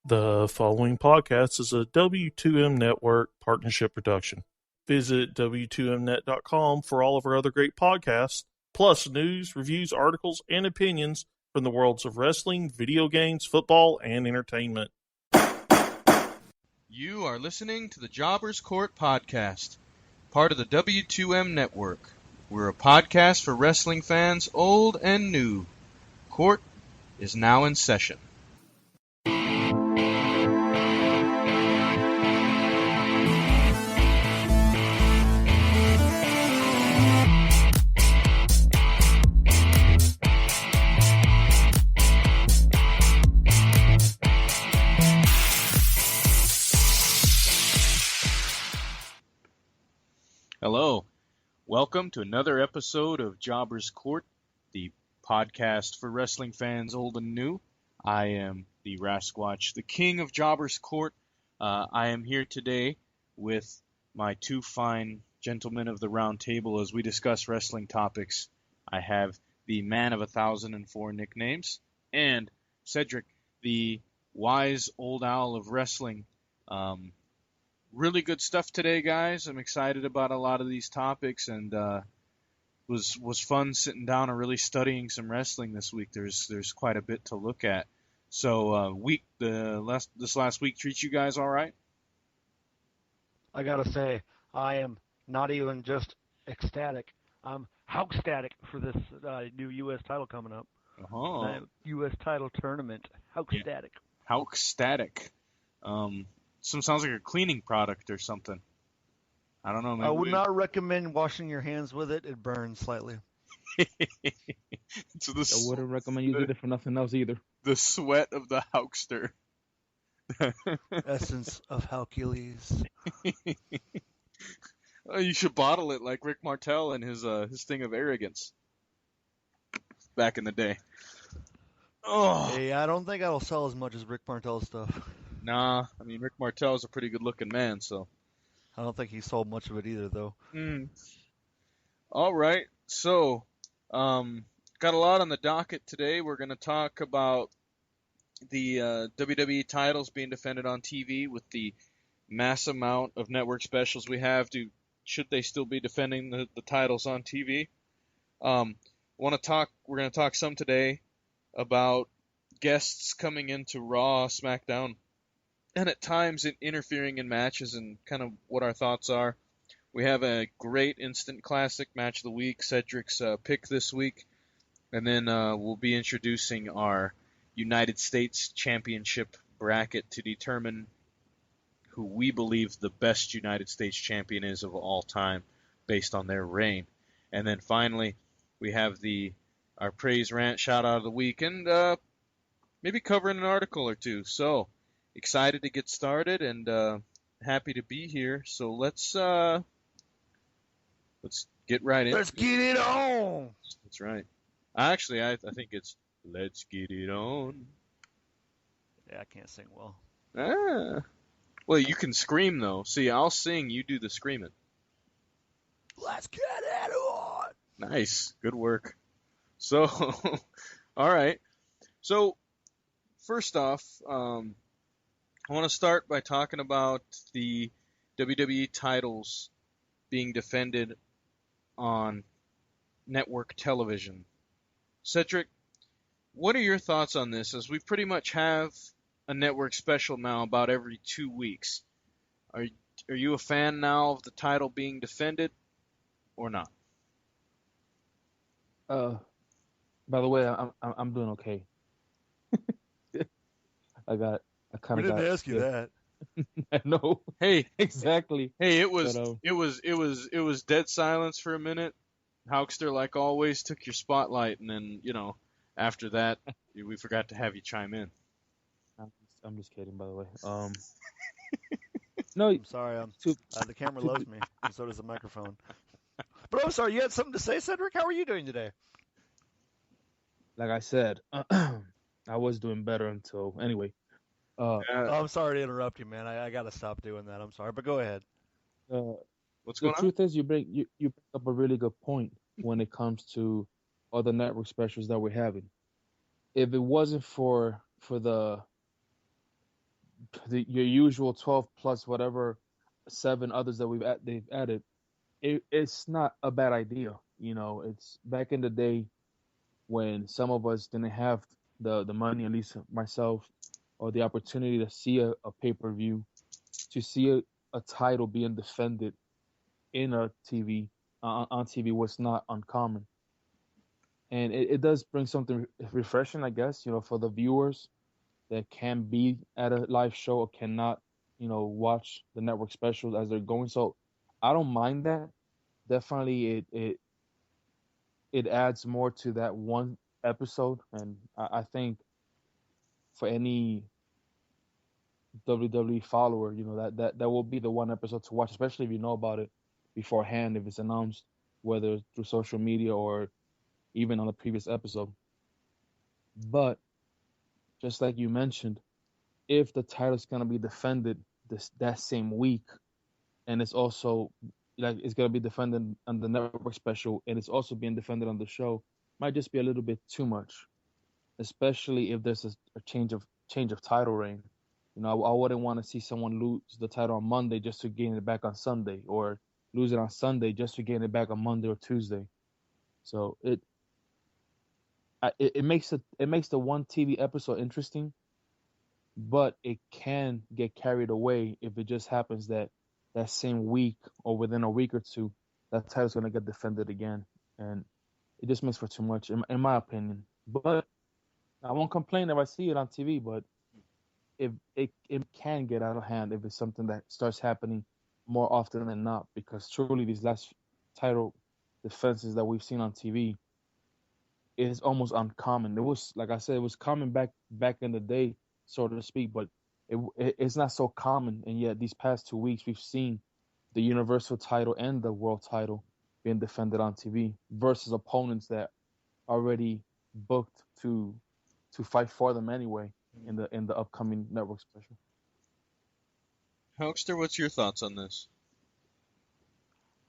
The following podcast is a W2M Network partnership production. Visit W2Mnet.com for all of our other great podcasts, plus news, reviews, articles, and opinions from the worlds of wrestling, video games, football, and entertainment. You are listening to the Jobbers Court Podcast, part of the W2M Network. We're a podcast for wrestling fans old and new. Court is now in session. Hello, welcome to another episode of Jobbers Court, the podcast for wrestling fans old and new. I am the Rasquatch, the king of Jobbers Court. I am here today with my two fine gentlemen of the round table as we discuss wrestling topics. I have the man of 1,004 nicknames and Cedric, the wise old owl of wrestling. Really good stuff today, guys. I'm excited about a lot of these topics, and was fun sitting down and really studying some wrestling this week. There's quite a bit to look at. So this last week treat you guys all right? I gotta say, I am not even just ecstatic. I'm how-static for this new U.S. title coming up. U.S. title tournament. How-static. How-static. Sounds like a cleaning product or something. I don't know. Maybe I would not recommend washing your hands with it. It burns slightly. I wouldn't recommend using it for nothing else either. The sweat of the Hulkster. Essence of Hercules. You should bottle it like Rick Martel and his thing of arrogance back in the day. Oh. Hey, I don't think I'll sell as much as Rick Martel's stuff. Nah, I mean, Rick Martel is a pretty good-looking man, so. I don't think he sold much of it either, though. All right, so got a lot on the docket today. We're going to talk about the WWE titles being defended on TV with the mass amount of network specials we have. Should they still be defending the titles on TV? We're going to talk some today about guests coming into Raw, SmackDown, and at times interfering in matches and kind of what our thoughts are. We have a great instant classic match of the week, Cedric's pick this week, and then we'll be introducing our United States Championship bracket to determine who we believe the best United States champion is of all time based on their reign. And then finally, we have our praise rant shout out of the week and maybe covering an article or two. So excited to get started and happy to be here. So let's get right in. Let's get it on. That's right. Actually, I think it's let's get it on. Yeah, I can't sing well. Well, you can scream though. See, I'll sing. You do the screaming. Let's get it on. Nice. Good work. So, all right. So, first off, I want to start by talking about the WWE titles being defended on network television. Cedric, what are your thoughts on this, as we pretty much have a network special now about every 2 weeks? Are you a fan now of the title being defended or not? By the way, I'm doing okay. We didn't ask you that. I know. Hey, exactly. Hey, it was dead silence for a minute. Hulkster, like always, took your spotlight, and then after that, we forgot to have you chime in. I'm just kidding, by the way. No, I'm sorry. The camera loves me, and so does the microphone. But I'm sorry. You had something to say, Cedric? How are you doing today? Like I said, I was doing better until anyway. I'm sorry to interrupt you, man. I got to stop doing that. I'm sorry, but go ahead. What's going on? The truth is, you bring up a really good point when it comes to all the network specials that we're having. If it wasn't for the your usual 12 plus whatever 7 others that they've added, it's not a bad idea. It's back in the day when some of us didn't have the money, at least myself, or the opportunity to see a pay-per-view, to see a title being defended in a TV on TV was not uncommon, and it does bring something refreshing, I guess, for the viewers that can be at a live show or cannot, watch the network specials as they're going. So I don't mind that. Definitely, it adds more to that one episode, and I think for any WWE follower, that will be the one episode to watch, especially if you know about it beforehand, if it's announced, whether through social media or even on the previous episode. But just like you mentioned, if the title's gonna be defended that same week, and it's also like it's gonna be defended on the network special, and it's also being defended on the show, might just be a little bit too much, especially if there's a change of title reign. I wouldn't want to see someone lose the title on Monday just to gain it back on Sunday, or lose it on Sunday just to gain it back on Monday or Tuesday. So it makes the one TV episode interesting, but it can get carried away if it just happens that same week or within a week or two, that title's going to get defended again. And it just makes for too much, in my opinion. But I won't complain if I see it on TV, but if it can get out of hand if it's something that starts happening more often than not, because truly these last title defenses that we've seen on TV is almost uncommon. It was, like I said, it was common back in the day, so to speak, but it's not so common. And yet these past 2 weeks, we've seen the Universal title and the World title being defended on TV versus opponents that already booked to fight for them anyway in the upcoming network special. Hulkster, what's your thoughts on this?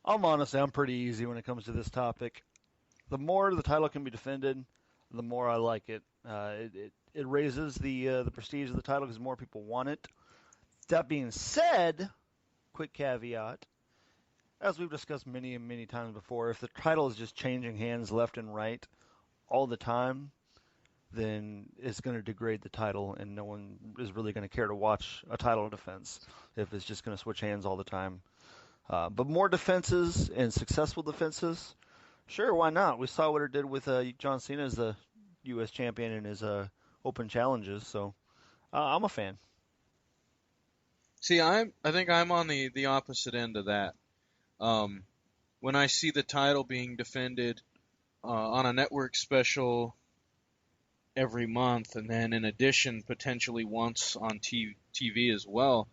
I'm pretty easy when it comes to this topic. The more the title can be defended, the more I like it. It raises the prestige of the title because more people want it. That being said, quick caveat, as we've discussed many and many times before, if the title is just changing hands left and right all the time, then it's going to degrade the title, and no one is really going to care to watch a title defense if it's just going to switch hands all the time. But more defenses and successful defenses, sure, why not? We saw what it did with John Cena as the U.S. champion in his open challenges, so I'm a fan. See, I think I'm on the opposite end of that. When I see the title being defended on a network special every month, and then in addition potentially once on TV as well,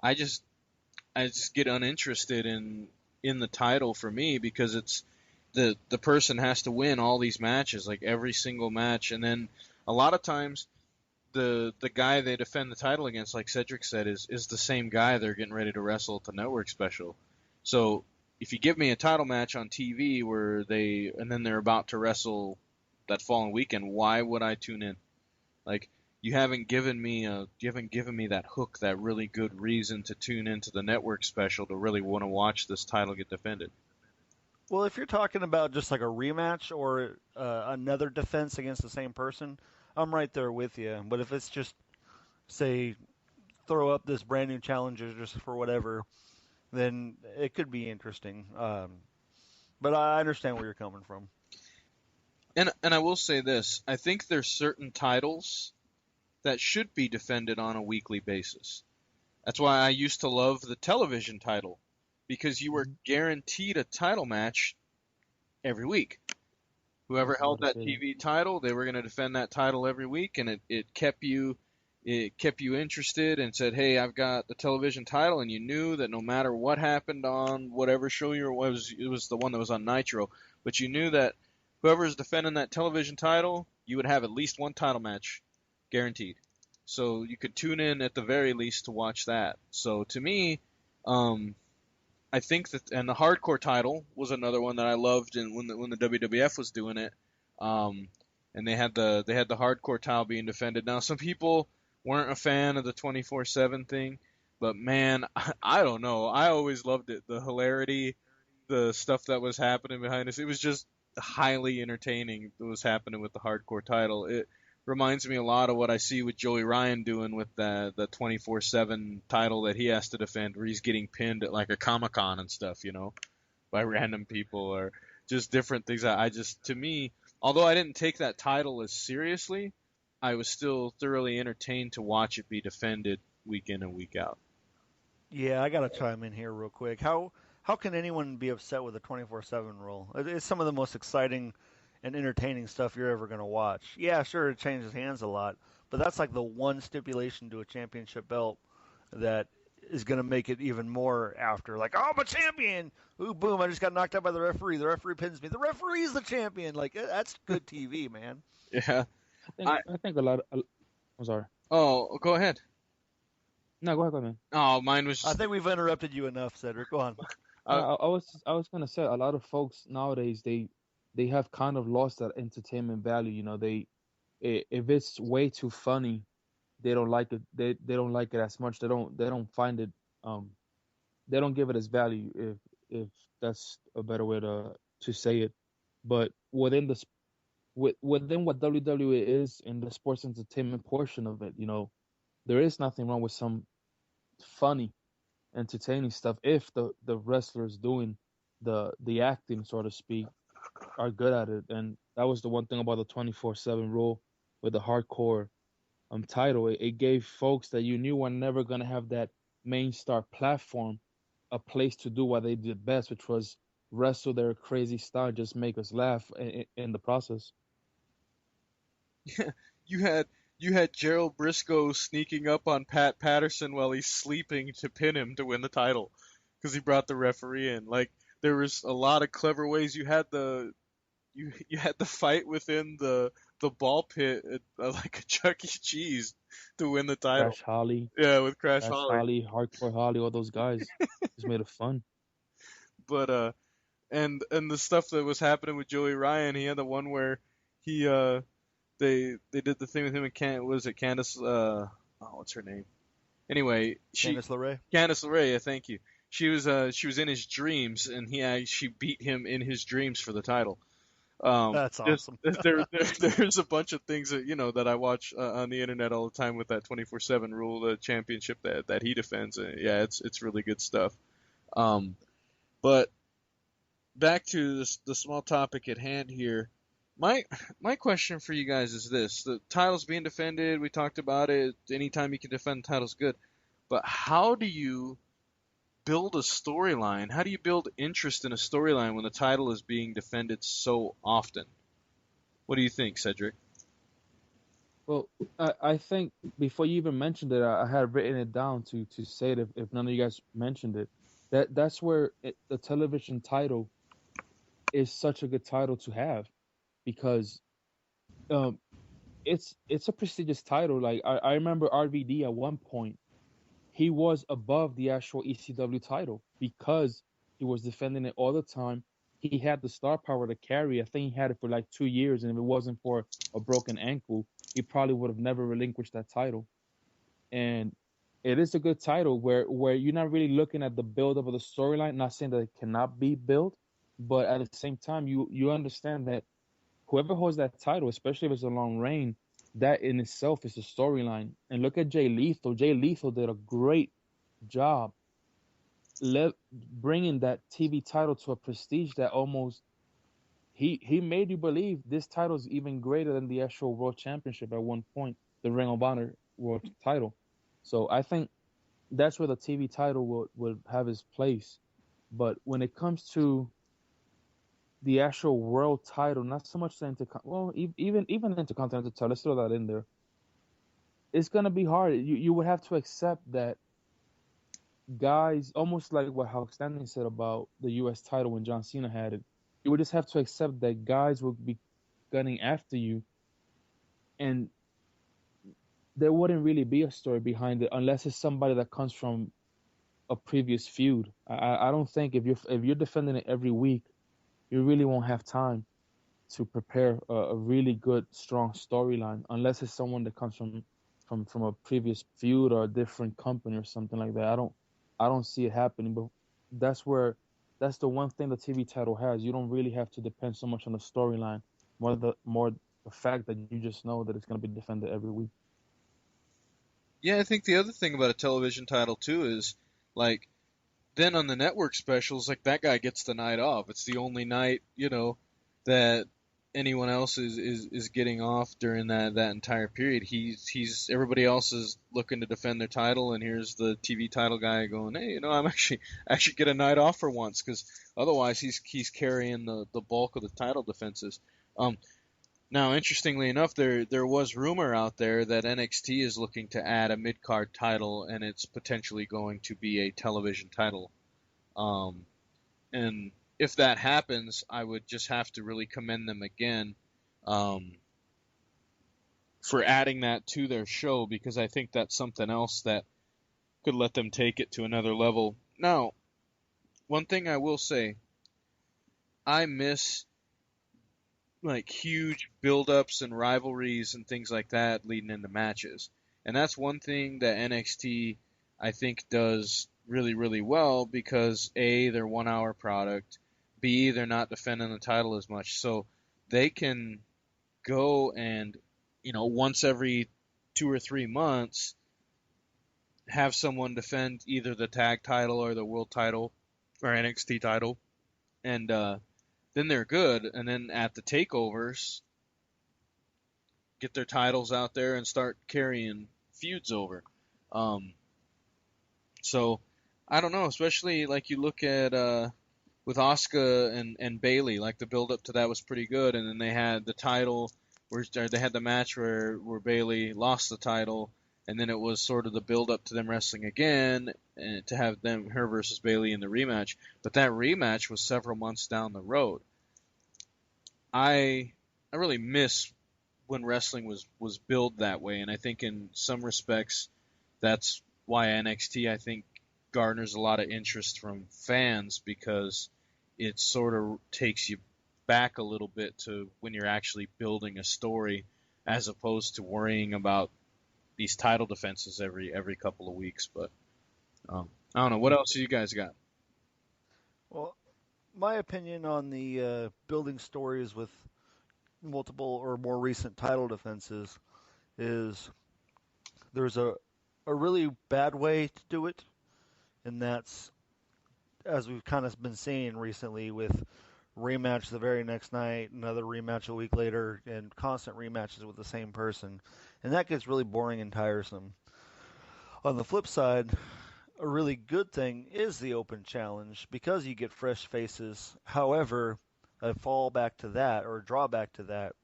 I just get uninterested in the title for me, because it's the person has to win all these matches, like every single match, and then a lot of times the guy they defend the title against, like Cedric said, is the same guy they're getting ready to wrestle at the network special. So if you give me a title match on TV and then they're about to wrestle that following weekend, why would I tune in? Like, you haven't given me that hook, that really good reason to tune into the network special to really want to watch this title get defended. Well, if you're talking about just like a rematch or another defense against the same person, I'm right there with you. But if it's just, say, throw up this brand new challenger just for whatever, then it could be interesting. But I understand where you're coming from. And I will say this, I think there's certain titles that should be defended on a weekly basis. That's why I used to love the television title, because you were guaranteed a title match every week. Whoever held that TV title, they were going to defend that title every week, and it kept you interested and said, hey, I've got the television title, and you knew that no matter what happened on whatever show it was the one that was on Nitro, but you knew that whoever is defending that television title, you would have at least one title match guaranteed. So you could tune in at the very least to watch that. So to me, I think that, and the hardcore title was another one that I loved, and when the WWF was doing it, and they had the hardcore title being defended. Now some people weren't a fan of the 24/7 thing, but man, I don't know. I always loved it. The hilarity, the stuff that was happening behind us. It was just highly entertaining that was happening with the hardcore title. It reminds me a lot of what I see with Joey Ryan doing with the 24/7 title that he has to defend, where he's getting pinned at like a Comic-Con and stuff, by random people or just different things. To me, although I didn't take that title as seriously, I was still thoroughly entertained to watch it be defended week in and week out. Yeah, I got to chime in here real quick. How can anyone be upset with a 24/7 rule? It's some of the most exciting and entertaining stuff you're ever going to watch. Yeah, sure, it changes hands a lot, but that's like the one stipulation to a championship belt that is going to make it even more after. Like, oh, I'm a champion! Ooh, boom, I just got knocked out by the referee. The referee pins me. The referee's the champion! Like, that's good TV, man. Yeah. I think a lot of... I'm sorry. Oh, go ahead. No, go ahead, man. Oh, mine was just... I think we've interrupted you enough, Cedric. Go on. I was gonna say a lot of folks nowadays they have kind of lost that entertainment value. If it's way too funny, they don't like it. They don't like it as much. They don't find it. They don't give it as value, if that's a better way to say it. But within what WWE is in the sports entertainment portion of it, there is nothing wrong with some funny, entertaining stuff if the wrestlers doing the acting, so to speak, are good at it. And that was the one thing about the 24/7 rule with the hardcore title. It gave folks that you knew were never gonna have that main star platform a place to do what they did best, which was wrestle their crazy style, just make us laugh in the process. You had Gerald Briscoe sneaking up on Pat Patterson while he's sleeping to pin him to win the title because he brought the referee in. Like, there was a lot of clever ways. You had the fight within the ball pit at, like a Chuck E. Cheese to win the title. Crash Holly. Yeah, with Crash Holly. Hardcore Holly, all those guys. Just made it fun. But and the stuff that was happening with Joey Ryan, he had the one where he they did the thing with him and Candice what's her name? Anyway, Candice LeRae. Candice LeRae, yeah, thank you. She was in his dreams, and she beat him in his dreams for the title. That's awesome. There's a bunch of things that that I watch on the internet all the time with that 24/7 rule, the championship that he defends. Yeah, it's really good stuff. But back to the small topic at hand here. My question for you guys is this: the title's being defended. We talked about it. Anytime you can defend the title's good. But how do you build a storyline? How do you build interest in a storyline when the title is being defended so often? What do you think, Cedric? Well, I think before you even mentioned it, I had written it down to say it if none of you guys mentioned it. That's where the television title is such a good title to have, because it's a prestigious title. Like I remember RVD at one point, he was above the actual ECW title because he was defending it all the time. He had the star power to carry. I think he had it for like 2 years, and if it wasn't for a broken ankle, he probably would have never relinquished that title. And it is a good title where you're not really looking at the build up of the storyline. Not saying that it cannot be built, but at the same time, you understand that whoever holds that title, especially if it's a long reign, that in itself is a storyline. And look at Jay Lethal. Jay Lethal did a great job bringing that TV title to a prestige that almost he made you believe this title is even greater than the actual World Championship at one point, the Ring of Honor World Title. So I think that's where the TV title would have its place. But when it comes to the actual world title, not so much even Intercontinental title, let's throw that in there. It's gonna be hard. You would have to accept that guys, almost like what Hulk Stanley said about the US title when John Cena had it. You would just have to accept that guys will be gunning after you, and there wouldn't really be a story behind it unless it's somebody that comes from a previous feud. I don't think if you're defending it every week, you really won't have time to prepare a really good, strong storyline unless it's someone that comes from a previous feud or a different company or something like that. I don't see it happening. But that's the one thing the TV title has. You don't really have to depend so much on the storyline, more the fact that you just know that it's going to be defended every week. Yeah, I think the other thing about a television title too is like then on the network specials, like that guy gets the night off. It's the only night, that anyone else is getting off during that entire period. He's everybody else is looking to defend their title, and here's the TV title guy going, hey, I'm actually get a night off for once, because otherwise he's carrying the bulk of the title defenses. Now, interestingly enough, there was rumor out there that NXT is looking to add a mid-card title, and it's potentially going to be a television title. And if that happens, I would just have to really commend them again for adding that to their show, because I think that's something else that could let them take it to another level. Now, one thing I will say, I miss like huge build-ups and rivalries and things like that leading into matches. And that's one thing that NXT, I think, does really, really well, because A, they're 1 hour product, B, they're not defending the title as much. So they can go and, once every 2 or 3 months, have someone defend either the tag title or the world title or NXT title. And, then they're good, and then at the takeovers, get their titles out there and start carrying feuds over. So, I don't know, especially like you look at with Asuka and Bayley, like the build-up to that was pretty good, and then they had the title, where they had the match where Bayley lost the title, and then it was sort of the build-up to them wrestling again, and to have her versus Bayley in the rematch. But that rematch was several months down the road. I really miss when wrestling was billed that way, and I think in some respects that's why NXT, I think, garners a lot of interest from fans, because it sort of takes you back a little bit to when you're actually building a story, as opposed to worrying about these title defenses every couple of weeks. But I don't know. What else do you guys got? Well, my opinion on the building stories with multiple or more recent title defenses is there's a really bad way to do it, and that's, as we've kind of been seeing recently, with rematch the very next night, another rematch a week later, and constant rematches with the same person. And that gets really boring and tiresome. On the flip side, a really good thing is the open challenge, because you get fresh faces. However, a fallback to that, or a drawback to that,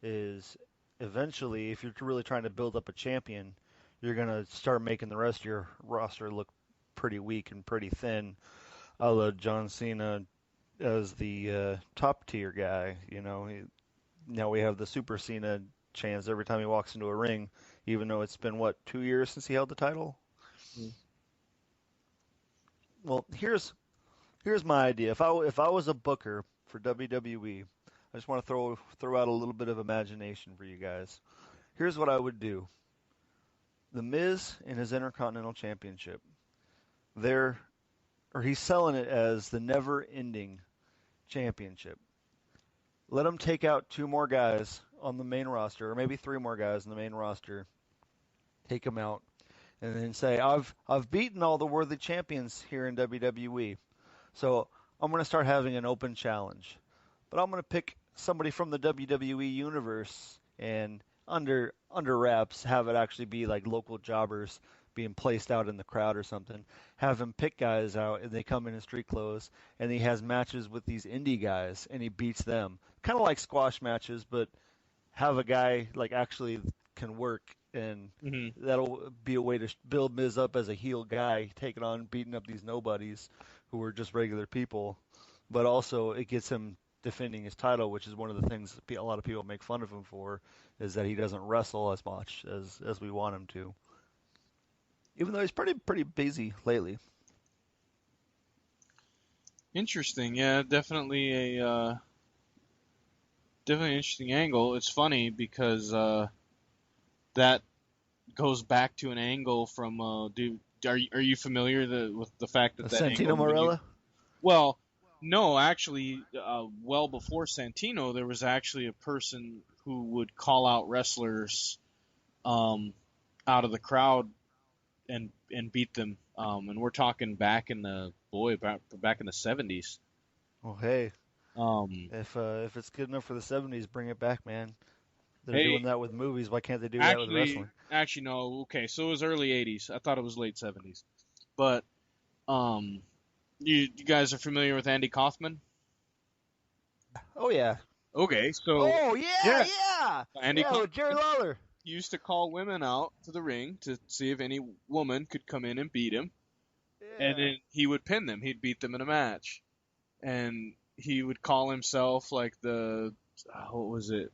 is eventually, if you're really trying to build up a champion, you're going to start making the rest of your roster look pretty weak and pretty thin, a la John Cena as the top tier guy. Now we have the Super Cena chance every time he walks into a ring, even though it's been, 2 years since he held the title? Mm. Well, here's my idea. If I was a booker for WWE, I just want to throw out a little bit of imagination for you guys. Here's what I would do. The Miz in his Intercontinental Championship. He's selling it as the never-ending championship. Let him take out 2 more guys on the main roster, or maybe 3 more guys on the main roster. Take them out, and then say, I've beaten all the worthy champions here in WWE, so I'm going to start having an open challenge. But I'm going to pick somebody from the WWE universe, and under wraps, have it actually be like local jobbers being placed out in the crowd or something. Have him pick guys out, and they come in street clothes, and he has matches with these indie guys, and he beats them. Kind of like squash matches, but have a guy like actually can work, and that'll be a way to build Miz up as a heel guy, taking on, beating up these nobodies who are just regular people. But also it gets him defending his title, which is one of the things a lot of people make fun of him for, is that he doesn't wrestle as much as we want him to. Even though he's pretty busy lately. Interesting, yeah, definitely a interesting angle. It's funny because that goes back to an angle from are you familiar with the fact that Santino angle Marella? Well, no, actually, well before Santino, there was actually a person who would call out wrestlers out of the crowd and beat them. And we're talking back in the 70s. Well, hey, if it's good enough for the 70s, bring it back, man. They're doing that with movies. Why can't they do that with wrestling? Actually, no. Okay, so it was early 80s. I thought it was late 70s. But you guys are familiar with Andy Kaufman? Oh, yeah. Okay, so... Oh, yeah! Andy Kaufman with Jerry Lawler. Used to call women out to the ring to see if any woman could come in and beat him. Yeah. And then he would pin them. He'd beat them in a match. And he would call himself like what was it?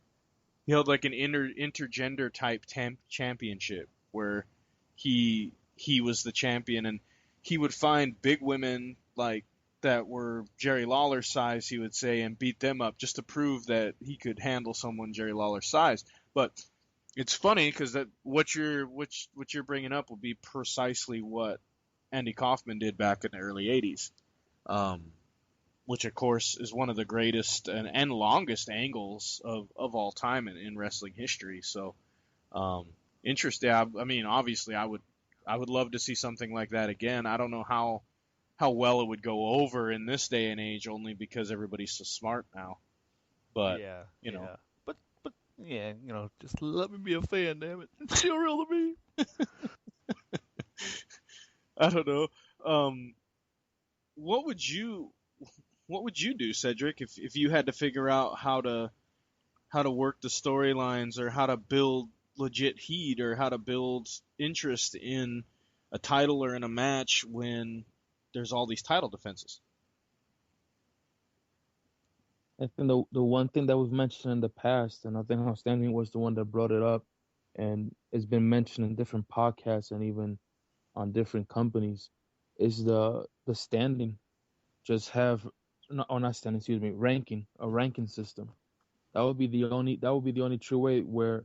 He held like an intergender type championship where he was the champion, and he would find big women like that were Jerry Lawler's size, he would say, and beat them up just to prove that he could handle someone Jerry Lawler's size. But it's funny because that what you're bringing up will be precisely what Andy Kaufman did back in the early 80s. Which, of course, is one of the greatest and longest angles of all time in wrestling history. So, interesting. I mean, obviously, I would love to see something like that again. I don't know how well it would go over in this day and age, only because everybody's so smart now. But you know, but yeah, just let me be a fan, damn it. It's still real to me. I don't know. What would you do, Cedric, if you had to figure out how to work the storylines, or how to build legit heat, or how to build interest in a title or in a match when there's all these title defenses? I think the one thing that was mentioned in the past, and I think Outstanding was the one that brought it up, and it's been mentioned in different podcasts and even on different companies, is the standing. Just have not standing, excuse me, a ranking system. That would be the only true way where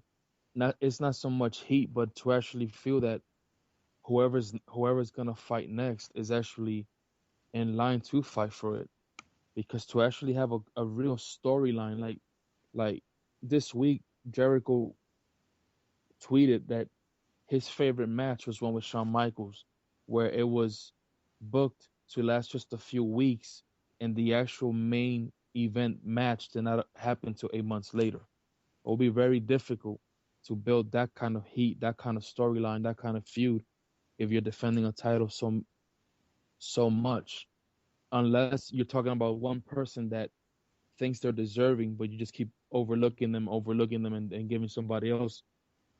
it's not so much heat, but to actually feel that whoever's gonna fight next is actually in line to fight for it. Because to actually have a real storyline, like this week, Jericho tweeted that his favorite match was one with Shawn Michaels, where it was booked to last just a few weeks, and the actual main event match did not happen till 8 months later. It will be very difficult to build that kind of heat, that kind of storyline, that kind of feud if you're defending a title so much, unless you're talking about one person that thinks they're deserving, but you just keep overlooking them, and giving somebody else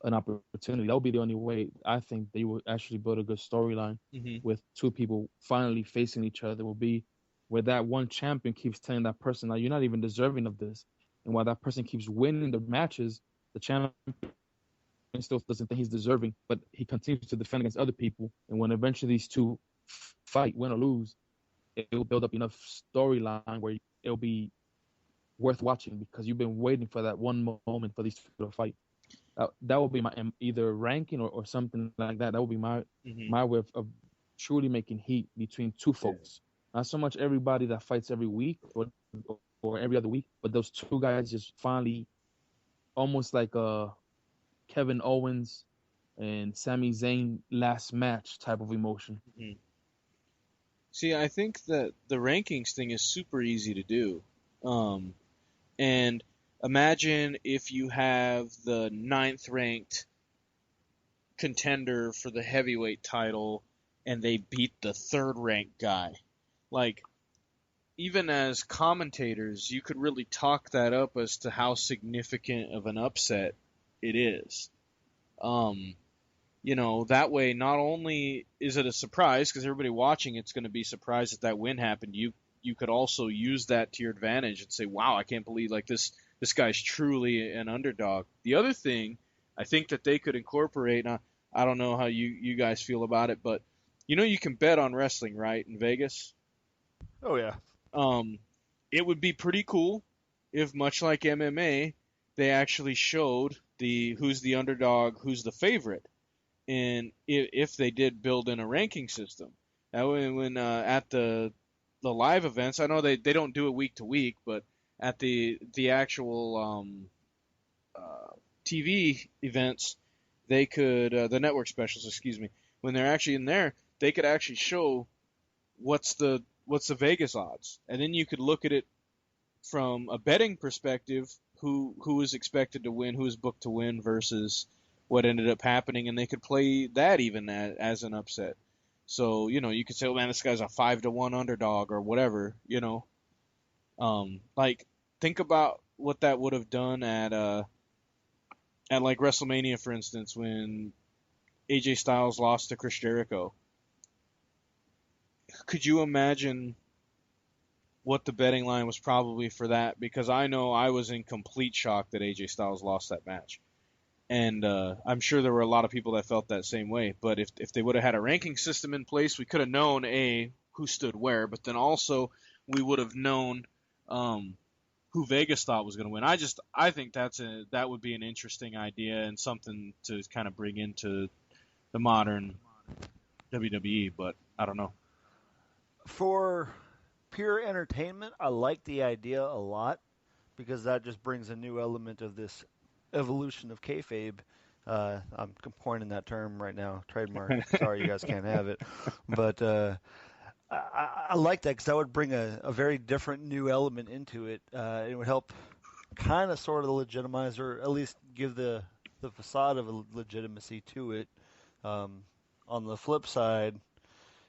an opportunity. That would be the only way I think they would actually build a good storyline with two people finally facing each other. Will be where that one champion keeps telling that person, "Now you're not even deserving of this," and while that person keeps winning the matches, the champion still doesn't think he's deserving, but he continues to defend against other people. And when eventually these two fight, win or lose, it will build up enough storyline where it'll be worth watching, because you've been waiting for that one moment for these two to fight. That would be my either ranking or something like that. That would be my way of truly making heat between two folks. Not so much everybody that fights every week or every other week, but those two guys just finally, almost like a Kevin Owens and Sami Zayn last match type of emotion. See, I think that the rankings thing is super easy to do. And imagine if you have the 9th ranked contender for the heavyweight title and they beat the 3rd ranked guy. Like, even as commentators, you could really talk that up as to how significant of an upset it is. That way, not only is it a surprise, because everybody watching it's going to be surprised that win happened, you could also use that to your advantage and say, wow, I can't believe this guy's truly an underdog. The other thing I think that they could incorporate, and I don't know how you guys feel about it, but you can bet on wrestling, right, in Vegas? Oh, yeah. It would be pretty cool if, much like MMA, they actually showed who's the underdog, who's the favorite. and if they did build in a ranking system. Now, when at the live events, I know they don't do it week to week, but at the actual TV events, they could the network specials, excuse me, when they're actually in there, they could actually show what's the Vegas odds, and then you could look at it from a betting perspective, who is expected to win, who is booked to win versus what ended up happening, and they could play that even as an upset. So, you could say, oh man, this guy's a 5-1 underdog or whatever, like think about what that would have done at like WrestleMania, for instance, when AJ Styles lost to Chris Jericho. Could you imagine what the betting line was probably for that? Because I know I was in complete shock that AJ Styles lost that match. And I'm sure there were a lot of people that felt that same way. But if they would have had a ranking system in place, we could have known, who stood where, but then also we would have known who Vegas thought was going to win. I think that would be an interesting idea and something to kind of bring into the modern WWE, but I don't know. For pure entertainment, I like the idea a lot because that just brings a new element of this evolution of kayfabe. I'm coining that term right now, trademark. Sorry, you guys can't have it. But I like that because that would bring a very different new element into it. It would help kind of sort of legitimize, or at least give the facade of a legitimacy to it. On the flip side,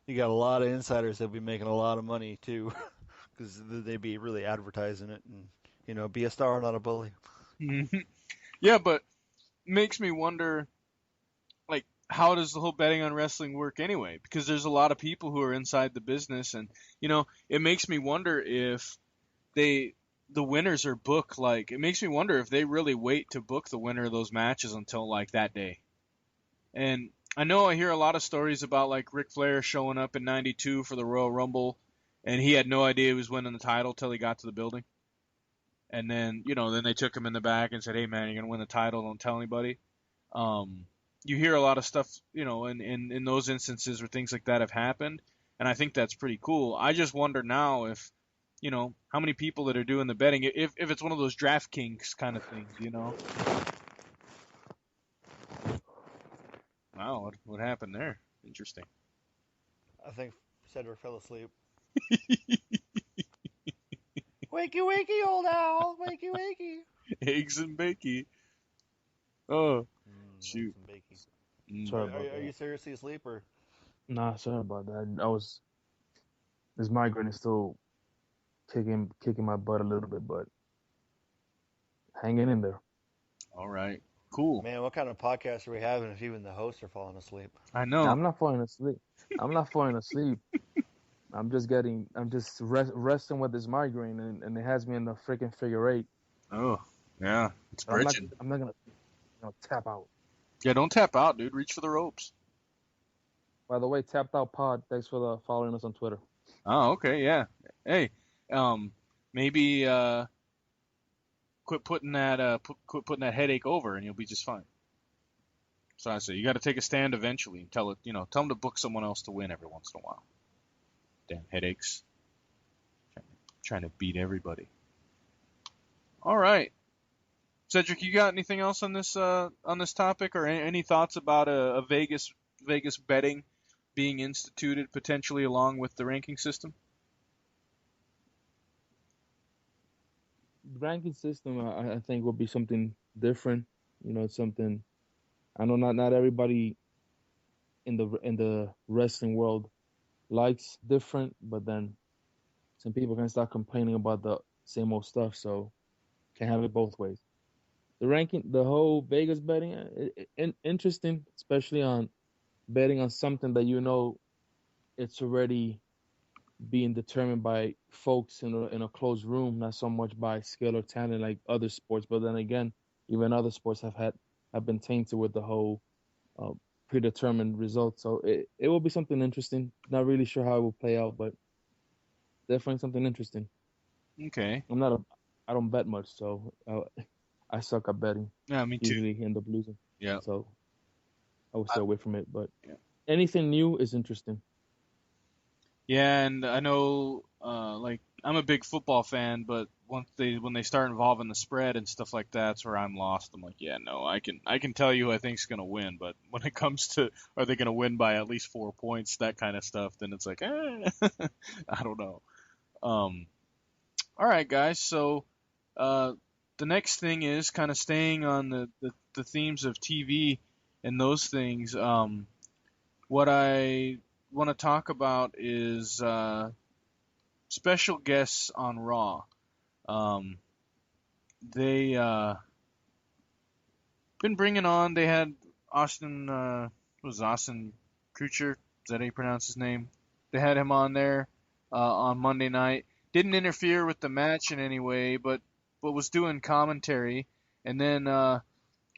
you got a lot of insiders that be making a lot of money too, because they'd be really advertising it and be a star, not a bully. Yeah, but makes me wonder, like, how does the whole betting on wrestling work anyway? Because there's a lot of people who are inside the business, and it makes me wonder if the winners are booked. Like, it makes me wonder if they really wait to book the winner of those matches until like that day. And I know I hear a lot of stories about like Ric Flair showing up in '92 for the Royal Rumble, and he had no idea he was winning the title till he got to the building. And then, then they took him in the back and said, hey, man, you're going to win the title. Don't tell anybody. You hear a lot of stuff, in those instances where things like that have happened. And I think that's pretty cool. I just wonder now if, how many people that are doing the betting, if it's one of those DraftKings kind of things, Wow, what happened there? Interesting. I think Cedric fell asleep. Wakey, wakey, old owl. Wakey, wakey. Eggs and bakey. Oh, shoot. Eggs and bakey. Sorry about that. Are you seriously asleep, or? Nah, sorry about that. This migraine is still kicking my butt a little bit, but hanging in there. All right. Cool. Man, what kind of podcast are we having if even the hosts are falling asleep? I know. I'm not falling asleep. I'm just resting with this migraine, and it has me in the freaking figure eight. Oh, yeah. It's bridging. I'm not going to tap out. Yeah, don't tap out, dude. Reach for the ropes. By the way, Tapped Out Pod, thanks for following us on Twitter. Oh, okay, yeah. Hey, maybe quit putting that headache over, and you'll be just fine. So I say you got to take a stand eventually and tell them to book someone else to win every once in a while. Damn headaches. Trying to beat everybody. All right. Cedric, you got anything else on this topic, or any thoughts about a Vegas betting being instituted potentially along with the ranking system? The ranking system, I think, will be something different. It's something. I know not everybody in the wrestling world likes different, but then some people can start complaining about the same old stuff, so can't have it both ways. The ranking, the whole Vegas betting, interesting, especially on betting on something that it's already being determined by folks in a closed room, not so much by skill or talent like other sports. But then again, even other sports have been tainted with the whole predetermined results. So it will be something interesting. Not really sure how it will play out, but definitely something interesting. Okay. I don't bet much, so I suck at betting. Yeah, me too. Usually end up losing. Yeah. So I would stay away from it. But Yeah. anything new is interesting. Yeah, and I know, like I'm a big football fan, but when they start involving the spread and stuff like that, that's where I'm lost. I'm like, yeah, no, I can tell you who I think's gonna win, but when it comes to are they gonna win by at least 4 points, that kind of stuff, then it's like, I don't know. Um, all right, guys. So, the next thing is kind of staying on the themes of TV and those things. What I want to talk about is special guests on Raw. They been bringing on. They had Austin. Was Austin Kutcher? Is that how you pronounce his name? They had him on there on Monday night. Didn't interfere with the match in any way, but was doing commentary. And then, of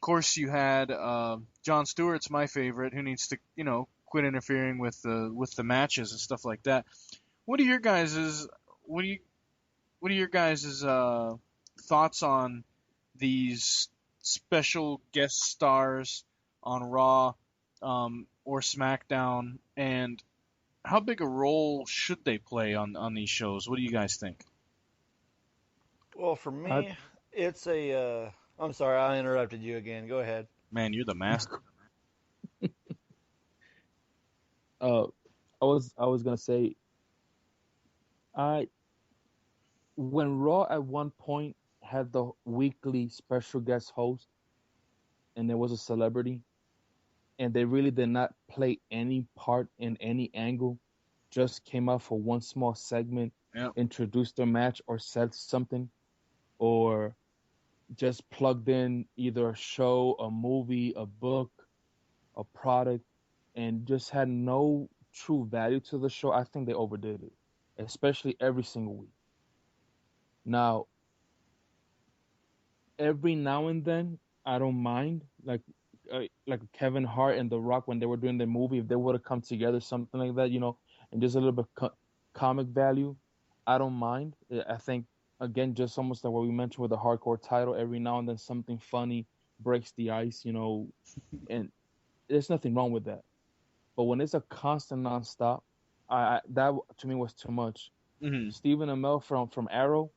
course, you had Jon Stewart's my favorite, who needs to, quit interfering with the matches and stuff like that. What are your guys's thoughts on these special guest stars on Raw or SmackDown, and how big a role should they play on these shows? What do you guys think? Well, for me, it's a. I'm sorry, I interrupted you again. Go ahead. Man, you're the master. I was gonna say, when Raw at one point had the weekly special guest host, and there was a celebrity, and they really did not play any part in any angle, just came out for one small segment, Yep. introduced their match or said something, or just plugged in either a show, a movie, a book, a product, and just had no true value to the show, I think they overdid it, especially every single week. Now, every now and then, I don't mind, like Kevin Hart and The Rock when they were doing the movie, if they would have come together, something like that, and just a little bit comic value, I don't mind. I think, again, just almost like what we mentioned with the hardcore title, every now and then something funny breaks the ice, and there's nothing wrong with that. But when it's a constant nonstop, that to me was too much. Mm-hmm. Stephen Amell from Arrow,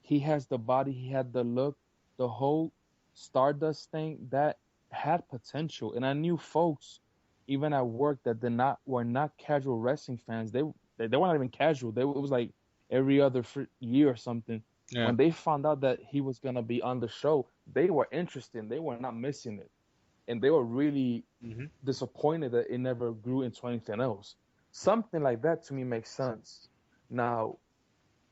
he has the body, he had the look, the whole Stardust thing that had potential, and I knew folks, even at work, that were not casual wrestling fans. They were not even casual. It was like every other year or something. Yeah. When they found out that he was gonna be on the show, they were interested. They were not missing it, and they were really disappointed that it never grew into anything else. Something like that to me makes sense. Now,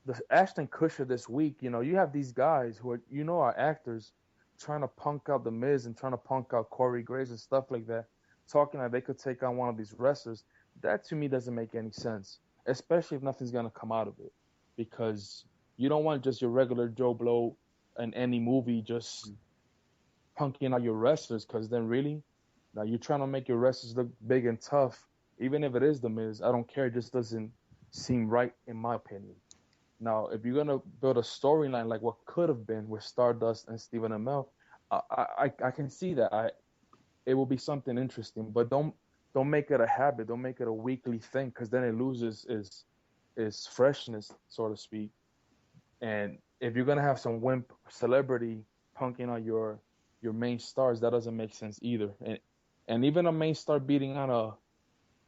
the Ashton Kutcher this week, you have these guys who are, are actors trying to punk out The Miz and trying to punk out Corey Graves and stuff like that, talking like they could take on one of these wrestlers. That to me doesn't make any sense, especially if nothing's going to come out of it, because you don't want just your regular Joe Blow in any movie just punking out your wrestlers, because then really, now you're trying to make your wrestlers look big and tough, even if it is The Miz. I don't care. It just doesn't seem right, in my opinion. Now, if you're gonna build a storyline like what could have been with Stardust and Stephen Amell, I can see that. It will be something interesting, but don't make it a habit. Don't make it a weekly thing, because then it loses its freshness, so to speak. And if you're gonna have some wimp celebrity punking on your main stars, that doesn't make sense either. And even a main star beating on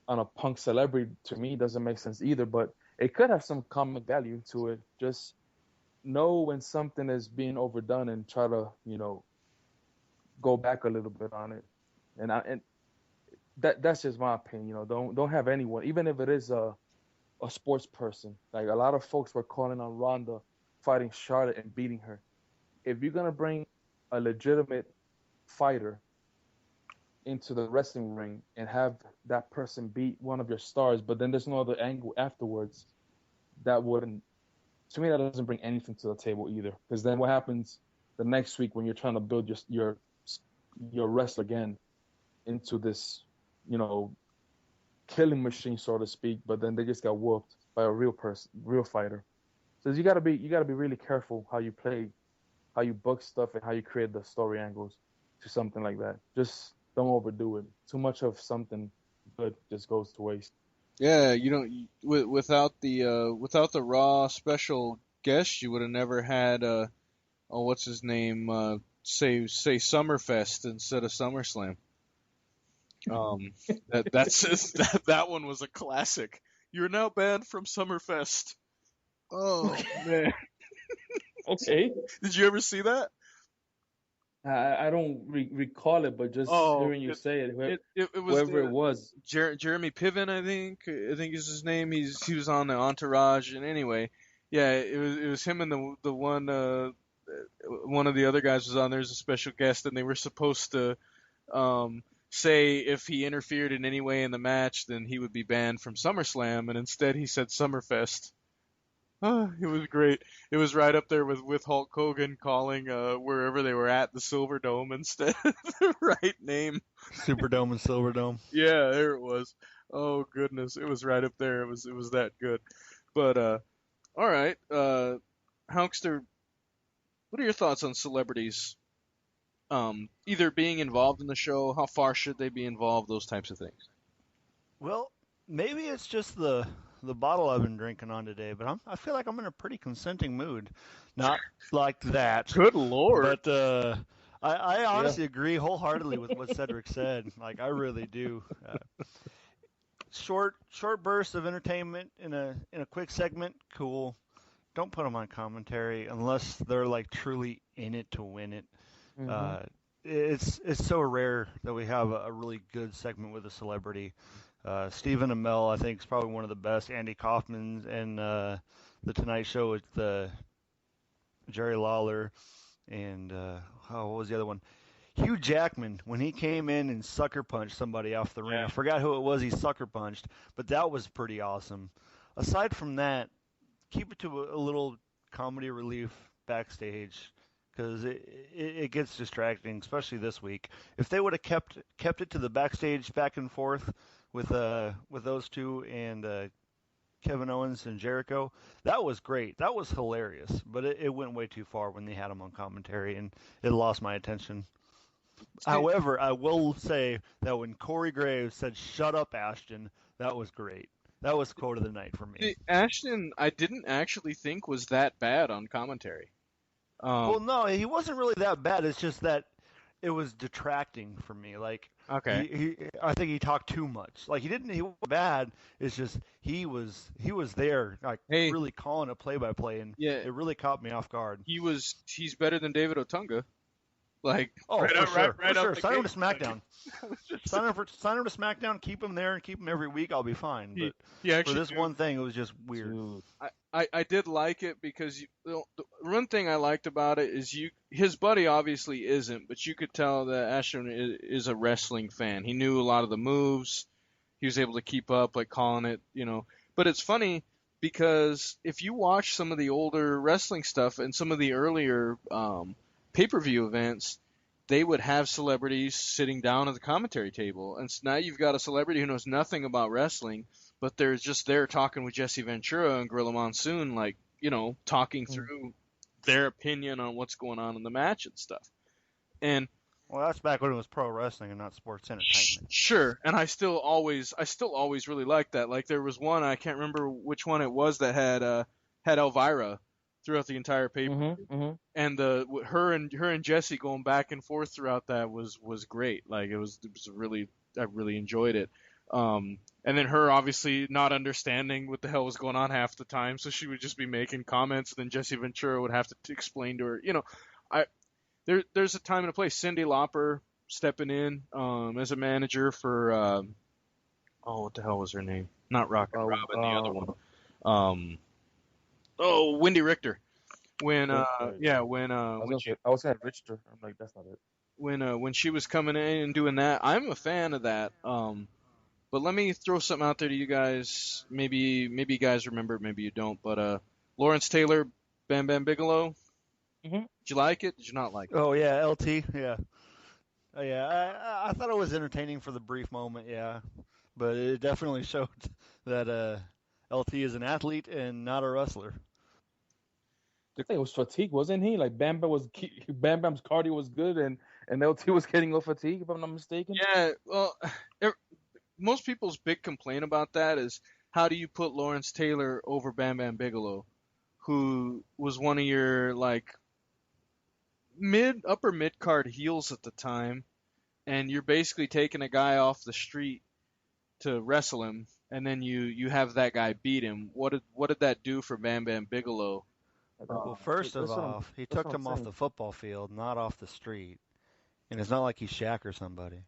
a punk celebrity, to me, doesn't make sense either. But it could have some comic value to it. Just know when something is being overdone and try to, go back a little bit on it. And that's just my opinion. Don't have anyone, even if it is a sports person. Like, a lot of folks were calling on Ronda fighting Charlotte and beating her. If you're gonna bring a legitimate fighter into the wrestling ring and have that person beat one of your stars, but then there's no other angle afterwards, that doesn't bring anything to the table either. Because then what happens the next week when you're trying to build your wrestler again into this, killing machine, so to speak, but then they just got whooped by a real fighter. So you gotta be really careful how you play, how you book stuff, and how you create the story angles to something like that. Just don't overdo it. Too much of something good just goes to waste. Yeah, you don't without the Raw special guest, you would have never had what's his name say Summerfest instead of SummerSlam. That one was a classic. You're now banned from Summerfest. Oh man. Okay. Did you ever see that? I don't recall it, but just hearing you say it, whoever it was. Jeremy Piven, I think is his name. He was on the Entourage, and anyway, yeah, it was him and the one of the other guys was on there as a special guest, and they were supposed to say if he interfered in any way in the match, then he would be banned from SummerSlam, and instead he said Summerfest. Oh, it was great. It was right up there with Hulk Hogan calling wherever they were at the Silverdome instead of the right name. Superdome and Silverdome. Yeah, there it was. Oh goodness, it was right up there. It was that good. But all right, Hunkster, what are your thoughts on celebrities? Either being involved in the show, how far should they be involved, those types of things. Well, maybe it's just the bottle I've been drinking on today, but I feel like I'm in a pretty consenting mood. Not like that. Good Lord. But I honestly agree wholeheartedly with what Cedric said. Like, I really do. Short bursts of entertainment in a quick segment, cool. Don't put them on commentary unless they're like truly in it to win it. Mm-hmm. It's so rare that we have a really good segment with a celebrity. Stephen Amell, I think, is probably one of the best. Andy Kaufman and the Tonight Show with Jerry Lawler, and what was the other one? Hugh Jackman, when he came in and sucker punched somebody off the ring. I forgot who it was he sucker punched, but that was pretty awesome. Aside from that, keep it to a little comedy relief backstage, because it gets distracting, especially this week. If they would have kept it to the backstage back and forth with those two and Kevin Owens and Jericho, that was great. That was hilarious. But it went way too far when they had him on commentary, and it lost my attention. However, I will say that when Corey Graves said, "Shut up, Ashton," that was great. That was quote of the night for me. See, Ashton, I didn't actually think was that bad on commentary. Well, no, he wasn't really that bad. It's just that it was detracting for me. Like, okay, I think he talked too much. Like, he wasn't bad. It's just he was there, like, really calling it play-by-play, and it really caught me off guard. He's better than David Otunga. Like, for sure. Sign him to SmackDown. Sign him to SmackDown. Keep him there and keep him every week. I'll be fine. But for this one thing, it was just weird. I did like it because the one thing I liked about it is his buddy obviously isn't, but you could tell that Ashton is a wrestling fan. He knew a lot of the moves. He was able to keep up, like calling it, But it's funny because if you watch some of the older wrestling stuff and some of the earlier pay-per-view events, they would have celebrities sitting down at the commentary table. And so now you've got a celebrity who knows nothing about wrestling, but they're just there talking with Jesse Ventura and Gorilla Monsoon, like, talking through their opinion on what's going on in the match and stuff. And well, that's back when it was pro wrestling and not sports entertainment. Sure, and I still always really liked that. Like, there was one, I can't remember which one it was, that had Elvira throughout the entire paper, and her and Jesse going back and forth throughout that was great. Like, it was really, I really enjoyed it. And then her obviously not understanding what the hell was going on half the time, so she would just be making comments, and then Jesse Ventura would have to explain to her. There's a time and a place. Cyndi Lauper stepping in as a manager for what the hell was her name? Not Rocket Robin, the other one. Wendy Richter. I was saying Richter. I'm like, that's not it. When she was coming in and doing that, I'm a fan of that. But let me throw something out there to you guys. Maybe you guys remember it, maybe you don't. But Lawrence Taylor, Bam Bam Bigelow. Mm-hmm. Did you like it? Did you not like it? Oh yeah, LT. Yeah. I thought it was entertaining for the brief moment. Yeah, but it definitely showed that LT is an athlete and not a wrestler. I think it was fatigue, wasn't he? Like Bam Bam's cardio was good, and And LT was getting off fatigue, if I'm not mistaken. Yeah, well, most people's big complaint about that is how do you put Lawrence Taylor over Bam Bam Bigelow, who was one of your like upper mid card heels at the time, and you're basically taking a guy off the street to wrestle him, and then you have that guy beat him. What did that do for Bam Bam Bigelow? Well, first of all, he took him off the football field, not off the street. And it's not like he's Shaq or somebody.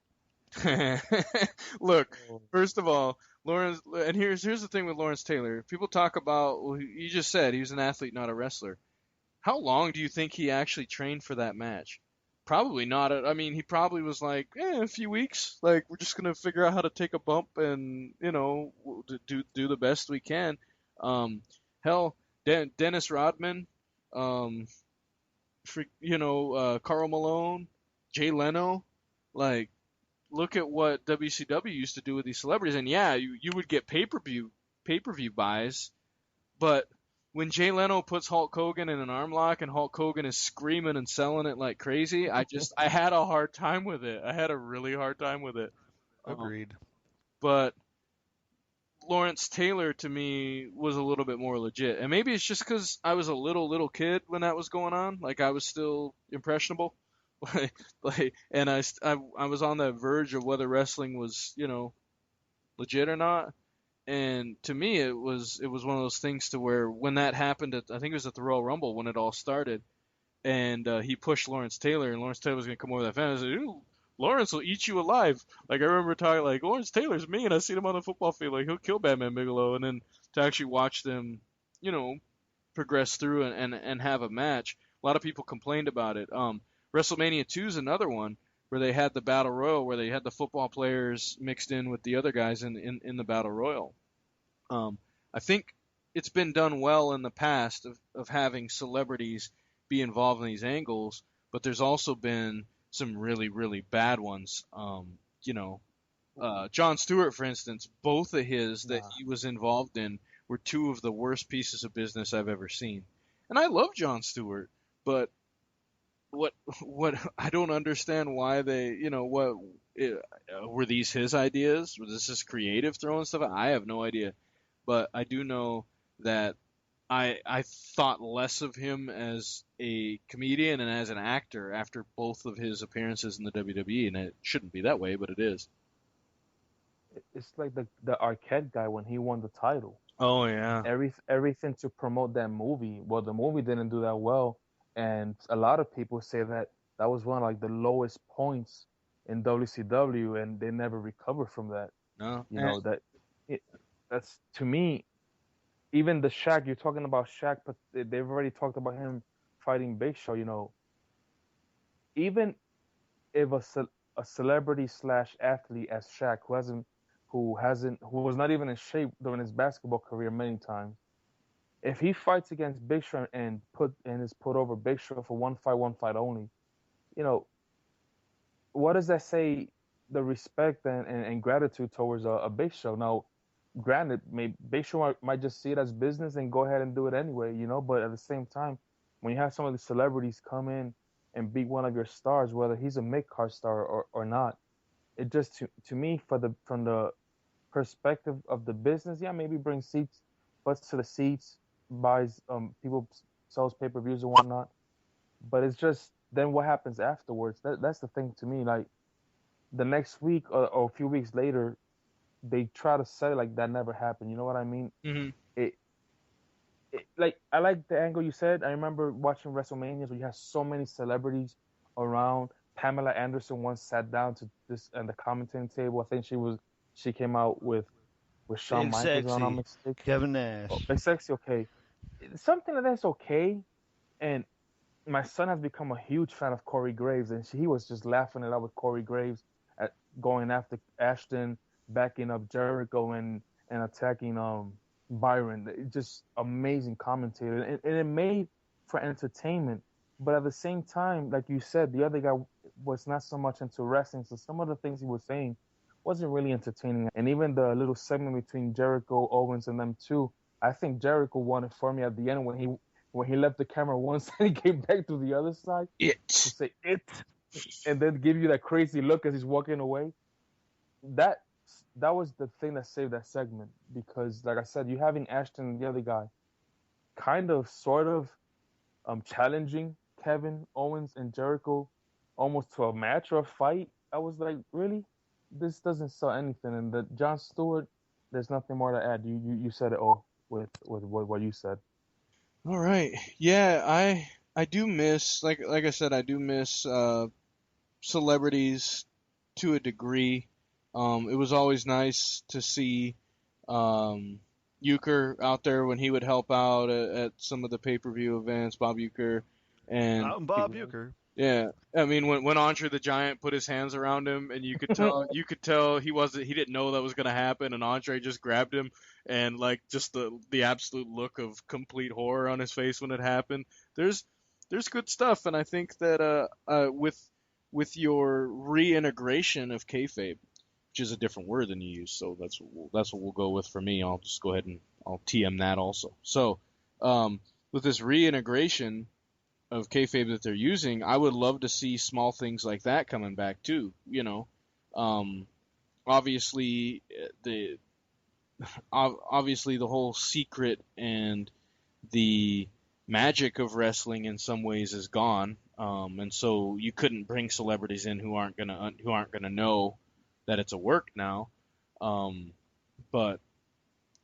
Look, first of all, Lawrence, and here's the thing with Lawrence Taylor. People talk about, well, you just said he was an athlete, not a wrestler. How long do you think he actually trained for that match? Probably not. I mean, he probably was like, a few weeks. Like, we're just gonna figure out how to take a bump and do the best we can. Hell, Dennis Rodman, Karl Malone, Jay Leno, like. Look at what WCW used to do with these celebrities, and yeah, you would get pay-per-view buys, but when Jay Leno puts Hulk Hogan in an arm lock and Hulk Hogan is screaming and selling it like crazy, I had a hard time with it. I had a really hard time with it. Agreed. But Lawrence Taylor to me was a little bit more legit, and maybe it's just because I was a little kid when that was going on, like I was still impressionable. And I was on the verge of whether wrestling was, legit or not. And to me, it was one of those things to where when that happened, I think it was at the Royal Rumble when it all started, and he pushed Lawrence Taylor, and Lawrence Taylor was going to come over that fence. I said, Lawrence will eat you alive. Like, I remember talking, like, Lawrence Taylor's mean. I seen him on the football field. Like, he'll kill Bam Bam Bigelow. And then to actually watch them, progress through and have a match, a lot of people complained about it. WrestleMania 2 is another one where they had the Battle Royal, where they had the football players mixed in with the other guys in the Battle Royal. I think it's been done well in the past of having celebrities be involved in these angles, but there's also been some really, really bad ones. Jon Stewart, for instance, both of his that he was involved in were two of the worst pieces of business I've ever seen. And I love Jon Stewart, but what I don't understand why they, were these his ideas? Was this his creative throwing stuff? I have no idea, but I do know that I thought less of him as a comedian and as an actor after both of his appearances in the WWE, and it shouldn't be that way, but it is. It's like the Arquette guy when he won the title. Oh yeah. Everything to promote that movie. Well, the movie didn't do that well. And a lot of people say that was one of like the lowest points in WCW, and they never recovered from that. No, that's to me. Even the Shaq, you're talking about Shaq, but they've already talked about him fighting Big Show. Even if a celebrity / athlete as Shaq, who was not even in shape during his basketball career many times. If he fights against Big Show and is put over Big Show for one fight only, what does that say? The respect and gratitude towards a Big Show. Now, granted, maybe Big Show might just see it as business and go ahead and do it anyway, But at the same time, when you have some of the celebrities come in and beat one of your stars, whether he's a mid-card star or not, it just to me from the perspective of the business, maybe brings butts to the seats. Buys people sells pay-per-views and whatnot, but it's just then what happens afterwards. That's the thing to me. Like the next week or a few weeks later, they try to say like that never happened. You know what I mean? Mm-hmm. It like I like the angle you said. I remember watching WrestleManias where you had so many celebrities around. Pamela Anderson once sat down to this and the commentating table. I think she came out with Shawn Michaels, on our mistake. Kevin Nash. Big Sexy, okay. Something like that's okay. And my son has become a huge fan of Corey Graves, and he was just laughing it up with Corey Graves going after Ashton, backing up Jericho, and attacking Byron. Just amazing commentator. And it made for entertainment. But at the same time, like you said, the other guy was not so much into wrestling, so some of the things he was saying wasn't really entertaining. And even the little segment between Jericho, Owens, and them two, I think Jericho won it for me at the end when he left the camera once and he came back to the other side. To say it. and then give you that crazy look as he's walking away. That was the thing that saved that segment, because, like I said, you having Ashton and the other guy kind of, sort of, challenging Kevin Owens and Jericho almost to a match or a fight. I was like, really? This doesn't sell anything. And the Jon Stewart, there's nothing more to add. You said it all with what you said. All right. Yeah, I do miss, like I said, I do miss celebrities to a degree. It was always nice to see Euchre out there when he would help out at some of the pay-per-view events, Bob Euchre. And Bob Euchre. Yeah, I mean when Andre the Giant put his hands around him, and you could tell he didn't know that was gonna happen, and Andre just grabbed him, and like just the absolute look of complete horror on his face when it happened. There's good stuff, and I think that with your reintegration of kayfabe, which is a different word than you use, so that's what we'll go with for me. I'll just go ahead and I'll TM that also. So with this reintegration of kayfabe that they're using, I would love to see small things like that coming back too. Obviously the whole secret and the magic of wrestling in some ways is gone, and so you couldn't bring celebrities in who aren't gonna know that it's a work now. But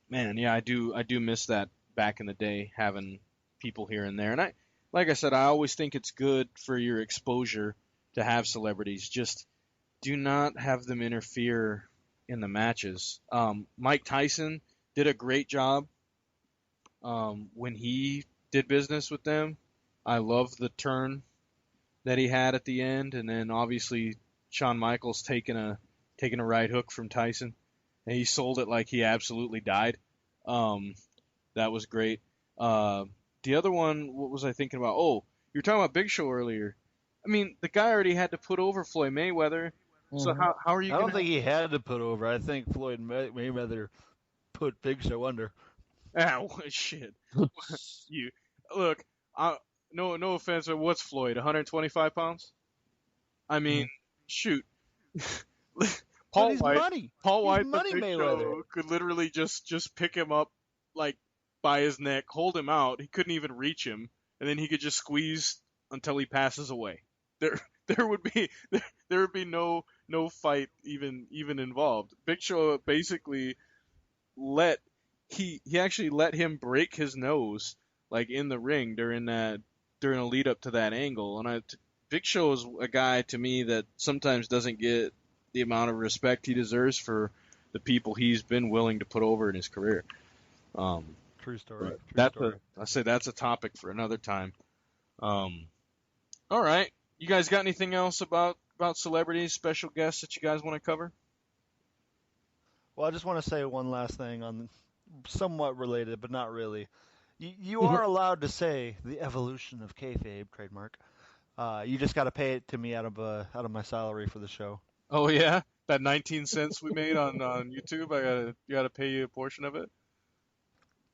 man, yeah, I do miss that back in the day, having people here and there, and like I said, I always think it's good for your exposure to have celebrities. Just do not have them interfere in the matches. Mike Tyson did a great job when he did business with them. I love the turn that he had at the end, and then obviously Shawn Michaels taking a right hook from Tyson, and he sold it like he absolutely died. That was great. The other one, what was I thinking about? Oh, you were talking about Big Show earlier. I mean, the guy already had to put over Floyd Mayweather. So how are you? I don't think he had to put over. I think Floyd Mayweather put Big Show under. Ah, shit. You look. No offense, but what's Floyd? 125 pounds? I mean, shoot. Paul White, the Big Show, could literally just pick him up like by his neck, hold him out. He couldn't even reach him, and then he could just squeeze until he passes away. There would be no fight even involved. Big Show basically he actually let him break his nose like in the ring during a lead up to that angle. And Big Show is a guy to me that sometimes doesn't get the amount of respect he deserves for the people he's been willing to put over in his career. True story. I say that's a topic for another time. All right, you guys got anything else about celebrities, special guests that you guys want to cover? Well, I just want to say one last thing on somewhat related, but not really. You are allowed to say the evolution of kayfabe, trademark. You just got to pay it to me out of my salary for the show. Oh yeah, that 19 cents we made on YouTube. You gotta pay you a portion of it.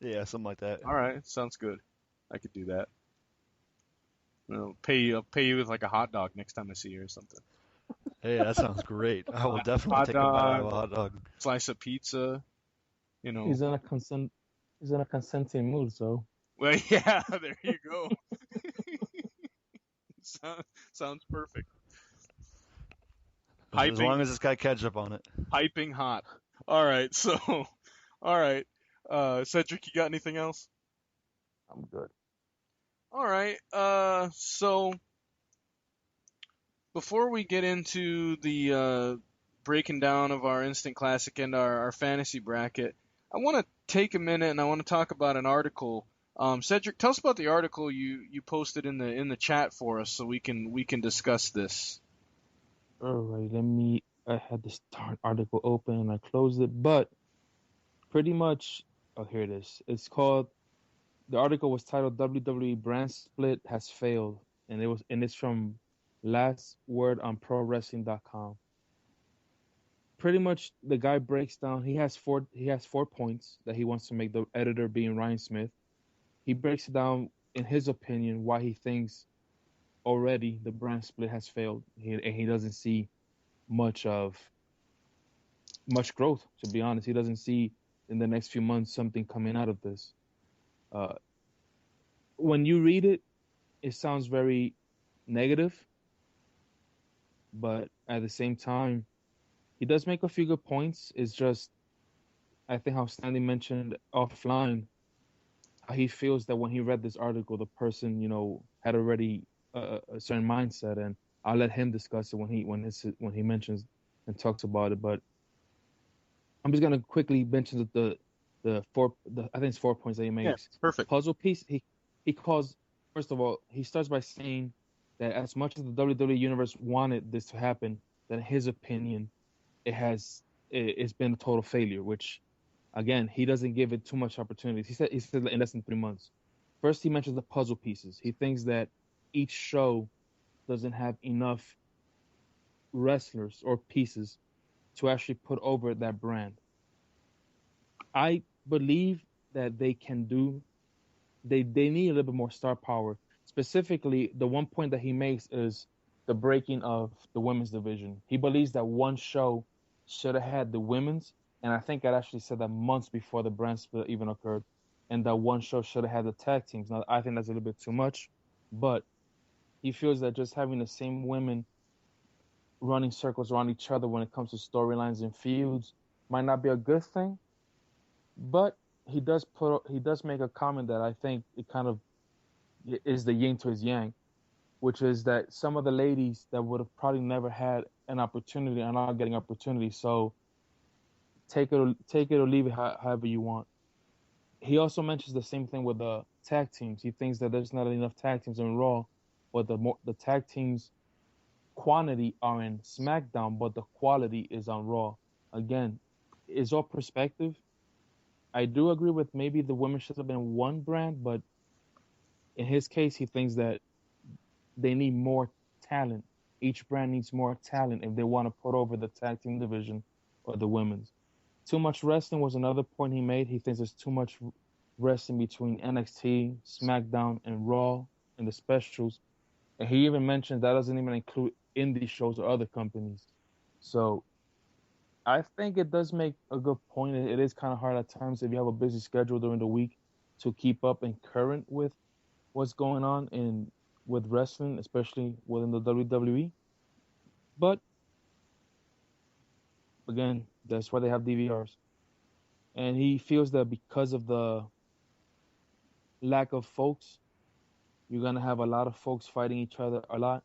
Yeah, something like that. All right, sounds good. I could do that. I'll pay you with like a hot dog next time I see you or something. Hey, that sounds great. I will definitely take a bite out of a hot dog. Slice of pizza. He's in a consenting mood, so. Well, yeah, there you go. Sounds perfect. As long as it's got ketchup on it. Piping hot. All right, Cedric, you got anything else? I'm good. All right, so before we get into the breaking down of our Instant Classic and our fantasy bracket, I want to take a minute and I want to talk about an article. Cedric, tell us about the article you posted in the chat for us so we can discuss this. All right, I had this article open and I closed it, but pretty much, here it is. The article was titled WWE Brand Split Has Failed, and it's from Last Word on ProWrestling.com. Pretty much, the guy breaks down. He has 4 points that he wants to make. The editor being Ryan Smith. He breaks it down in his opinion why he thinks already the brand split has failed. He doesn't see much growth. To be honest, he doesn't see in the next few months something coming out of this. When you read it, it sounds very negative, but at the same time, he does make a few good points. It's just, I think how Stanley mentioned offline, how he feels that when he read this article, the person, had already a certain mindset, and I'll let him discuss it when he mentions and talks about it. But I'm just gonna quickly mention I think it's 4 points that he makes. Yeah, perfect. Puzzle piece. He calls, first of all, he starts by saying that as much as the WWE universe wanted this to happen, that in his opinion, it's been a total failure. Which, again, he doesn't give it too much opportunities. He said in less than 3 months. First, he mentions the puzzle pieces. He thinks that each show doesn't have enough wrestlers or pieces to actually put over that brand. I believe that they can do. They need a little bit more star power. Specifically, the one point that he makes is the breaking of the women's division. He believes that one show should have had the women's, and I think I actually said that months before the brand split even occurred, and that one show should have had the tag teams. Now, I think that's a little bit too much, but he feels that just having the same women running circles around each other when it comes to storylines and feuds might not be a good thing. But he does make a comment that I think it kind of is the yin to his yang, which is that some of the ladies that would have probably never had an opportunity are not getting opportunities. So take it or leave it however you want. He also mentions the same thing with the tag teams. He thinks that there's not enough tag teams in Raw, but the tag teams quantity are in SmackDown, but the quality is on Raw. Again, it's all perspective. I do agree with maybe the women should have been one brand, but in his case, he thinks that they need more talent. Each brand needs more talent if they want to put over the tag team division or the women's. Too much wrestling was another point he made. He thinks there's too much wrestling between NXT, SmackDown, and Raw and the specials. And he even mentioned that doesn't even include indie shows or other companies. So I think it does make a good point. It is kind of hard at times if you have a busy schedule during the week to keep up and current with what's going on with wrestling, especially within the WWE. But again, that's why they have DVRs. And he feels that because of the lack of folks, you're going to have a lot of folks fighting each other a lot.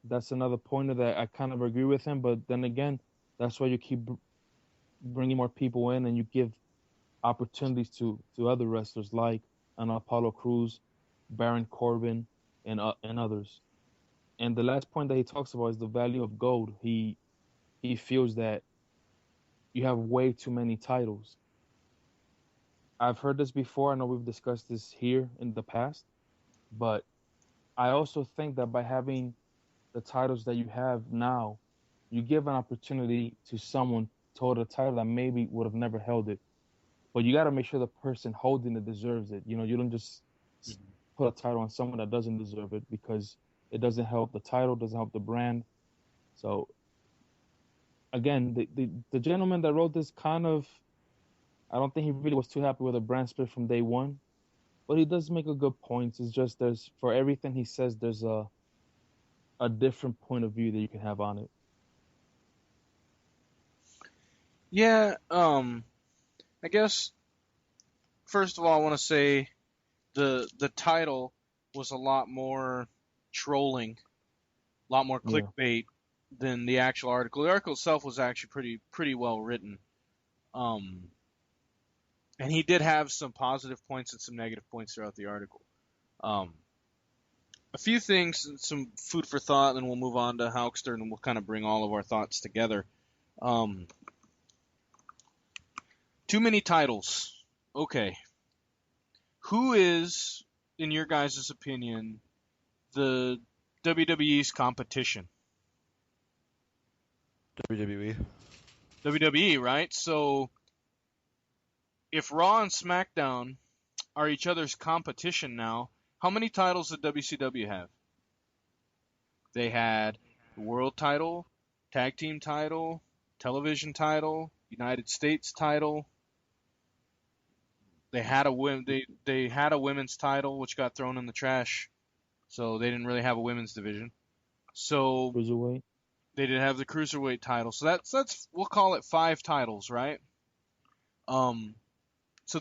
That's another pointer that I kind of agree with him. But then again, that's why you keep bringing more people in and you give opportunities to other wrestlers like an Apollo Crews, Baron Corbin, and others. And the last point that he talks about is the value of gold. He feels that you have way too many titles. I've heard this before. I know we've discussed this here in the past, but I also think that by having the titles that you have now, you give an opportunity to someone to hold a title that maybe would have never held it. But you got to make sure the person holding it deserves it. You don't just put a title on someone that doesn't deserve it, because it doesn't help the title, doesn't help the brand. So, again, the gentleman that wrote this kind of, I don't think he really was too happy with the brand split from day one. But he does make a good point. It's just for everything he says, there's a different point of view that you can have on it. Yeah, I guess, first of all, I want to say the title was a lot more trolling, a lot more clickbait than the actual article. The article itself was actually pretty well written. And he did have some positive points and some negative points throughout the article. A few things, some food for thought, and then we'll move on to Hulkster, and we'll kind of bring all of our thoughts together. Too many titles. Okay. Who is, in your guys' opinion, the WWE's competition? WWE, right? So if Raw and SmackDown are each other's competition now, How many titles did WCW have? They had the world title, tag team title, television title, United States title. They had a women's title which got thrown in the trash, so they didn't really have a women's division. So Cruiserweight. they did have the cruiserweight title. So that's we'll call it 5 titles, right? So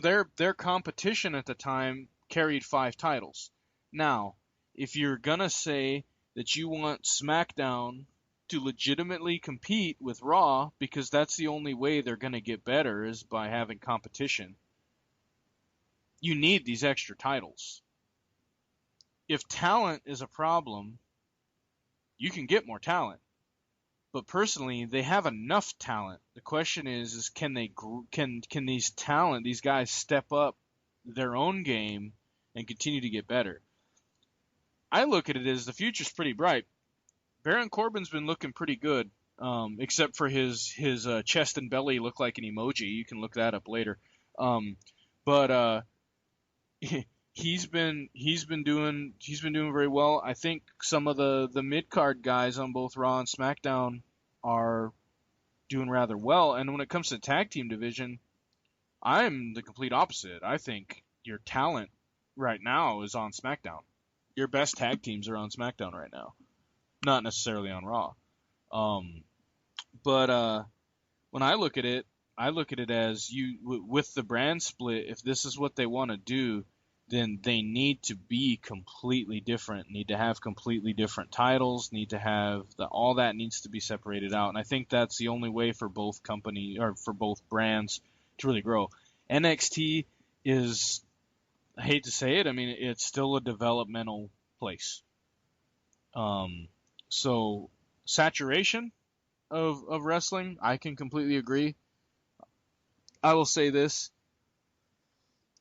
their competition at the time carried 5 titles. Now, if you're gonna say that you want SmackDown to legitimately compete with Raw, because that's the only way they're gonna get better is by having competition, you need these extra titles. If talent is a problem, you can get more talent. But personally, they have enough talent. The question is can these guys step up their own game and continue to get better? I look at it as the future's pretty bright. Baron Corbin's been looking pretty good, except for his chest and belly look like an emoji. You can look that up later. But he's been doing very well. I think some of the mid card guys on both Raw and SmackDown are doing rather well. And when it comes to the tag team division, I'm the complete opposite. I think your talent right now is on SmackDown. Your best tag teams are on SmackDown right now, not necessarily on Raw. But when I look at it as with the brand split. If this is what they want to do, then they need to be completely different, need to have completely different titles, need to have all that needs to be separated out. And I think that's the only way for both for both brands to really grow. NXT is, I hate to say it, I mean, it's still a developmental place. So saturation of wrestling, I can completely agree. I will say this.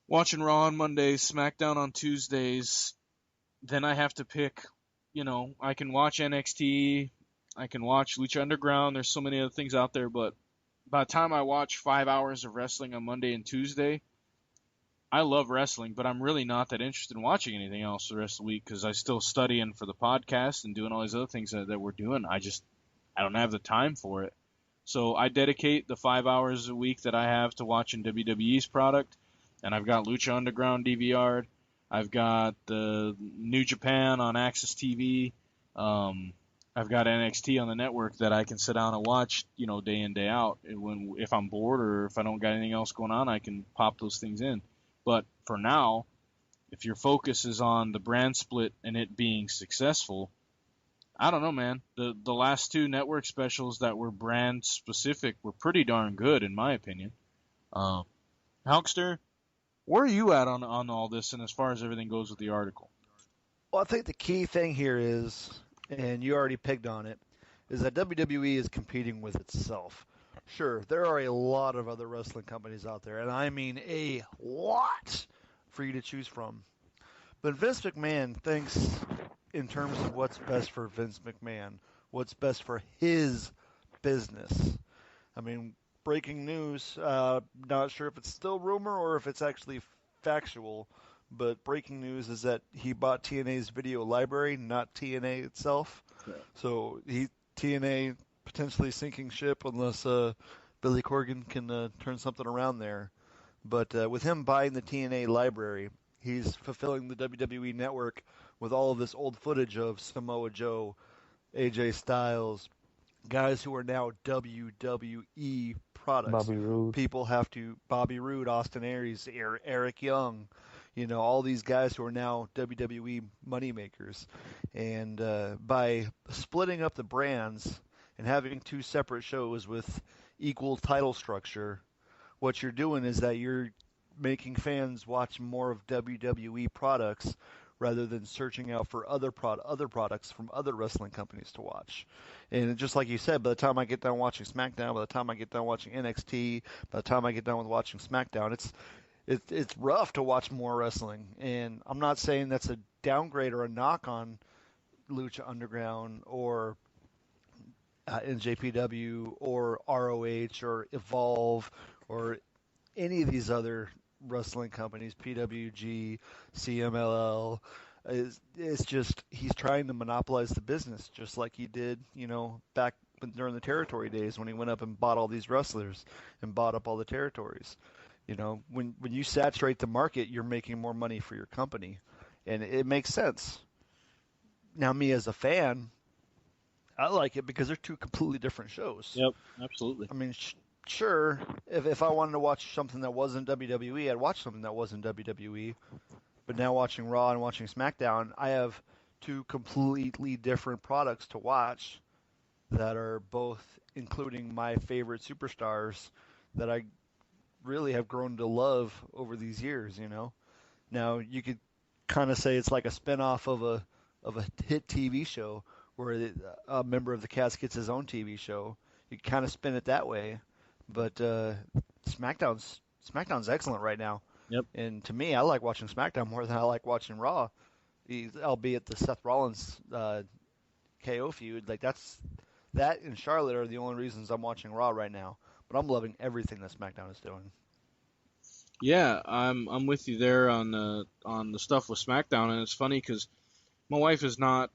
Watching Raw on Mondays, SmackDown on Tuesdays, then I have to pick, I can watch NXT, I can watch Lucha Underground, there's so many other things out there, but by the time I watch 5 hours of wrestling on Monday and Tuesday, I love wrestling, but I'm really not that interested in watching anything else the rest of the week because I still studying for the podcast and doing all these other things that we're doing. I don't have the time for it. So I dedicate the 5 hours a week that I have to watching WWE's product. And I've got Lucha Underground DVR'd. I've got the New Japan on Access TV. I've got NXT on the network that I can sit down and watch, day in, day out. And if I'm bored or if I don't got anything else going on, I can pop those things in. But for now, if your focus is on the brand split and it being successful, I don't know, man. The last 2 network specials that were brand specific were pretty darn good, in my opinion. Hulkster, where are you at on all this and as far as everything goes with the article? Well, I think the key thing here is, and you already picked on it, is that WWE is competing with itself. Sure, there are a lot of other wrestling companies out there, and I mean a lot for you to choose from. But Vince McMahon thinks in terms of what's best for Vince McMahon, what's best for his business. I mean, breaking news, not sure if it's still rumor or if it's actually factual, but breaking news is that he bought TNA's video library, not TNA itself. Yeah. So TNA potentially sinking ship unless Billy Corgan can turn something around there. But with him buying the TNA library, he's fulfilling the WWE network with all of this old footage of Samoa Joe, AJ Styles, guys who are now WWE products. Bobby Roode. People have to, Bobby Roode, Austin Aries, Eric Young, all these guys who are now WWE moneymakers. And by splitting up the brands and having 2 separate shows with equal title structure, what you're doing is that you're making fans watch more of WWE products rather than searching out for other products from other wrestling companies to watch. And just like you said, by the time I get done watching SmackDown, by the time I get done watching NXT, by the time I get done with watching SmackDown, it's rough to watch more wrestling. And I'm not saying that's a downgrade or a knock on Lucha Underground or NJPW or ROH or Evolve or any of these other wrestling companies, PWG, CMLL. It's just he's trying to monopolize the business, just like he did, back during the territory days when he went up and bought all these wrestlers and bought up all the territories. When you saturate the market, you're making more money for your company, and it makes sense. Now, me as a fan, I like it because they're two completely different shows. Yep, absolutely. I mean, sure, if I wanted to watch something that wasn't WWE, I'd watch something that wasn't WWE. But now watching Raw and watching SmackDown, I have two completely different products to watch that are both including my favorite superstars that I really have grown to love over these years, Now, you could kind of say it's like a spinoff of a hit TV show where a member of the cast gets his own TV show. You can kind of spin it that way, but SmackDown's excellent right now. Yep. And to me, I like watching SmackDown more than I like watching Raw, albeit the Seth Rollins KO feud. Like that and Charlotte are the only reasons I'm watching Raw right now. But I'm loving everything that SmackDown is doing. Yeah, I'm with you there on the stuff with SmackDown, and it's funny because my wife is not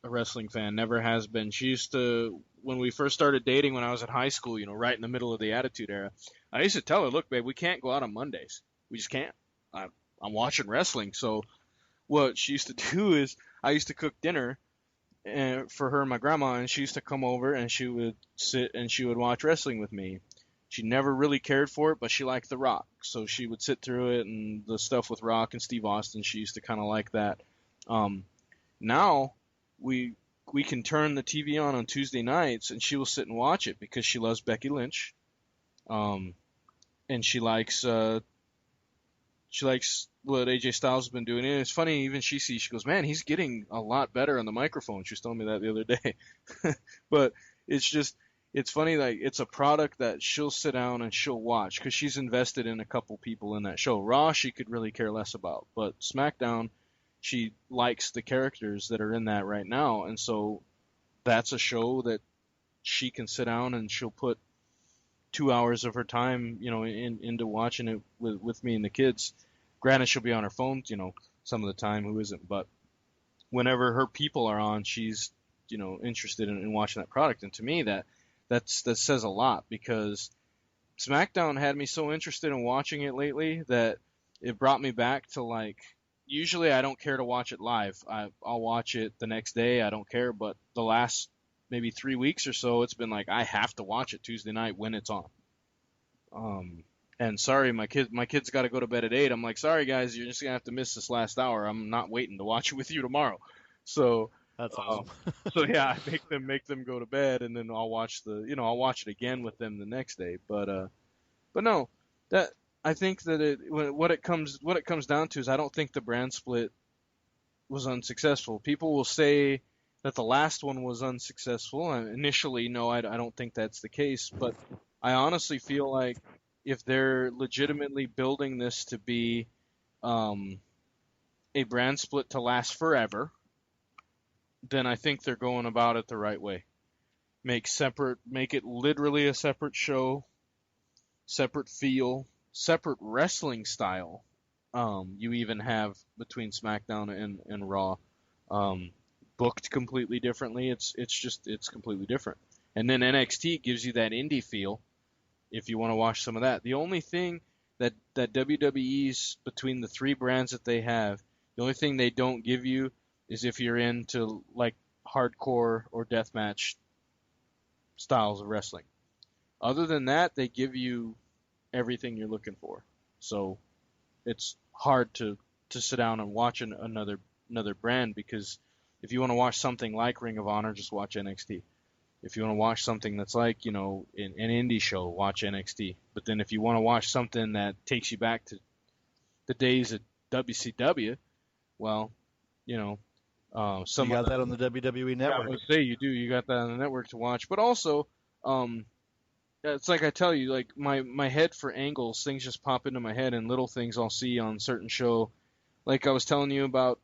a wrestling fan, never has been. She used to, when we first started dating when I was in high school, right in the middle of the Attitude Era, I used to tell her, look, babe, we can't go out on Mondays. We just can't. I'm watching wrestling. So what she used to do is I used to cook dinner for her and my grandma, and she used to come over and she would sit and she would watch wrestling with me. She never really cared for it, but she liked The Rock. So she would sit through it, and the stuff with Rock and Steve Austin, she used to kind of like that. Now we can turn the TV on Tuesday nights, and she will sit and watch it because she loves Becky Lynch. And she likes what AJ Styles has been doing. And it's funny, even she goes, man, he's getting a lot better on the microphone. She was telling me that the other day. But it's funny, like, it's a product that she'll sit down and she'll watch because she's invested in a couple people in that show. Raw, she could really care less about. But SmackDown, she likes the characters that are in that right now. And so that's a show that she can sit down and she'll put 2 hours of her time, into watching it with me and the kids. Granted, she'll be on her phone, some of the time, who isn't, but whenever her people are on, she's, interested in watching that product. And to me, that says a lot, because SmackDown had me so interested in watching it lately that it brought me back to, like, usually I don't care to watch it live. I'll watch it the next day. I don't care. But the last maybe 3 weeks or so, it's been like I have to watch it Tuesday night when it's on. And sorry, my kids got to go to bed at 8. I'm like, sorry guys, you're just gonna have to miss this last hour. I'm not waiting to watch it with you tomorrow. So that's awesome. So yeah, I make them go to bed, and then I'll watch it again with them the next day. But no, that I think that what it comes down to is I don't think the brand split was unsuccessful. People will say that the last one was unsuccessful. Initially, no, I don't think that's the case. But I honestly feel like if they're legitimately building this to be a brand split to last forever, then I think they're going about it the right way. Make it literally a separate show, separate feel, separate wrestling style. You even have between SmackDown and Raw, booked completely differently. It's completely different. And then NXT gives you that indie feel if you want to watch some of that. The only thing that WWE's, between the three brands that they have, the only thing they don't give you is if you're into like hardcore or deathmatch styles of wrestling. Other than that, they give you everything you're looking for. So it's hard to sit down and watch another brand, because if you want to watch something like Ring of Honor, just watch NXT. If you want to watch something that's like, an indie show, watch NXT. But then if you want to watch something that takes you back to the days of WCW, well, you got that on the WWE network. I would say you do. You got that on the network to watch. But also, it's like I tell you, like my head for angles, things just pop into my head, and little things I'll see on certain show. Like I was telling you about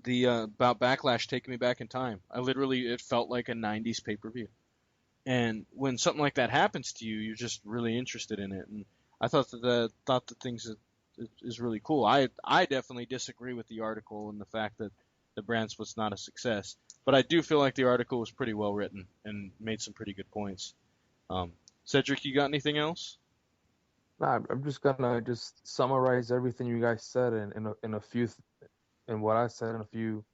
about Backlash taking me back in time. It felt like a 90s pay-per-view. And when something like that happens to you, you're just really interested in it. And I thought that things is really cool. I definitely disagree with the article and the fact that the brand split's not a success, but I do feel like the article was pretty well written and made some pretty good points. Cedric, you got anything else? Nah, I'm just gonna just summarize everything you guys said in a few in what I said in a few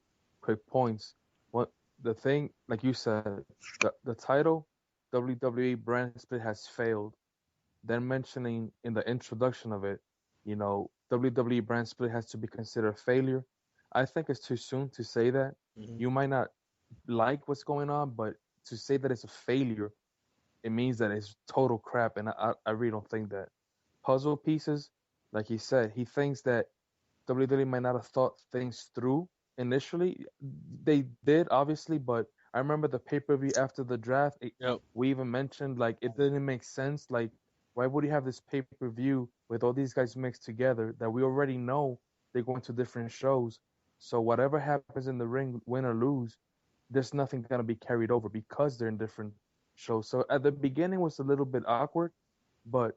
quick points. What the thing, like you said, the title WWE brand split has failed. Then mentioning in the introduction of it, WWE brand split has to be considered a failure. I think it's too soon to say that. Mm-hmm. You might not like what's going on, but to say that it's a failure, it means that it's total crap, and I really don't think that. Puzzle pieces, like he said, he thinks that WWE might not have thought things through initially. They did, obviously, but I remember the pay-per-view after the draft. Yep. We even mentioned, like, it didn't make sense. Like, why would you have this pay-per-view with all these guys mixed together that we already know they're going to different shows? So whatever happens in the ring, win or lose, there's nothing going to be carried over because they're in different shows. So at the beginning was a little bit awkward, but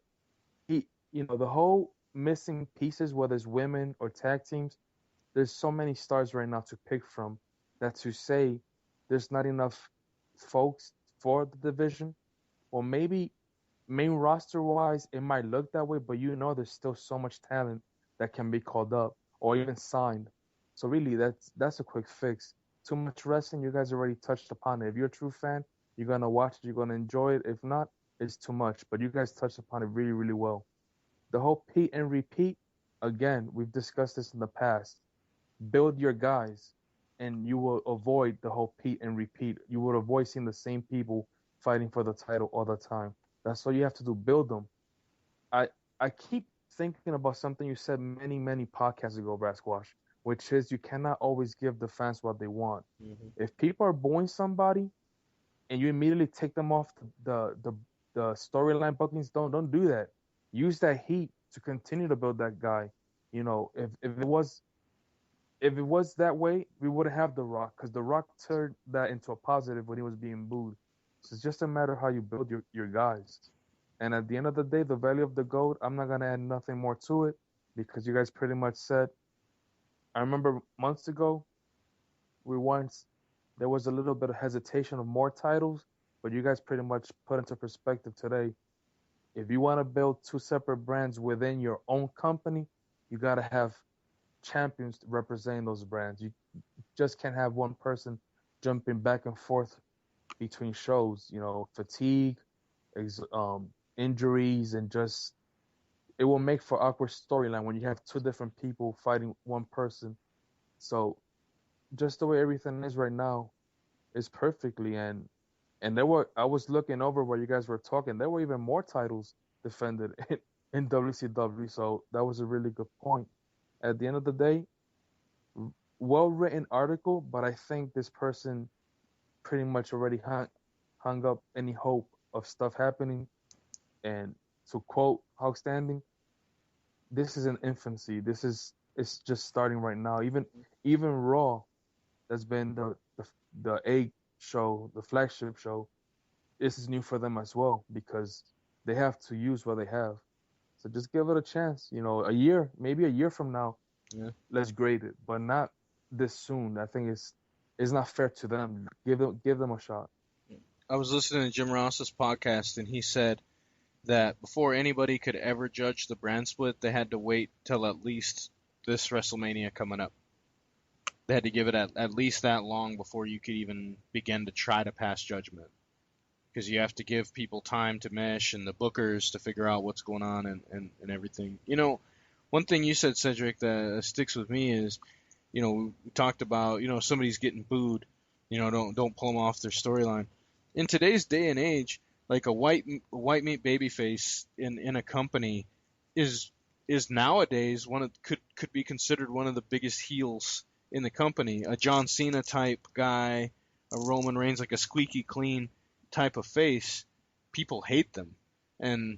the whole missing pieces, whether it's women or tag teams, there's so many stars right now to pick from that to say there's not enough folks for the division, or maybe main roster wise it might look that way, but there's still so much talent that can be called up or even signed. So really that's a quick fix. Too much wrestling, you guys already touched upon it. If you're a true fan, you're gonna watch it, you're gonna enjoy it. If not, it's too much. But you guys touched upon it really, really well. The whole Pete and repeat, again, we've discussed this in the past. Build your guys, and you will avoid the whole Pete and repeat. You will avoid seeing the same people fighting for the title all the time. That's all you have to do. Build them. I keep thinking about something you said many, many podcasts ago, Brasquash, which is you cannot always give the fans what they want. Mm-hmm. If people are booing somebody and you immediately take them off the storyline bookings, don't do that. Use that heat to continue to build that guy. If it was that way, we wouldn't have The Rock, because The Rock turned that into a positive when he was being booed. So it's just a matter of how you build your guys. And at the end of the day, the value of the GOAT, I'm not gonna add nothing more to it because you guys pretty much said. I remember months ago, there was a little bit of hesitation of more titles, but you guys pretty much put into perspective today. If you want to build two separate brands within your own company, you got to have champions representing those brands. You just can't have one person jumping back and forth between shows. Fatigue, injuries, and just it will make for awkward storyline when you have two different people fighting one person. So just the way everything is right now is perfectly, and I was looking over while you guys were talking, there were even more titles defended in WCW, so that was a really good point. At the end of the day, well-written article, but I think this person pretty much already hung up any hope of stuff happening. And to quote Hawk Standing, this is an infancy. It's just starting right now. Even Raw, that's been the A show, the flagship show, this is new for them as well because they have to use what they have. So just give it a chance. Maybe a year from now, let's grade it, but not this soon. I think it's not fair to them. Give them a shot. I was listening to Jim Ross's podcast, and he said that before anybody could ever judge the brand split, they had to wait till at least this WrestleMania coming up. They had to give it at least that long before you could even begin to try to pass judgment. Because you have to give people time to mesh and the bookers to figure out what's going on and everything. One thing you said, Cedric, that sticks with me is, we talked about, somebody's getting booed, don't pull them off their storyline. In today's day and age, like a white meat babyface in a company is nowadays could be considered one of the biggest heels in the company. A John Cena type guy, a Roman Reigns, like a squeaky clean type of face, people hate them. And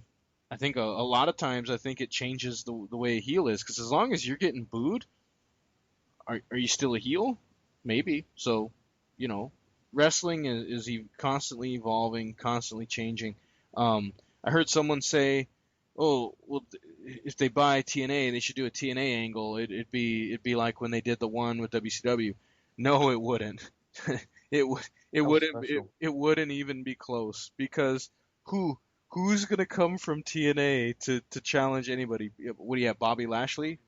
I think a lot of times it changes the way a heel is, because as long as you're getting booed, are you still a heel? Maybe. So, wrestling is constantly evolving, constantly changing. I heard someone say, "Oh, well, if they buy TNA, they should do a TNA angle. It'd be like when they did the one with WCW. No, it wouldn't. it wouldn't even be close, because who's gonna come from TNA to challenge anybody? What do you have, Bobby Lashley?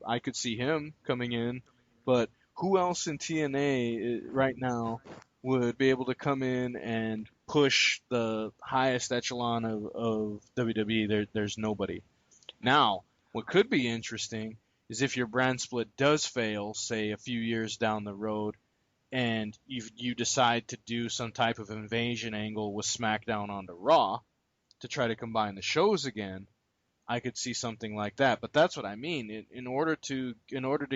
I could see him coming in, but who else in TNA right now would be able to come in and push the highest echelon of WWE? There's nobody. Now, what could be interesting is if your brand split does fail, say a few years down the road, and you decide to do some type of invasion angle with SmackDown onto Raw to try to combine the shows again, I could see something like that. But that's what I mean. In order to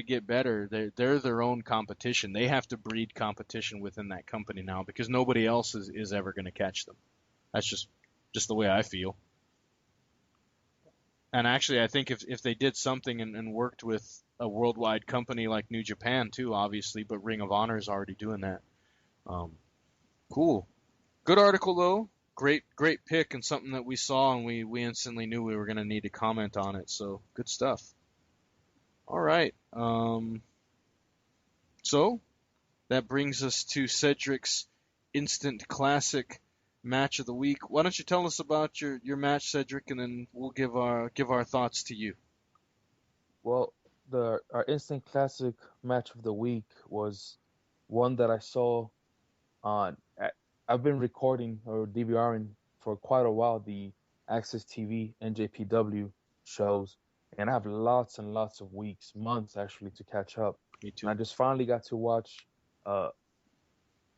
get better, they're their own competition. They have to breed competition within that company now, because nobody else is ever going to catch them. That's just the way I feel. And actually, I think if they did something and worked with a worldwide company like New Japan too, obviously, but Ring of Honor is already doing that. Cool. Good article though. Great pick, and something that we saw and we instantly knew we were going to need to comment on it. So good stuff. All right. So that brings us to Cedric's instant classic match of the week. Why don't you tell us about your match, Cedric, and then we'll give our thoughts to you. Well, our instant classic match of the week was one that I saw on. I've been recording or DVRing for quite a while the Access TV NJPW shows, and I have lots and lots of weeks, months actually, to catch up. Me too. And I just finally got to watch a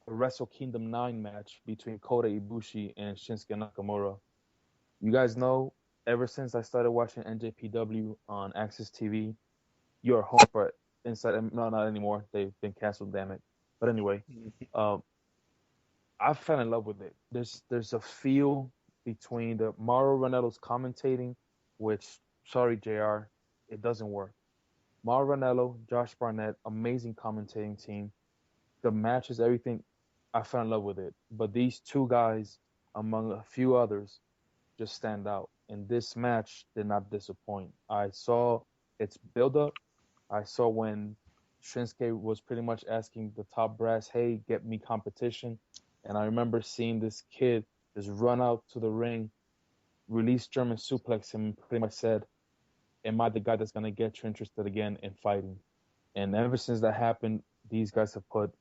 Wrestle Kingdom 9 match between Kota Ibushi and Shinsuke Nakamura. You guys know, ever since I started watching NJPW on Access TV, you're home for Inside. No, not anymore. They've been canceled, damn it. But anyway, I fell in love with it. There's a feel between the Mauro Ranello's commentating, which, sorry, JR, it doesn't work. Mauro Ranello, Josh Barnett, amazing commentating team. The matches, everything, I fell in love with it. But these two guys, among a few others, just stand out. And this match did not disappoint. I saw its build-up. I saw when Shinsuke was pretty much asking the top brass, hey, get me competition. And I remember seeing this kid just run out to the ring, release German suplex him, and pretty much said, am I the guy that's going to get you interested again in fighting? And ever since that happened, these guys have put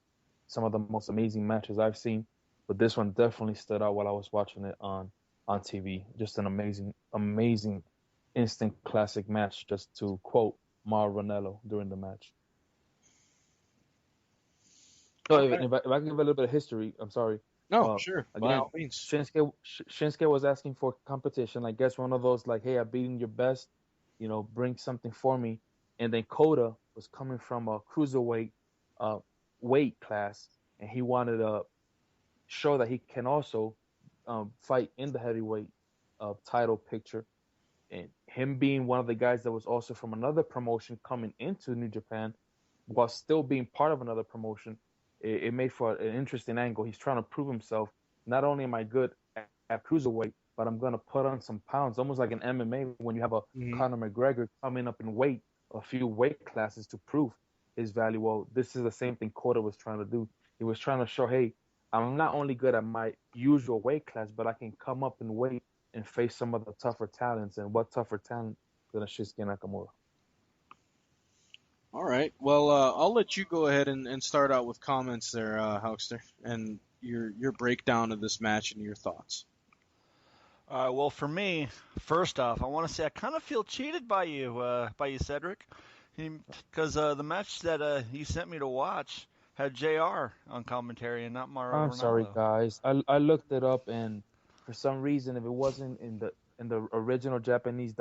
some of the most amazing matches I've seen. But this one definitely stood out while I was watching it on TV. Just an amazing instant classic match, just to quote Mauro Ranello during the match. So if I can give a little bit of history, I'm sorry. No, sure. Again, by all means. Shinsuke was asking for competition. I guess one of those like, hey, I've beaten your best, bring something for me. And then Kota was coming from a cruiserweight weight class, and he wanted to show that he can also fight in the heavyweight title picture. And him being one of the guys that was also from another promotion coming into New Japan, while still being part of another promotion, it made for an interesting angle. He's trying to prove himself. Not only am I good at cruiserweight, but I'm going to put on some pounds, almost like an MMA when you have a Conor McGregor coming up in weight, a few weight classes to prove his value. Well, this is the same thing Kota was trying to do. He was trying to show, hey, I'm not only good at my usual weight class, but I can come up in weight and face some of the tougher talents. And what tougher talent than a Shinsuke Nakamura? All right. Well, I'll let you go ahead and start out with comments there, Huckster, and your breakdown of this match and your thoughts. Well, for me, first off, I want to say I kind of feel cheated by you, Cedric, because the match that you sent me to watch had JR on commentary and not Mauro. I'm sorry, guys. I looked it up, and for some reason, if it wasn't in the original Japanese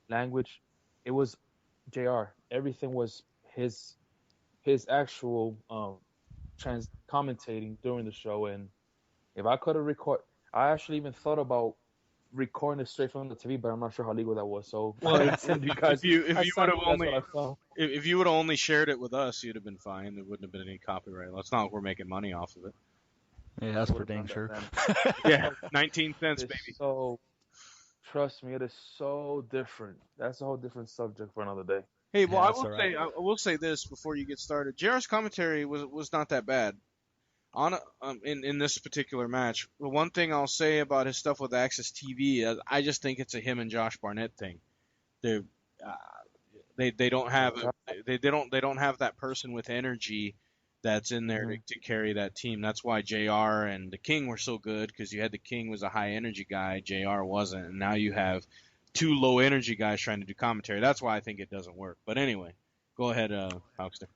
language, it was JR. Everything was his actual commentating during the show. And if I could have I actually even thought about recording it straight from the TV, but I'm not sure how legal that was. So if you would have only shared it with us, you'd have been fine. There wouldn't have been any copyright. That's not like we're making money off of it. Yeah, that's for dang sure. Yeah, 19 cents, baby. So Trust me, it is so different. That's a whole different subject for another day. Hey, well, Yeah, I that's will all say, right. I will say this before you get started. JR's commentary was not that bad in this particular match. The one thing I'll say about his stuff with Access TV, I just think it's a him and Josh Barnett thing. They're uh, they don't have they don't have that person with energy that's in there to carry that team. That's why JR and the King were so good, because you had the King was a high energy guy, JR wasn't, and now you have two low energy guys trying to do commentary. That's why I think it doesn't work. But anyway, go ahead, Hawkster.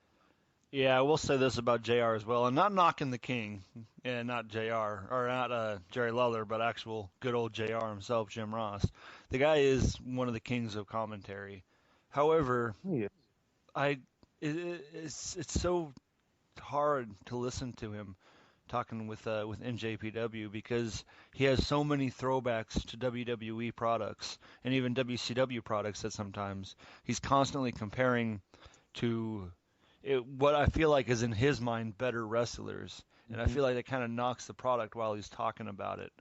Yeah, I will say this about JR as well. I'm not knocking the King, and not JR, or not Jerry Lawler, but actual good old JR himself, Jim Ross. The guy is one of the kings of commentary. However, Yeah. it's so hard to listen to him talking with NJPW, because he has so many throwbacks to WWE products and even WCW products that sometimes he's constantly comparing to what I feel like is in his mind better wrestlers, and I feel like that kind of knocks the product while he's talking about it,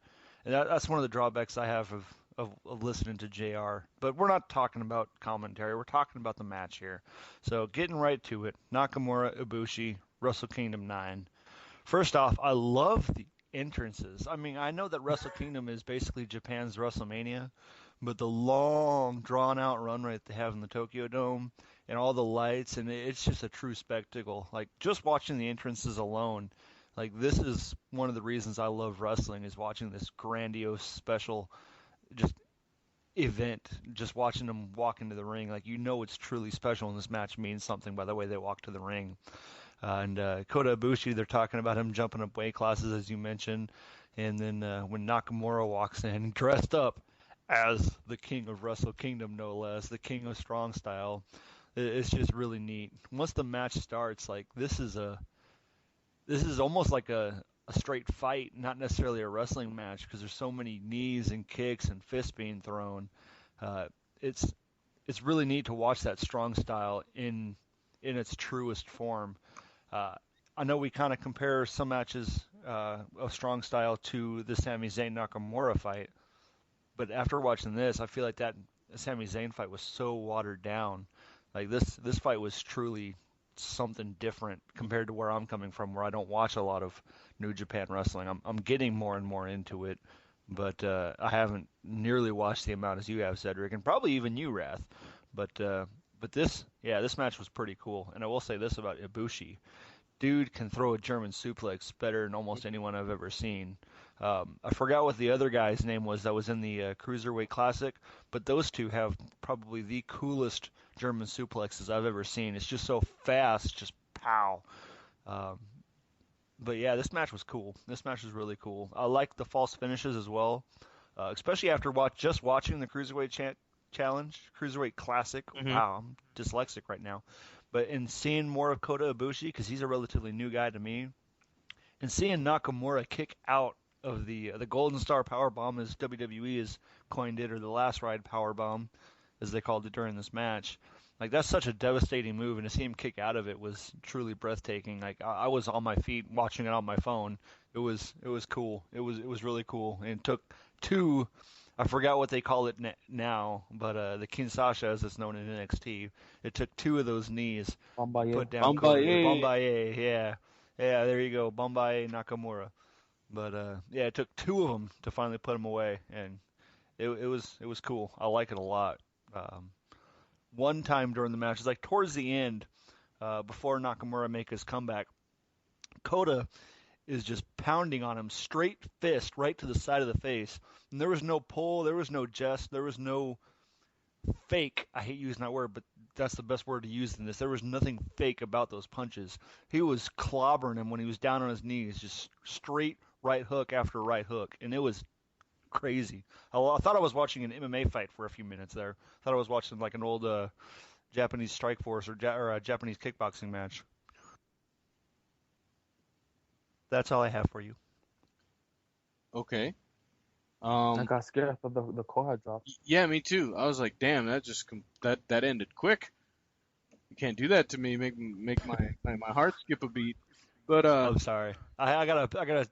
and that's one of the drawbacks I have of listening to JR. But we're not talking about commentary, we're talking about the match here. So getting right to it, Nakamura, Ibushi, Wrestle Kingdom 9. First off, I love the entrances. I mean, I know that Wrestle Kingdom is basically Japan's WrestleMania, but the long, drawn-out run rate they have in the Tokyo Dome and all the lights, and it's just a true spectacle. Like, just watching the entrances alone, like, this is one of the reasons I love wrestling, is watching this grandiose, special, just event, just watching them walk into the ring. Like, you know it's truly special, and this match means something by the way they walk to the ring. And Kota Ibushi, they're talking about him jumping up weight classes, as you mentioned. And then when Nakamura walks in, dressed up as the king of Wrestle Kingdom, no less, the king of strong style, it's just really neat. Once the match starts, like, this is almost like a straight fight, not necessarily a wrestling match, because there's so many knees and kicks and fists being thrown. It's really neat to watch that strong style in its truest form. I know we kind of compare some matches of strong style to the Sami Zayn Nakamura fight, but after watching this, I feel like that Sami Zayn fight was so watered down. Like, this fight was truly something different compared to where I'm coming from, where I don't watch a lot of New Japan wrestling. I'm getting more and more into it, but I haven't nearly watched the amount as you have, Cedric, and probably even you, Wrath. But this match was pretty cool. And I will say this about Ibushi. Dude can throw a German suplex better than almost anyone I've ever seen. I forgot what the other guy's name was that was in the Cruiserweight Classic, but those two have probably the coolest German suplexes I've ever seen. It's just so fast, just pow. But yeah, this match was cool. This match was really cool. I like the false finishes as well, especially after just watching the Cruiserweight Challenge, Cruiserweight Classic. Mm-hmm. Wow, I'm dyslexic right now. But in seeing more of Kota Ibushi, because he's a relatively new guy to me, and seeing Nakamura kick out of the Golden Star Powerbomb, as WWE has coined it, or the Last Ride Powerbomb, as they called it during this match, like, that's such a devastating move, and to see him kick out of it was truly breathtaking. Like, I was on my feet watching it on my phone. It was cool. It was really cool, and it took two. I forgot what they call it now, but the Kinshasa, as it's known in NXT, it took two of those knees Bombaye. put down. Bombaye, yeah, there you go, Bombaye Nakamura. But yeah, it took two of them to finally put him away, and it was cool. I like it a lot. One time during the match, it's like towards the end, before Nakamura make his comeback, Kota is just pounding on him, straight fist right to the side of the face. And there was no pull, there was no jest, there was no fake. I hate using that word, but that's the best word to use in this. There was nothing fake about those punches. He was clobbering him when he was down on his knees, just straight right hook after right hook, and it was crazy. I thought I was watching an MMA fight for a few minutes there. I thought I was watching like an old Japanese Strike Force or a Japanese kickboxing match. That's all I have for you. Okay. I got scared. I thought the call had dropped. Yeah, me too. I was like, damn, that ended quick. You can't do that to me. Make my heart skip a beat. But I'm sorry. I gotta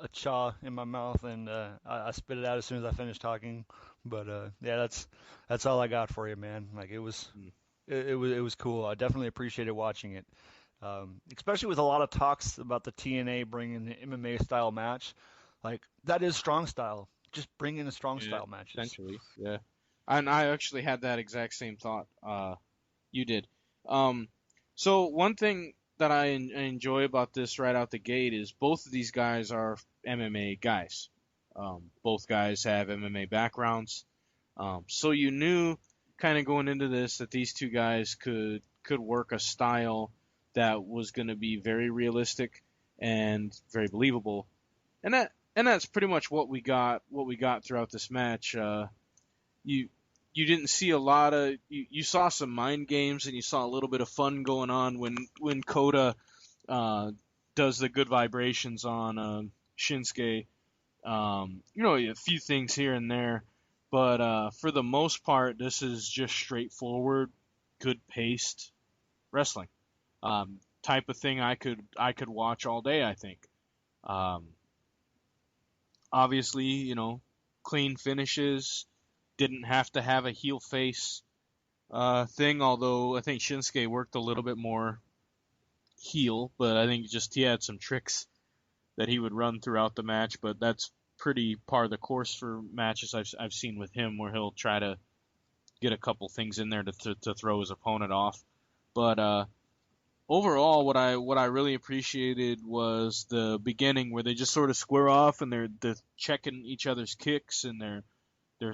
a chaw in my mouth, and I spit it out as soon as I finished talking. But yeah, that's all I got for you, man. Like it was cool. I definitely appreciated watching it, especially with a lot of talks about the TNA bringing the MMA style match. Like that is strong style. Just bring in the strong style matches. Essentially, yeah. And I actually had that exact same thought. You did. So one thing that I enjoy about this right out the gate is both of these guys are MMA guys. Both guys have MMA backgrounds. So you knew kind of going into this that these two guys could work a style that was going to be very realistic and very believable. And that's pretty much what we got throughout this match. You didn't see a lot of you saw some mind games and you saw a little bit of fun going on when Kota does the good vibrations on Shinsuke. A few things here and there, but for the most part, this is just straightforward, good paced wrestling type of thing. I could watch all day. I think. Obviously, clean finishes. Didn't have to have a heel face thing, although I think Shinsuke worked a little bit more heel, but I think just he had some tricks that he would run throughout the match, but that's pretty par of the course for matches I've seen with him, where he'll try to get a couple things in there to throw his opponent off. But overall, what I really appreciated was the beginning where they just sort of square off and they're checking each other's kicks and they're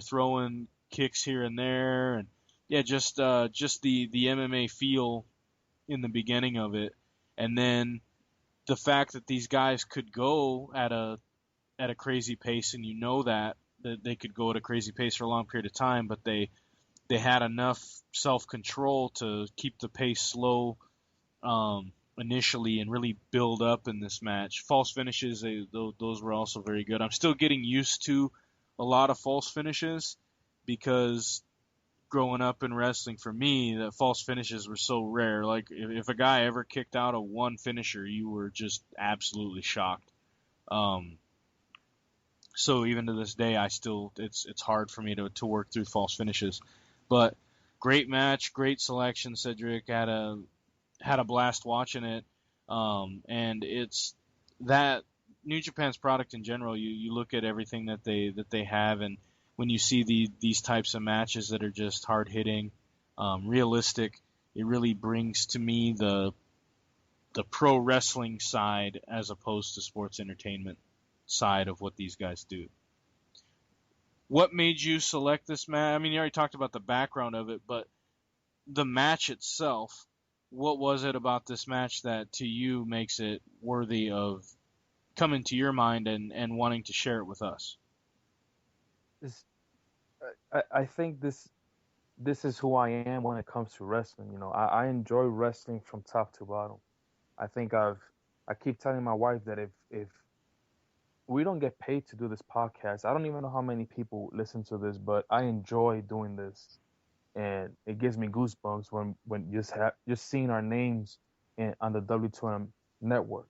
throwing kicks here and there, and yeah, just the MMA feel in the beginning of it, and then the fact that these guys could go at a crazy pace, and that they could go at a crazy pace for a long period of time, but they had enough self-control to keep the pace slow initially and really build up in this match. False finishes, those were also very good. I'm still getting used to a lot of false finishes because growing up in wrestling, for me, the false finishes were so rare. Like if a guy ever kicked out a one finisher, you were just absolutely shocked. So even to this day, it's hard for me to work through false finishes. But great match, great selection. Cedric had a blast watching it, and it's that. New Japan's product in general, you look at everything that they have, and when you see these types of matches that are just hard hitting, realistic, it really brings to me the pro wrestling side as opposed to sports entertainment side of what these guys do. What made you select this match? I mean, you already talked about the background of it, but the match itself, what was it about this match that to you makes it worthy of coming to your mind and wanting to share it with us? I think this is who I am when it comes to wrestling. I enjoy wrestling from top to bottom. I think I keep telling my wife that if we don't get paid to do this podcast, I don't even know how many people listen to this, but I enjoy doing this, and it gives me goosebumps when just seeing our names on the W2M network.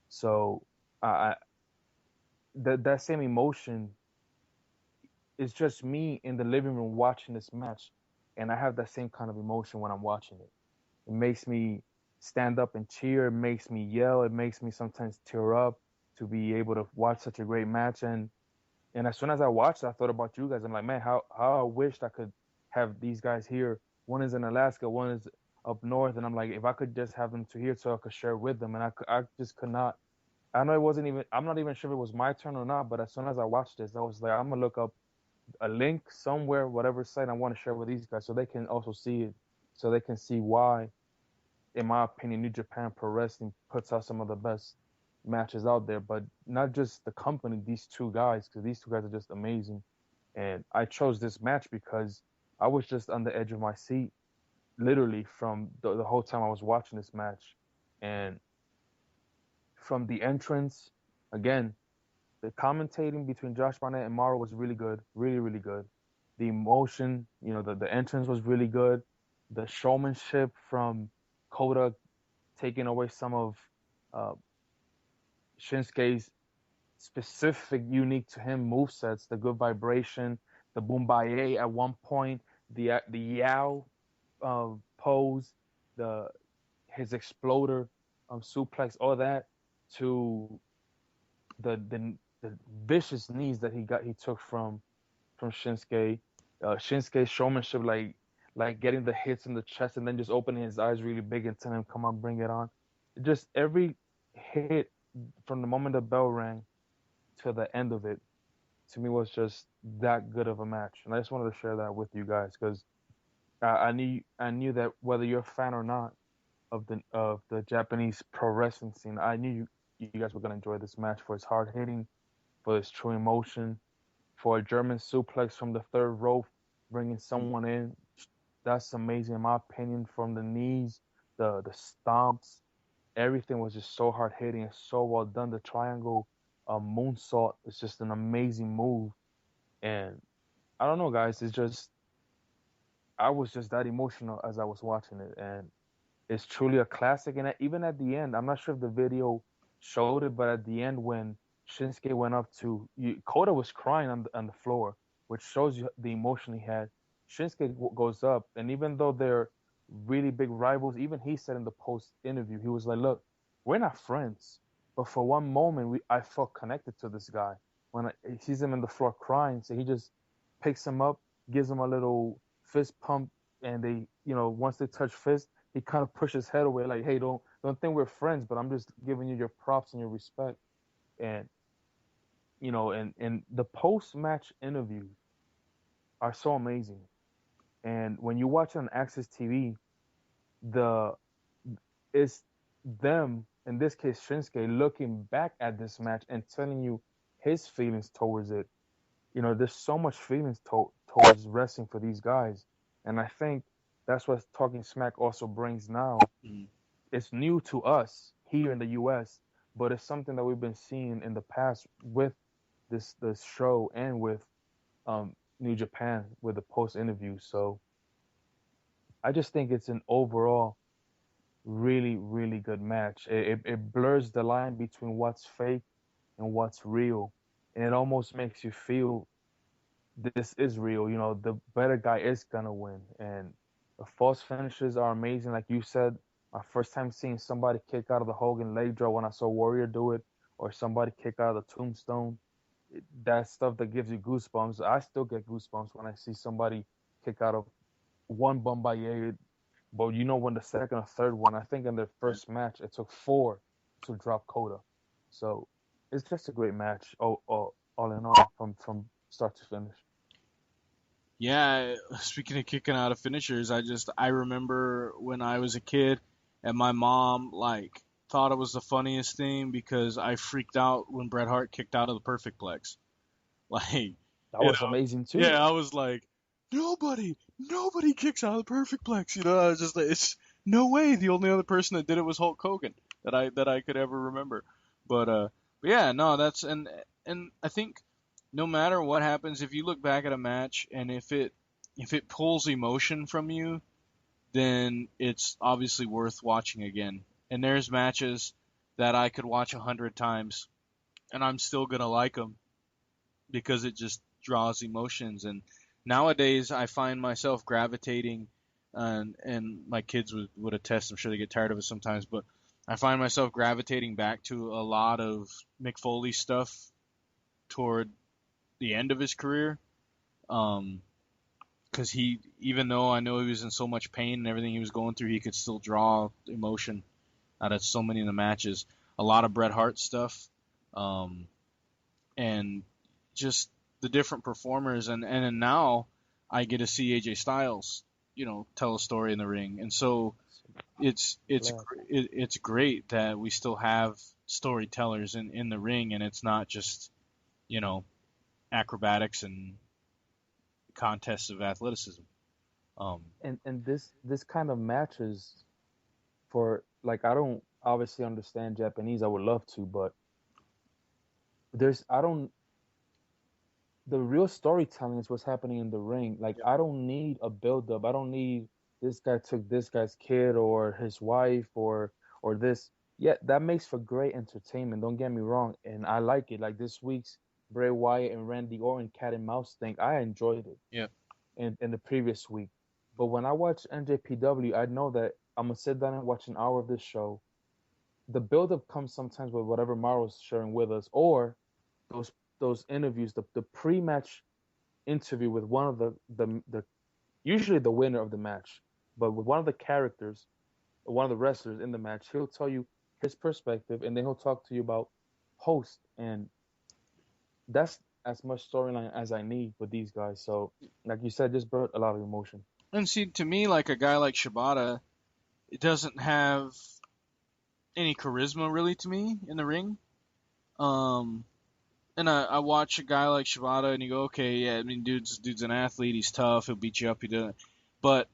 So that same emotion is just me in the living room watching this match, and I have that same kind of emotion when I'm watching it. It makes me stand up and cheer. It makes me yell. It makes me sometimes tear up to be able to watch such a great match. And as soon as I watched it, I thought about you guys. I'm like, man, how I wished I could have these guys here. One is in Alaska, one is up north, and I'm like, if I could just have them to here so I could share with them, and I just could not. I know I'm not even sure if it was my turn or not, but as soon as I watched this, I was like, I'm going to look up a link somewhere, whatever site I want to share with these guys so they can also see it, so they can see why, in my opinion, New Japan Pro Wrestling puts out some of the best matches out there, but not just the company, these two guys, because these two guys are just amazing. And I chose this match because I was just on the edge of my seat, literally, from the whole time I was watching this match. And from the entrance, again, the commentating between Josh Barnett and Mauro was really good, really, really good. The emotion, the entrance was really good. The showmanship from Kota taking away some of Shinsuke's specific, unique to him movesets, the good vibration, the Boombaye at one point, the Yao pose, his exploder suplex, all that, to the vicious knees that he took from Shinsuke. Shinsuke's showmanship, like getting the hits in the chest and then just opening his eyes really big and telling him, "Come on, bring it on." Just every hit from the moment the bell rang to the end of it, to me, was just that good of a match. And I just wanted to share that with you guys because I knew that whether you're a fan or not of the Japanese pro wrestling scene, I knew you guys were gonna enjoy this match for its hard hitting, for its true emotion, for a German suplex from the third rope, bringing someone in. That's amazing in my opinion. From the knees, the stomps, everything was just so hard hitting and so well done. The triangle moonsault is just an amazing move, and I don't know, guys. It's just I was just that emotional as I was watching it, and it's truly a classic. And even at the end, I'm not sure if the video showed it, but at the end when Shinsuke went up to Kota was crying on the floor, which shows you the emotion he had. Shinsuke goes up, and even though they're really big rivals, even he said in the post interview, he was like, "Look, we're not friends, but for one moment, I felt connected to this guy." When he sees him in the floor crying, so he just picks him up, gives him a little fist pump, and they, once they touch fist, he kind of pushes his head away, like, "Hey, don't think we're friends, but I'm just giving you your props and your respect." And and the post-match interviews are so amazing. And when you watch on Access TV, it's them, in this case Shinsuke, looking back at this match and telling you his feelings towards it. There's so much feelings towards wrestling for these guys, and I think that's what Talking Smack also brings now. It's new to us here in the U.S., but it's something that we've been seeing in the past with this show and with New Japan with the post interview. So I just think it's an overall really, really good match. It blurs the line between what's fake and what's real, and it almost makes you feel this is real. The better guy is gonna win, and the false finishes are amazing. Like you said, my first time seeing somebody kick out of the Hogan leg drop when I saw Warrior do it, or somebody kick out of the Tombstone. That stuff that gives you goosebumps. I still get goosebumps when I see somebody kick out of one Boombaye. But when the second or third one, I think in their first match, it took 4 to drop Kota. So it's just a great match, all in all, from start to finish. Yeah, speaking of kicking out of finishers, I remember when I was a kid and my mom thought it was the funniest thing because I freaked out when Bret Hart kicked out of the Perfect Plex. That was amazing too. Yeah, I was like, nobody kicks out of the Perfect Plex. I was just like, it's no way. The only other person that did it was Hulk Hogan that I could ever remember. But yeah, no, that's and I think no matter what happens, if you look back at a match and if it pulls emotion from you, then it's obviously worth watching again. And there's matches that I could watch 100 times, and I'm still gonna like them because it just draws emotions. And nowadays, I find myself gravitating, and my kids would attest. I'm sure they get tired of it sometimes, but I find myself gravitating back to a lot of Mick Foley stuff toward the end of his career. Because even though I know he was in so much pain and everything he was going through, he could still draw emotion out of so many of the matches. A lot of Bret Hart stuff, and just the different performers. And now I get to see AJ Styles, tell a story in the ring. And so it's great that we still have storytellers in the ring, and it's not just, acrobatics and contests of athleticism. And this kind of matches for, I don't obviously understand Japanese. I would love to, but the real storytelling is what's happening in the ring. I don't need a build up. I don't need this guy took this guy's kid or his wife or this. Yeah, that makes for great entertainment. Don't get me wrong, and I like it. Like this week's Bray Wyatt and Randy Orton cat and mouse thing, I enjoyed it. Yeah. In the previous week, but when I watch NJPW, I know that I'm gonna sit down and watch an hour of this show. The build-up comes sometimes with whatever Mauro's sharing with us, or those interviews, the pre-match interview with one of the usually the winner of the match, but with one of the characters, one of the wrestlers in the match. He'll tell you his perspective, and then he'll talk to you about host, and that's as much storyline as I need with these guys. So, like you said, just brought a lot of emotion. And see, to me, like a guy like Shibata, it doesn't have any charisma really to me in the ring. And I watch a guy like Shibata, and you go, okay, yeah, I mean, dude's an athlete, he's tough, he'll beat you up, but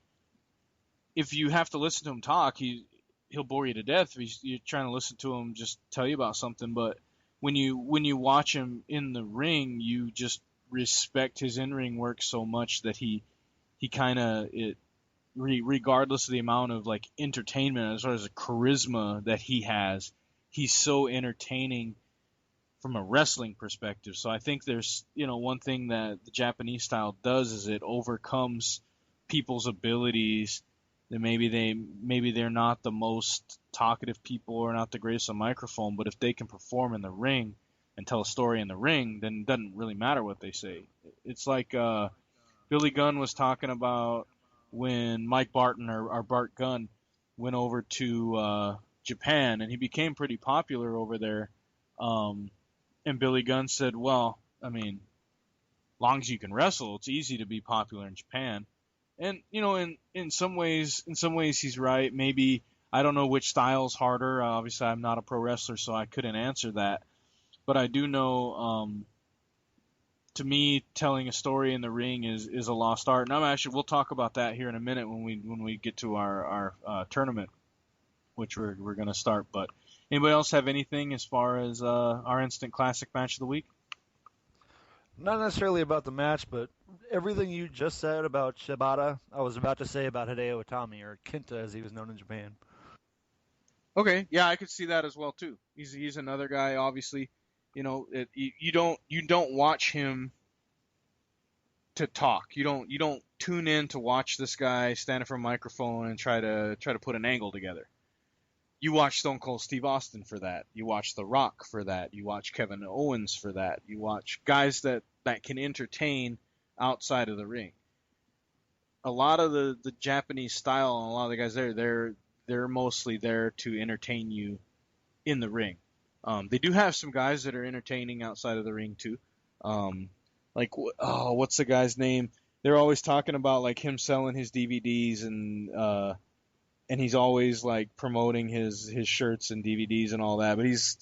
if you have to listen to him talk, he'll bore you to death if you're trying to listen to him just tell you about something. But when you watch him in the ring, you just respect his in-ring work so much that he kind of, regardless of the amount of like entertainment as far as the charisma that he has, he's so entertaining from a wrestling perspective. So I think there's, one thing that the Japanese style does is it overcomes people's abilities that maybe they're not the most talkative people or not the greatest on microphone, but if they can perform in the ring and tell a story in the ring, then it doesn't really matter what they say. It's like Billy Gunn was talking about when Mike Barton or Bart Gunn went over to Japan, and he became pretty popular over there. And Billy Gunn said, well, I mean, long as you can wrestle, it's easy to be popular in Japan. And, in some ways he's right. Maybe, I don't know which style's harder. Obviously, I'm not a pro wrestler, so I couldn't answer that. But I do know, to me, telling a story in the ring is a lost art. And we'll talk about that here in a minute when we get to our tournament, which we're going to start. But anybody else have anything as far as our Instant Classic match of the week? Not necessarily about the match, but everything you just said about Shibata, I was about to say about Hideo Itami, or Kenta as he was known in Japan. Okay, yeah, I could see that as well too. He's another guy, obviously. You don't watch him to talk. You don't tune in to watch this guy stand in front of a microphone and try to put an angle together. You watch Stone Cold Steve Austin for that. You watch The Rock for that. You watch Kevin Owens for that. You watch guys that can entertain outside of the ring. A lot of the Japanese style and a lot of the guys they're mostly there to entertain you in the ring. They do have some guys that are entertaining outside of the ring too. What's the guy's name? They're always talking about like him selling his DVDs and he's always like promoting his shirts and DVDs and all that. But he's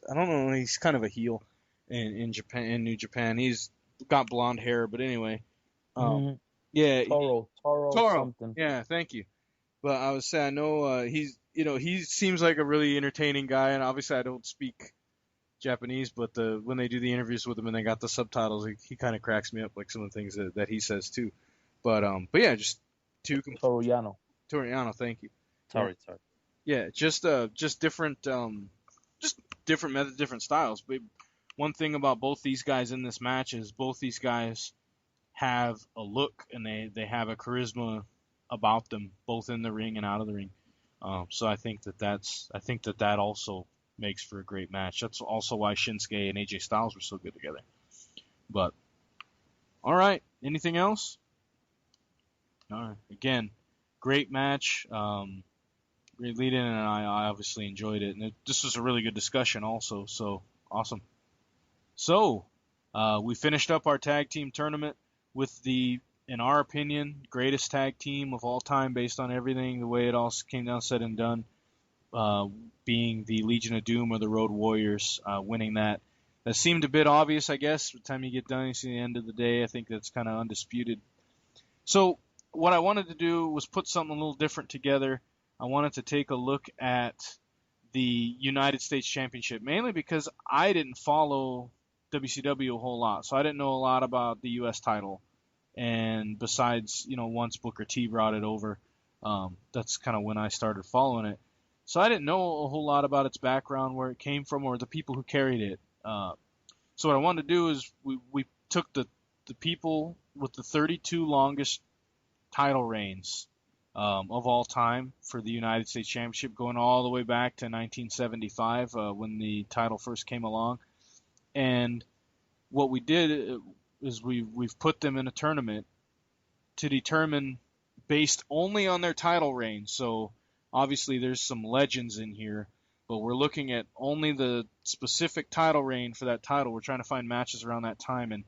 kind of a heel in Japan, in New Japan. He's got blonde hair, but anyway. Yeah. Toro something. Yeah, thank you. But I was saying, I know he seems like a really entertaining guy, and obviously I don't speak Japanese, but when they do the interviews with him and they got the subtitles, he kind of cracks me up, like some of the things that he says too. But yeah, just two. Toriano, thank you. Sorry. Yeah, just different methods, different styles. But one thing about both these guys in this match is both these guys have a look and they have a charisma about them, both in the ring and out of the ring. So I think that also makes for a great match. That's also why Shinsuke and AJ Styles were so good together. But all right, anything else? All right, again, great match. Great lead-in, and I obviously enjoyed it. And this was a really good discussion also, so awesome. So, we finished up our tag team tournament with in our opinion, greatest tag team of all time based on everything, the way it all came down said and done, being the Legion of Doom or the Road Warriors, winning that. That seemed a bit obvious, I guess. By the time you get done, you see the end of the day. I think that's kind of undisputed. So, what I wanted to do was put something a little different together. I wanted to take a look at the United States Championship, mainly because I didn't follow WCW a whole lot, so I didn't know a lot about the US title. And besides, once Booker T brought it over, that's kind of when I started following it. So I didn't know a whole lot about its background, where it came from, or the people who carried it. So what I wanted to do is we took the people with the 32 longest title reigns of all time for the United States Championship, going all the way back to 1975 when the title first came along. And what we did is we've put them in a tournament to determine based only on their title reigns. So obviously there's some legends in here, but we're looking at only the specific title reign for that title. We're trying to find matches around that time, and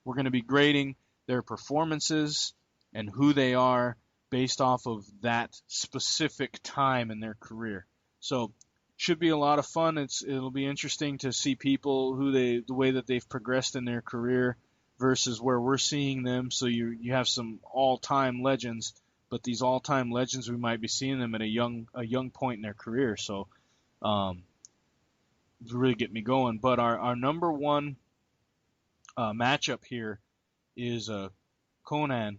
we're going to be grading their performances and who they are based off of that specific time in their career. So should be a lot of fun. It'll be interesting to see people the way that they've progressed in their career versus where we're seeing them. So you have some all-time legends, but these all-time legends, we might be seeing them at a young point in their career. So really get me going. But our number one matchup here is Konnan,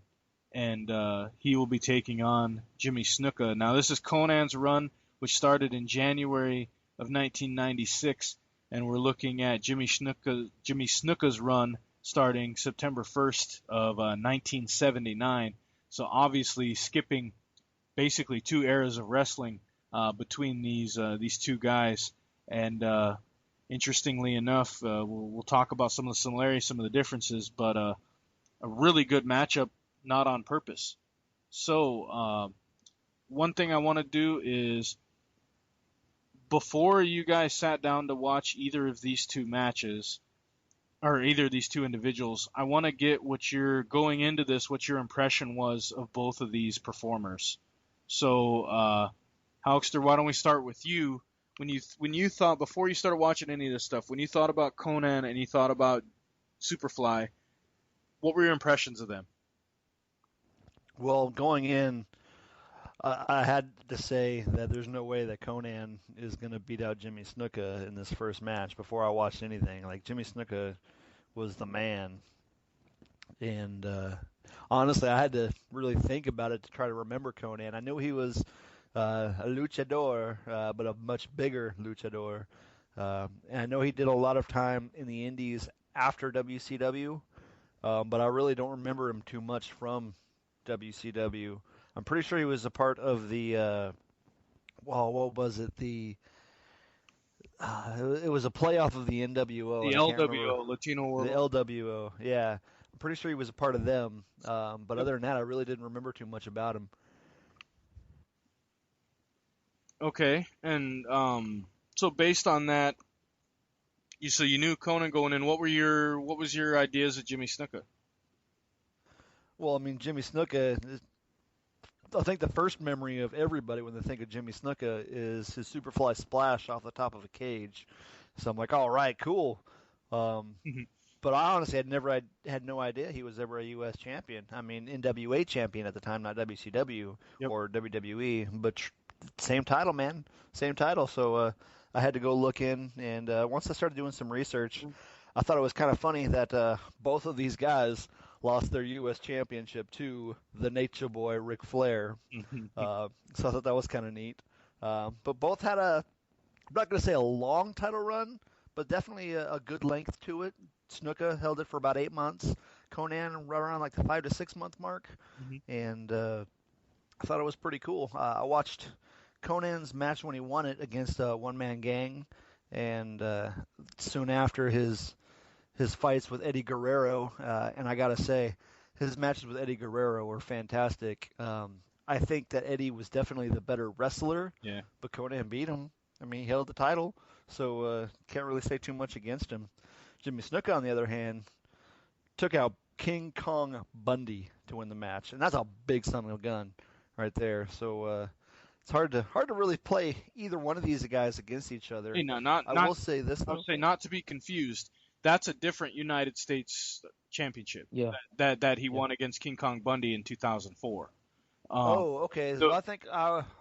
and he will be taking on Jimmy Snuka. Now, this is Konnan's run, which started in January of 1996, and we're looking at Jimmy Snuka's run starting September 1st of 1979. So obviously skipping basically 2 eras of wrestling between these two guys. And interestingly enough, we'll talk about some of the similarities, some of the differences, but a really good matchup, not on purpose. So one thing I want to do is, before you guys sat down to watch either of these two matches, or either of these two individuals, I want to get what your impression was of both of these performers. So, Hulkster, why don't we start with you? When you thought, before you started watching any of this stuff, when you thought about Konnan and you thought about Superfly, what were your impressions of them? Well, going in, I had to say that there's no way that Konnan is going to beat out Jimmy Snuka in this first match before I watched anything. Like, Jimmy Snuka was the man. And honestly, I had to really think about it to try to remember Konnan. I knew he was a luchador, but a much bigger luchador. And I know he did a lot of time in the Indies after WCW, but I really don't remember him too much from WCW. I'm pretty sure he was a part of the, what was it? It was a playoff of the NWO. The LWO, Latino World. The LWO, yeah. I'm pretty sure he was a part of them. But other than that, I really didn't remember too much about him. Okay, and so based on that, you knew Konnan going in. What was your ideas of Jimmy Snuka? Well, I mean, Jimmy Snuka, I think the first memory of everybody when they think of Jimmy Snuka is his Superfly splash off the top of a cage. So I'm like, all right, cool. But I honestly had no idea he was ever a U.S. champion. I mean, NWA champion at the time, not WCW or WWE, but same title, man. Same title. So I had to go look in, and once I started doing some research, I thought it was kind of funny that both of these guys lost their U.S. championship to the Nature Boy, Ric Flair. So I thought that was kind of neat. But both had I'm not going to say a long title run, but definitely a good length to it. Snuka held it for about 8 months. Konnan right around like the 5 to 6 month mark. And I thought it was pretty cool. I watched Konnan's match when he won it against One Man Gang. And soon after his fights with Eddie Guerrero, and I gotta say, his matches with Eddie Guerrero were fantastic. I think that Eddie was definitely the better wrestler, but Konnan beat him. I mean, he held the title, so can't really say too much against him. Jimmy Snuka, on the other hand, took out King Kong Bundy to win the match, and that's a big son of a gun right there. So it's hard to really play either one of these guys against each other. Hey, I will say this, though. I will say, not to be confused, that's a different United States championship that he won against King Kong Bundy in 2004. Okay. So I think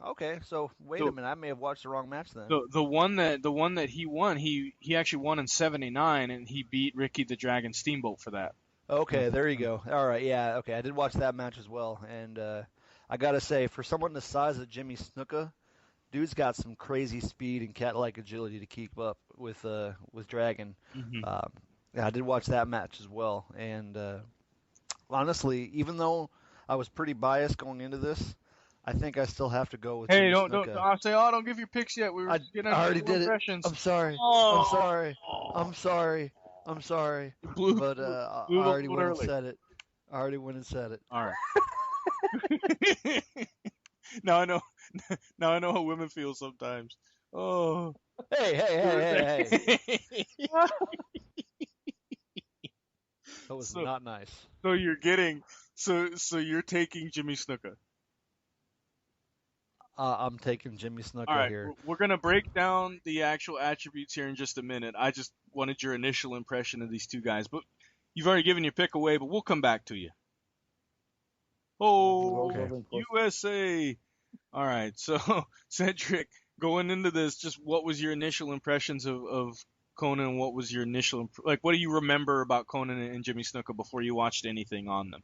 okay. So wait a minute, I may have watched the wrong match then. The one that he won, he actually won in '79, and he beat Ricky the Dragon Steamboat for that. Okay, there you go. All right, yeah, okay. I did watch that match as well, and I gotta say, for someone the size of Jimmy Snuka, dude's got some crazy speed and cat-like agility to keep up with Dragon. Mm-hmm. Yeah, I did watch that match as well, and honestly, even though I was pretty biased going into this, I think I still have to go with Hey, Jimmy don't Snuka. I say, oh, don't give your picks yet. We were getting our already did impressions. I'm sorry. Oh. I'm sorry. Blue, But blue I already went and early. said it. All right. Now I know how women feel sometimes. Oh. Hey. That was not nice. So you're taking Jimmy Snuka. I'm taking Jimmy Snuka All right, here. we're gonna break down the actual attributes here in just a minute. I just wanted your initial impression of these two guys, but you've already given your pick away. But we'll come back to you. Oh, Okay. USA! All right, so Cedric, going into this, just what was your initial impressions of Konnan? What was your initial what do you remember about Konnan and Jimmy Snuka before you watched anything on them?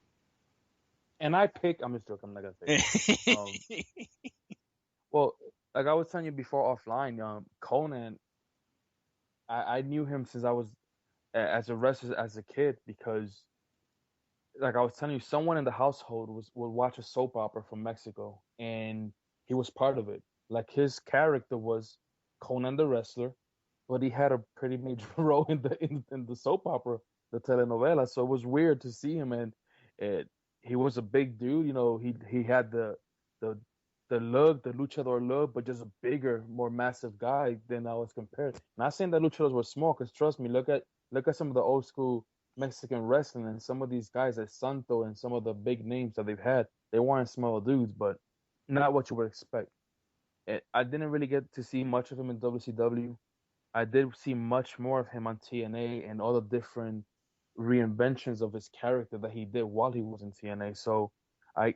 And I'm just joking. I'm not gonna say. Well, like I was telling you before offline, Konnan, I knew him since I was as a wrestler as a kid because, like I was telling you, someone in the household would watch a soap opera from Mexico, and he was part of it. Like his character was Konnan the wrestler, but he had a pretty major role in the soap opera, the telenovela. So it was weird to see him, and he was a big dude. He had the look, the luchador look, but just a bigger, more massive guy than I was compared. Not saying that luchadors were small, because trust me, look at some of the old school Mexican wrestling and some of these guys like Santo and some of the big names that they've had. They weren't small dudes, but not what you would expect. I didn't really get to see much of him in WCW. I did see much more of him on TNA and all the different reinventions of his character that he did while he was in TNA. So I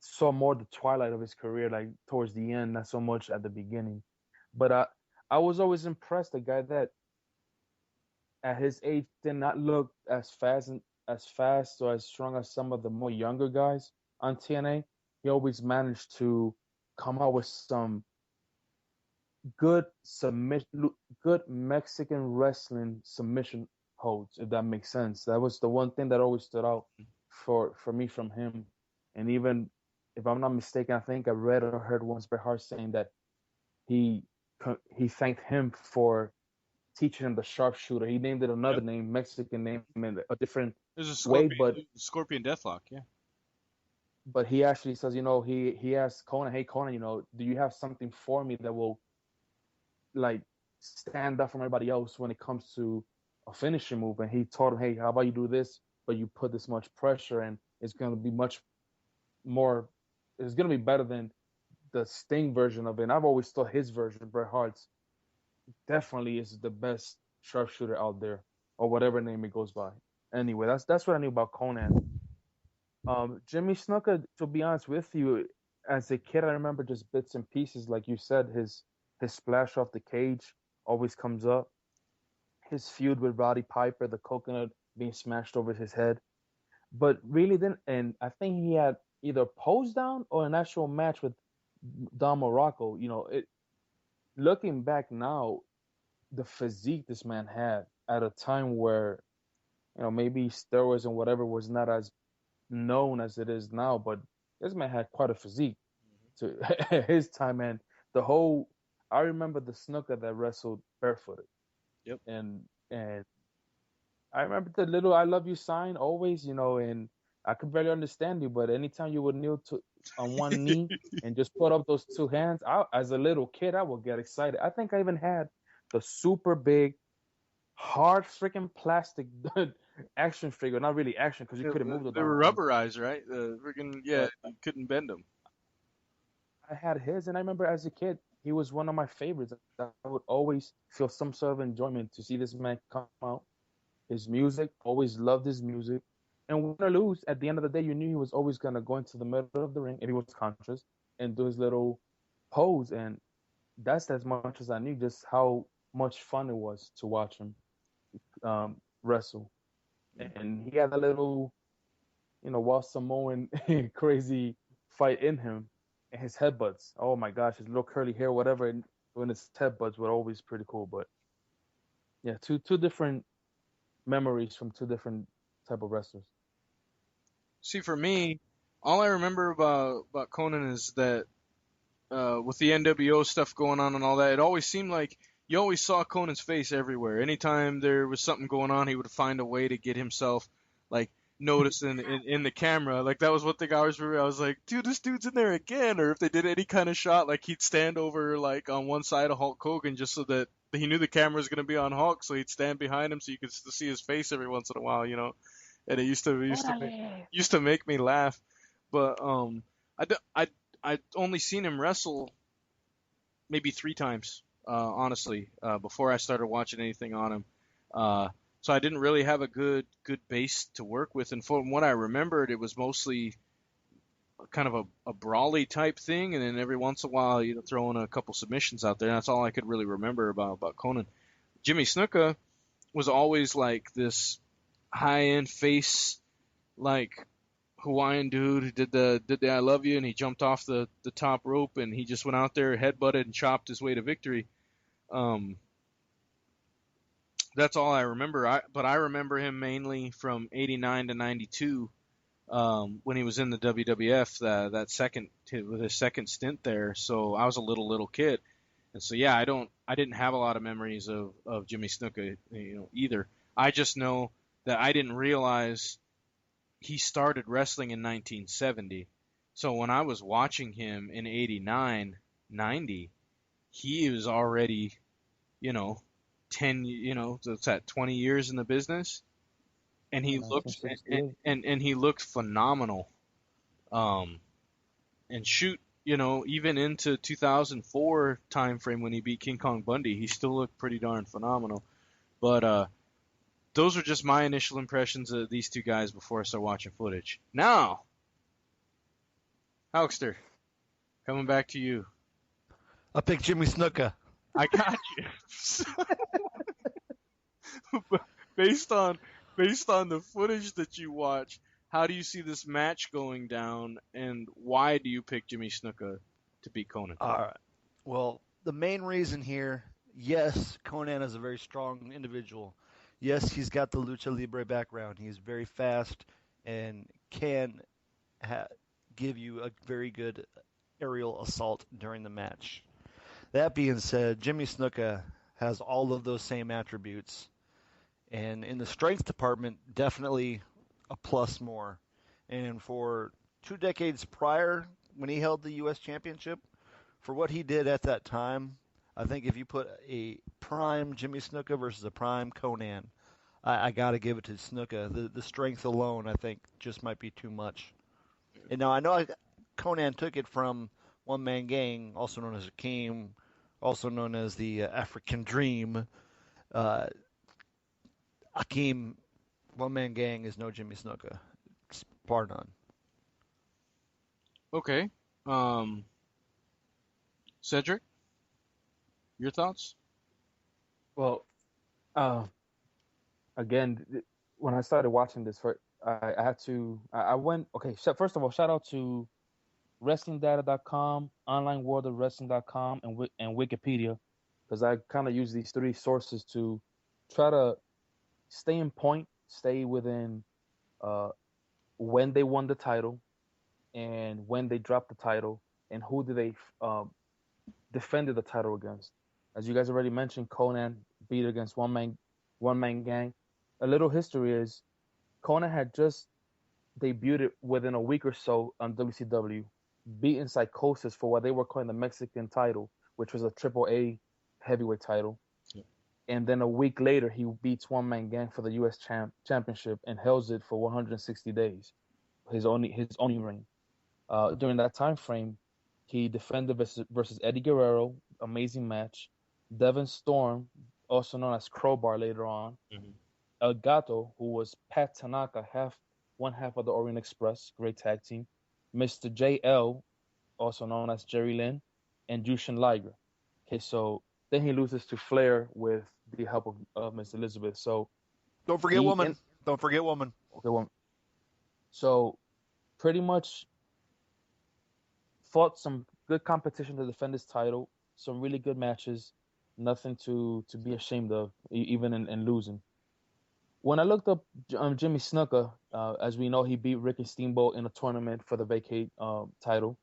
saw more the twilight of his career, like towards the end, not so much at the beginning. But I was always impressed, a guy that at his age did not look as fast or as strong as some of the more younger guys on TNA. He always managed to come out with some good Mexican wrestling submission holds, if that makes sense. That was the one thing that always stood out for me from him. And even if I'm not mistaken, I think I read or heard once Bret Hart saying that he thanked him for teaching him the sharpshooter. He named it another name, Mexican name, in a different way, but Scorpion Deathlock, yeah. But he actually says, he asked Konnan, hey Konnan, do you have something for me that will like stand up from everybody else when it comes to a finishing move? And he told him, hey, how about you do this, but you put this much pressure, and it's going to be much more. It's going to be better than the Sting version of it. And I've always thought his version, Bret Hart's, definitely is the best sharpshooter out there, or whatever name it goes by. Anyway, that's what I knew about Konnan. Jimmy Snuka, to be honest with you, as a kid, I remember just bits and pieces. Like you said, his splash off the cage always comes up. His feud with Roddy Piper, the coconut being smashed over his head. But really and I think he had either pose down or an actual match with Don Morocco. Looking back now, the physique this man had at a time where, maybe steroids and whatever was not as known as it is now, but this man had quite a physique to his time. And I remember the Snuka that wrestled barefooted. Yep. And I remember the little "I love you" sign always, and I could barely understand you, but anytime you would kneel on one knee and just put up those two hands, as a little kid, I would get excited. I think I even had the super big, hard freaking plastic action figure. Not really action, because you couldn't move them. They were rubberized, right? You couldn't bend them. I had his, and I remember as a kid, he was one of my favorites. I would always feel some sort of enjoyment to see this man come out. His music, always loved his music. And win or lose, at the end of the day, you knew he was always going to go into the middle of the ring, if he was conscious, and do his little pose. And that's as much as I knew, just how much fun it was to watch him wrestle. And he had a little, Samoan crazy fight in him. and his headbutts. Oh my gosh, his little curly hair, whatever, and when his headbutts were always pretty cool. But yeah, two different memories from two different type of wrestlers. See, for me, all I remember about Konnan is that with the NWO stuff going on and all that, it always seemed like you always saw Konnan's face everywhere. Anytime there was something going on, he would find a way to get himself like noticed in the camera. Like that was one thing I always remember. I was like, dude, this dude's in there again. Or if they did any kind of shot, like he'd stand over like on one side of Hulk Hogan just so that he knew the camera was going to be on Hulk, so he'd stand behind him so you could still see his face every once in a while, you know. And it used to make me laugh. But I'd only seen him wrestle maybe 3 times, honestly, before I started watching anything on him. So I didn't really have a good base to work with. And from what I remembered, it was mostly kind of a brawly type thing, and then every once in a while, you know, throwing a couple submissions out there. That's all I could really remember about Konnan. Jimmy Snuka was always like this high-end face, like Hawaiian dude who did the I love you, and he jumped off the top rope, and he just went out there, headbutted, and chopped his way to victory. That's all I remember. But I remember him mainly from '89 to '92 when he was in the WWF. That second with his second stint there. So I was a little kid, and so yeah, I didn't have a lot of memories of Jimmy Snuka, you know, either. I just know that I didn't realize he started wrestling in 1970. So when I was watching him in '89, '90, he was already, you know, 10, you know, what's that, 20 years in the business, and he looked and he looked phenomenal. And shoot, you know, even into 2004 time frame when he beat King Kong Bundy, he still looked pretty darn phenomenal. But those are just my initial impressions of these two guys before I start watching footage. Now, Hulkster, coming back to you. I picked Jimmy Snuka. I got you. based on the footage that you watch, how do you see this match going down, and why do you pick Jimmy Snuka to beat Konnan? All right. Well, the main reason here, yes, Konnan is a very strong individual. Yes, he's got the lucha libre background. He's very fast and can give you a very good aerial assault during the match. That being said, Jimmy Snuka has all of those same attributes. And in the strength department, definitely a plus more. And for 2 decades prior, when he held the U.S. Championship, for what he did at that time, I think if you put a prime Jimmy Snuka versus a prime Konnan, I got to give it to Snuka. The strength alone, I think, just might be too much. And now I know Konnan took it from One Man Gang, also known as Akeem, also known as the African Dream. Akeem, One Man Gang is no Jimmy Snuka. It's bar none. Okay. Cedric, your thoughts? Well, again, when I started watching this, I had to. I went. Okay, first of all, shout out to WrestlingData.com, OnlineWorldOfWrestling.com, and Wikipedia, because I kind of use these 3 sources to try to stay in point, stay within when they won the title, and when they dropped the title, and who did they defended the title against. As you guys already mentioned, Konnan beat against One Man Gang. A little history is Konnan had just debuted within a week or so on WCW, beating Psychosis for what they were calling the Mexican title, which was a AAA heavyweight title. Yeah. And then a week later, he beats One Man Gang for the U.S. Championship and holds it for 160 days, his only reign. During that time frame, he defended versus Eddie Guerrero, amazing match. Devon Storm, also known as Crowbar later on. Mm-hmm. El Gato, who was Pat Tanaka, one half of the Orient Express, great tag team. Mr. JL, also known as Jerry Lynn, and Jushin Liger. Okay, so then he loses to Flair with the help of Miss Elizabeth. So don't forget woman. Don't forget woman. Okay, woman. So pretty much fought some good competition to defend his title, some really good matches, nothing to be ashamed of, even in losing. When I looked up Jimmy Snuka, as we know, he beat Ricky Steamboat in a tournament for the vacate title,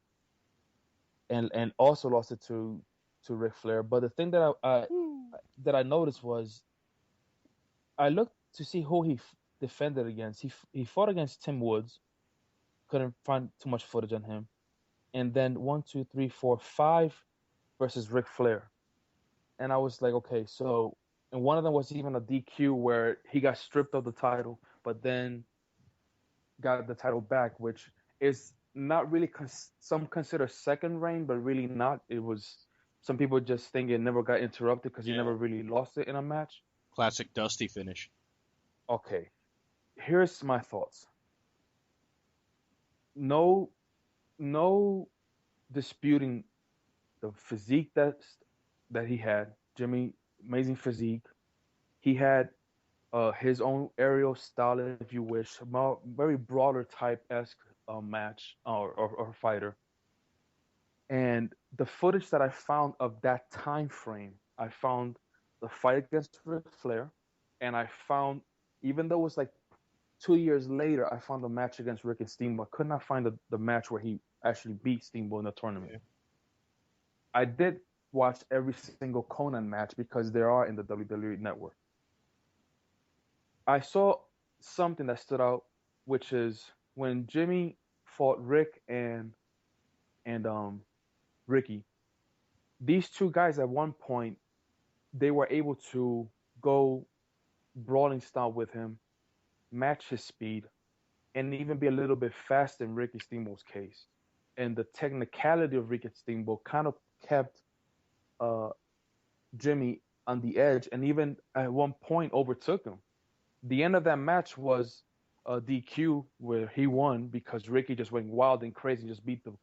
and also lost it to Ric Flair. But the thing that I noticed was I looked to see who he defended against. He fought against Tim Woods. Couldn't find too much footage on him. And then 1, 2, 3, 4, 5 versus Ric Flair. And I was like, okay, so, and one of them was even a DQ where he got stripped of the title, but then got the title back, which is not really, some consider second reign, but really not. It was, some people just think it never got interrupted because he never really lost it in a match. Classic Dusty finish. Okay, here's my thoughts. No disputing the physique that he had. Jimmy, amazing physique. He had his own aerial style, if you wish, very brawler type-esque match or fighter. And the footage that I found of that time frame, I found the fight against Ric Flair, and I found, even though it was like 2 years later, I found a match against Ricky Steamboat. I could not find the match where he actually beat Steamboat in the tournament. Okay. I did watch every single Konnan match because they are in the WWE Network. I saw something that stood out, which is when Jimmy fought Rick and Ricky. These two guys at one point, they were able to go brawling style with him, match his speed, and even be a little bit faster in Ricky Steamboat's case. And the technicality of Ricky Steamboat kind of kept Jimmy on the edge, and even at one point overtook him. The end of that match was a DQ where he won because Ricky just went wild and crazy and just beat the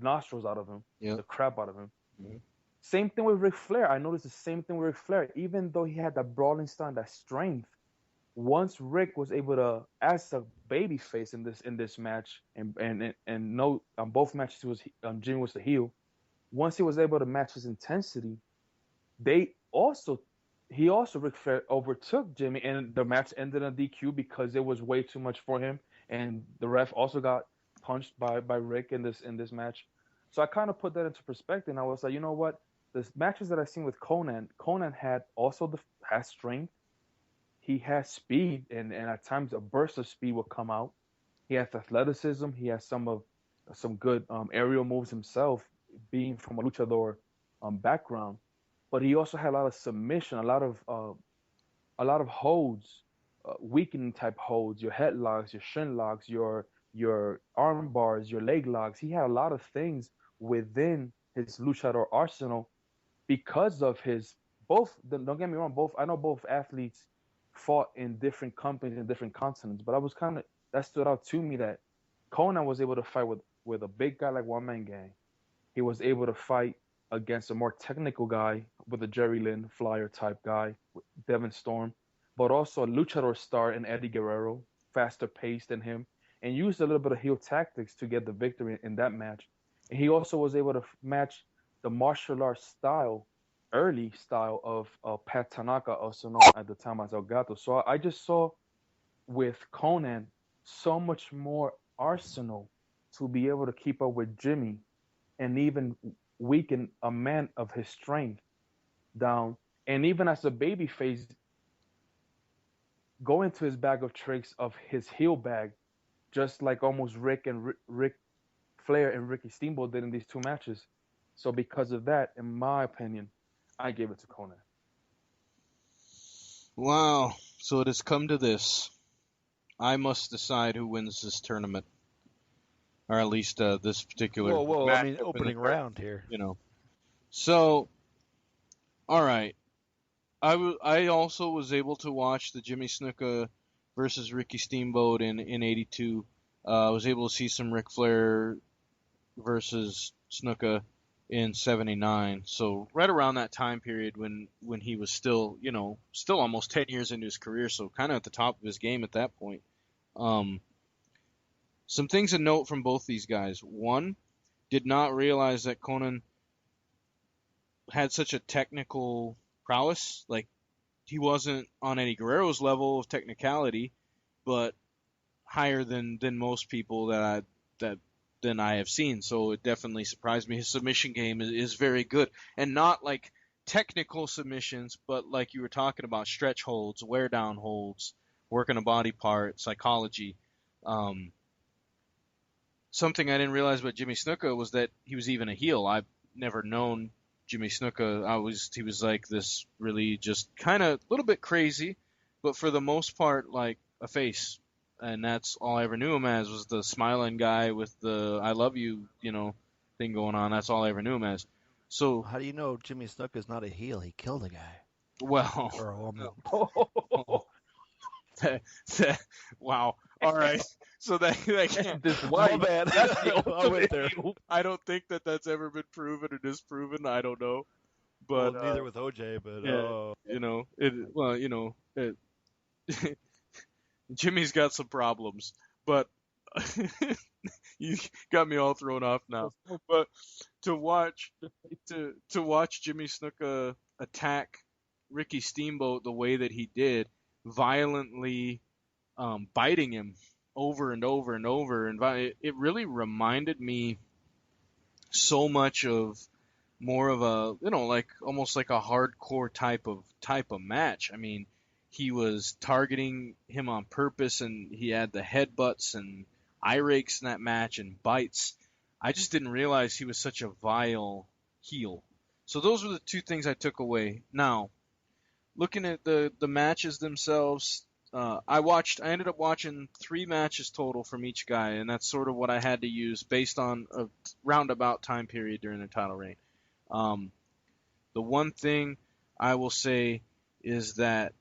nostrils out of him, the crap out of him. Mm-hmm. Same thing with Ric Flair. I noticed the same thing with Ric Flair. Even though he had that brawling style, that strength, once Rick was able to, as a babyface in this match, and no, on both matches Jimmy was the heel. Once he was able to match his intensity, Ric Flair overtook Jimmy, and the match ended in DQ because it was way too much for him, and the ref also got punched by Rick in this match. So I kind of put that into perspective, and I was like, you know what? The matches that I've seen with Konnan had has strength. He has speed, and at times a burst of speed will come out. He has athleticism. He has some good aerial moves himself, being from a luchador background. But he also had a lot of submission, a lot of holds, weakening type holds, your headlocks, your shin locks, your arm bars, your leg locks. He had a lot of things within his luchador arsenal because of his don't get me wrong, I know both athletes fought in different companies in different continents, but that stood out to me that Konnan was able to fight with a big guy like One Man Gang. He was able to fight against a more technical guy with a Jerry Lynn Flyer type guy, Devin Storm, but also a luchador star in Eddie Guerrero, faster paced than him, and used a little bit of heel tactics to get the victory in that match. And he also was able to match the martial arts early style of Pat Tanaka, also known at the time as El Gato. So I just saw with Konnan so much more arsenal to be able to keep up with Jimmy and even weaken a man of his strength down. And even as a babyface, go into his bag of tricks of his heel bag, just like almost Rick Flair and Ricky Steamboat did in these two matches. So because of that, in my opinion, I gave it to Konnan. Wow. So it has come to this. I must decide who wins this tournament. Or at least this particular Whoa, match. I mean, opening round here. You know. So, all right. I also was able to watch the Jimmy Snuka versus Ricky Steamboat in 82. I was able to see some Ric Flair versus Snuka in 79. So right around that time period when he was still almost 10 years into his career, so kind of at the top of his game at that point. Some things to note from both these guys. One, did not realize that Konnan had such a technical prowess. Like, he wasn't on Eddie Guerrero's level of technicality, but higher than most people that I have seen. So it definitely surprised me. His submission game is very good, and not like technical submissions, but like you were talking about, stretch holds, wear down holds, working a body part, psychology. Something I didn't realize about Jimmy Snuka was that he was even a heel. I've never known Jimmy Snuka. He was like this really just kind of a little bit crazy, but for the most part like a face. And that's all I ever knew him as, was the smiling guy with the "I love you," thing going on. That's all I ever knew him as. So how do you know Jimmy Snuka is not a heel? He killed a guy. Well, or a woman. Wow. All right. So that can't. This white man. I went there. I don't think that's ever been proven or disproven. I don't know. But well, neither with OJ. But Jimmy's got some problems, but you got me all thrown off now. But to watch Jimmy Snuka attack Ricky Steamboat the way that he did, violently biting him over and over and over, and it really reminded me so much of more of a like almost like a hardcore type of match. I mean, he was targeting him on purpose, and he had the headbutts and eye rakes in that match and bites. I just didn't realize he was such a vile heel. So those were the two things I took away. Now, looking at the matches themselves, I ended up watching 3 matches total from each guy, and that's sort of what I had to use based on a roundabout time period during their title reign. The one thing I will say is that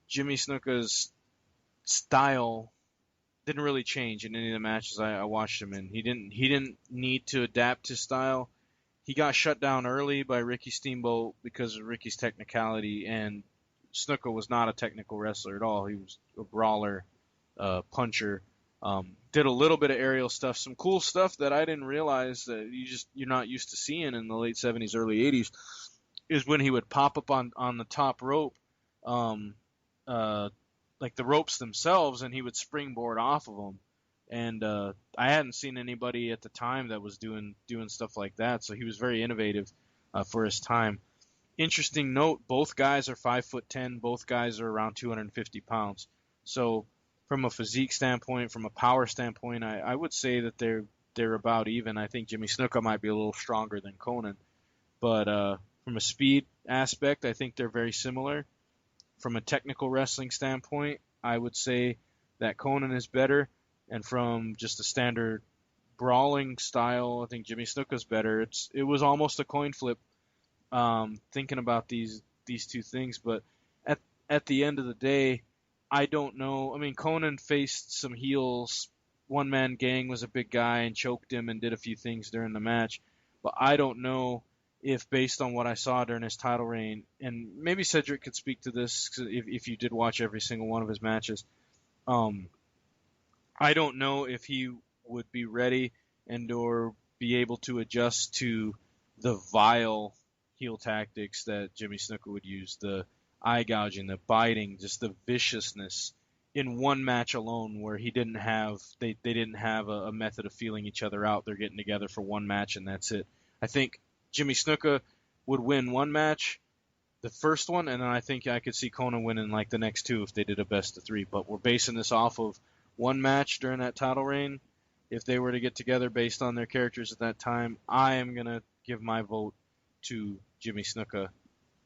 Jimmy Snuka's style didn't really change in any of the matches I watched him in. He didn't need to adapt his style. He got shut down early by Ricky Steamboat because of Ricky's technicality, and Snuka was not a technical wrestler at all. He was a brawler, puncher. Did a little bit of aerial stuff, some cool stuff that I didn't realize that you're not used to seeing in the late 70s, early 80s, is when he would pop up on the top rope, like the ropes themselves, and he would springboard off of them. And I hadn't seen anybody at the time that was doing stuff like that, so he was very innovative for his time. Interesting note, both guys are 5'10", both guys are around 250 pounds. So from a physique standpoint, from a power standpoint, I would say that they're about even. I think Jimmy Snuka might be a little stronger than Konnan. But from a speed aspect, I think they're very similar. From a technical wrestling standpoint, I would say that Konnan is better. And from just a standard brawling style, I think Jimmy Snuka's better. It was almost a coin flip, thinking about these two things. But at the end of the day, I don't know. I mean, Konnan faced some heels. One Man Gang was a big guy and choked him and did a few things during the match. But I don't know if, based on what I saw during his title reign, and maybe Cedric could speak to this if you did watch every single one of his matches, I don't know if he would be ready and or be able to adjust to the vile heel tactics that Jimmy Snuka would use, the eye gouging, the biting, just the viciousness in one match alone, where they didn't have a method of feeling each other out. They're getting together for one match and that's it. I think Jimmy Snuka would win one match, the first one, and then I think I could see Konnan winning like the next 2 if they did a best of 3. But we're basing this off of one match during that title reign. If they were to get together based on their characters at that time, I am going to give my vote to Jimmy Snuka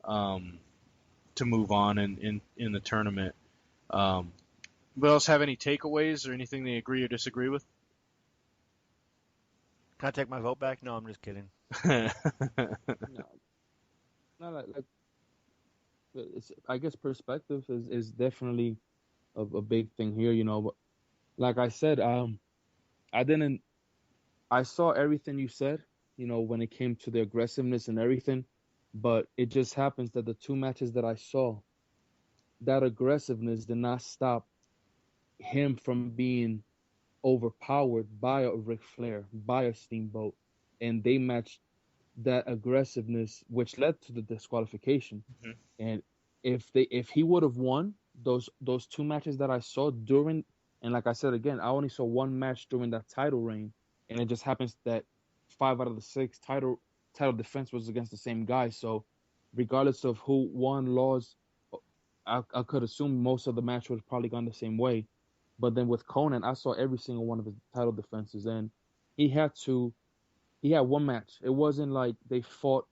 to move on in the tournament. But else have any takeaways or anything they agree or disagree with? Can I take my vote back? No, I'm just kidding. No, I guess perspective is definitely a big thing here, But like I said, I saw everything you said, when it came to the aggressiveness and everything, but it just happens that the 2 matches that I saw, that aggressiveness did not stop him from being overpowered by a Ric Flair, by a Steamboat, and they matched that aggressiveness, which led to the disqualification. Mhm. And if he would have won those two matches that I saw during, and like I said again, I only saw one match during that title reign, and it just happens that 5 out of the 6 title defense was against the same guy. So regardless of who won, lost, I could assume most of the match was probably gone the same way. But then with Konnan, I saw every single one of his title defenses, and he had one match. It wasn't like they fought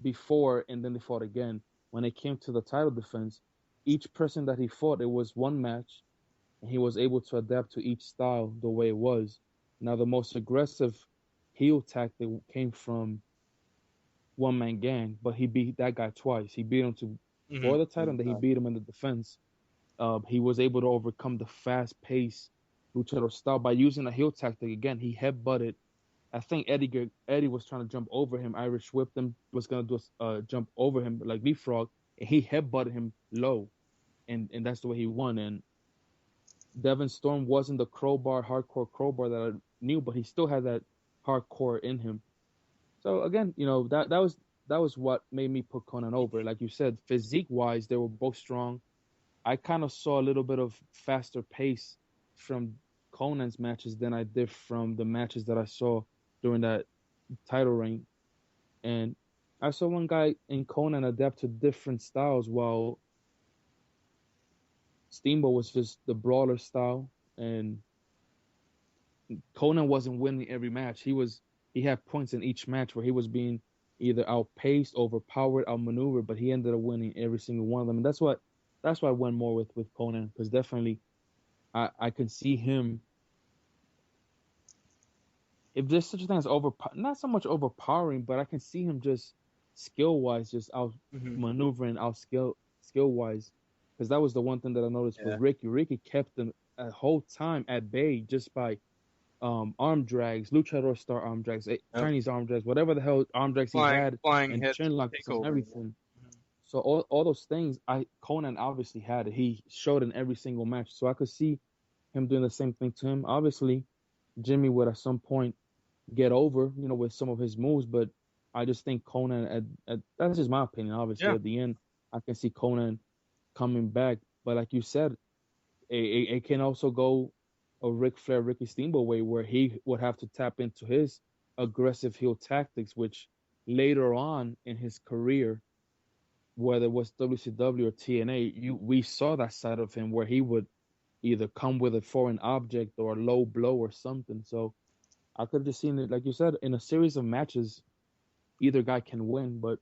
before and then they fought again. When it came to the title defense, each person that he fought, it was one match, and he was able to adapt to each style the way it was. Now, the most aggressive heel tactic came from One Man Gang, but he beat that guy twice. He beat him for the title, and then he beat him in the defense. He was able to overcome the fast-paced luchador style by using a heel tactic. Again, he headbutted. I think Eddie was trying to jump over him. Irish whipped him, was going to do a jump over him, like leapfrog, and he headbutted him low. And that's the way he won. And Devin Storm wasn't the hardcore crowbar that I knew, but he still had that hardcore in him. So again, that was what made me put Konnan over. Like you said, physique-wise, they were both strong. I kind of saw a little bit of faster pace from Konnan's matches than I did from the matches that I saw during that title reign. And I saw one guy in Konnan adapt to different styles, while Steamboat was just the brawler style, and Konnan wasn't winning every match. He had points in each match where he was being either outpaced, overpowered, outmaneuvered, but he ended up winning every single one of them. And that's why I went more with Konnan, because definitely I can see him. If there's such a thing as not so much overpowering, but I can see him just skill-wise, just out maneuvering, out skill-wise. Because that was the one thing that I noticed with Ricky. Ricky kept him a whole time at bay just by arm drags, luchador star arm drags, Chinese arm drags, whatever the hell arm drags he had, and chin locks and everything. So all those things, Konnan obviously had it. He showed in every single match. So I could see him doing the same thing to him. Obviously, Jimmy would at some point get over, with some of his moves, but I just think Konnan, that's just my opinion, obviously. At the end, I can see Konnan coming back. But like you said, it can also go a Ric Flair, Ricky Steamboat way, where he would have to tap into his aggressive heel tactics, which later on in his career, whether it was WCW or TNA, we saw that side of him where he would either come with a foreign object or a low blow or something. So I could have just seen it, like you said, in a series of matches, either guy can win. But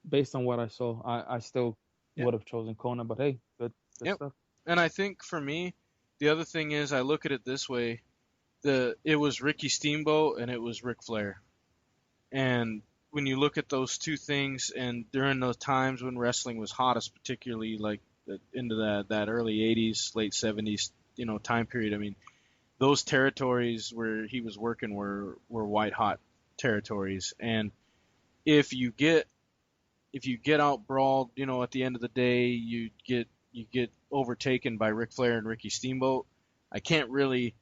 based on what I saw, I still would have chosen Konnan. But hey, good stuff. And I think for me, the other thing is I look at it this way. It was Ricky Steamboat and it was Ric Flair. And when you look at those two things, and during those times when wrestling was hottest, particularly like into that early 80s, late 70s, time period, I mean, those territories where he was working were white hot territories. And if you get out brawled, at the end of the day, you get overtaken by Ric Flair and Ricky Steamboat. I can't really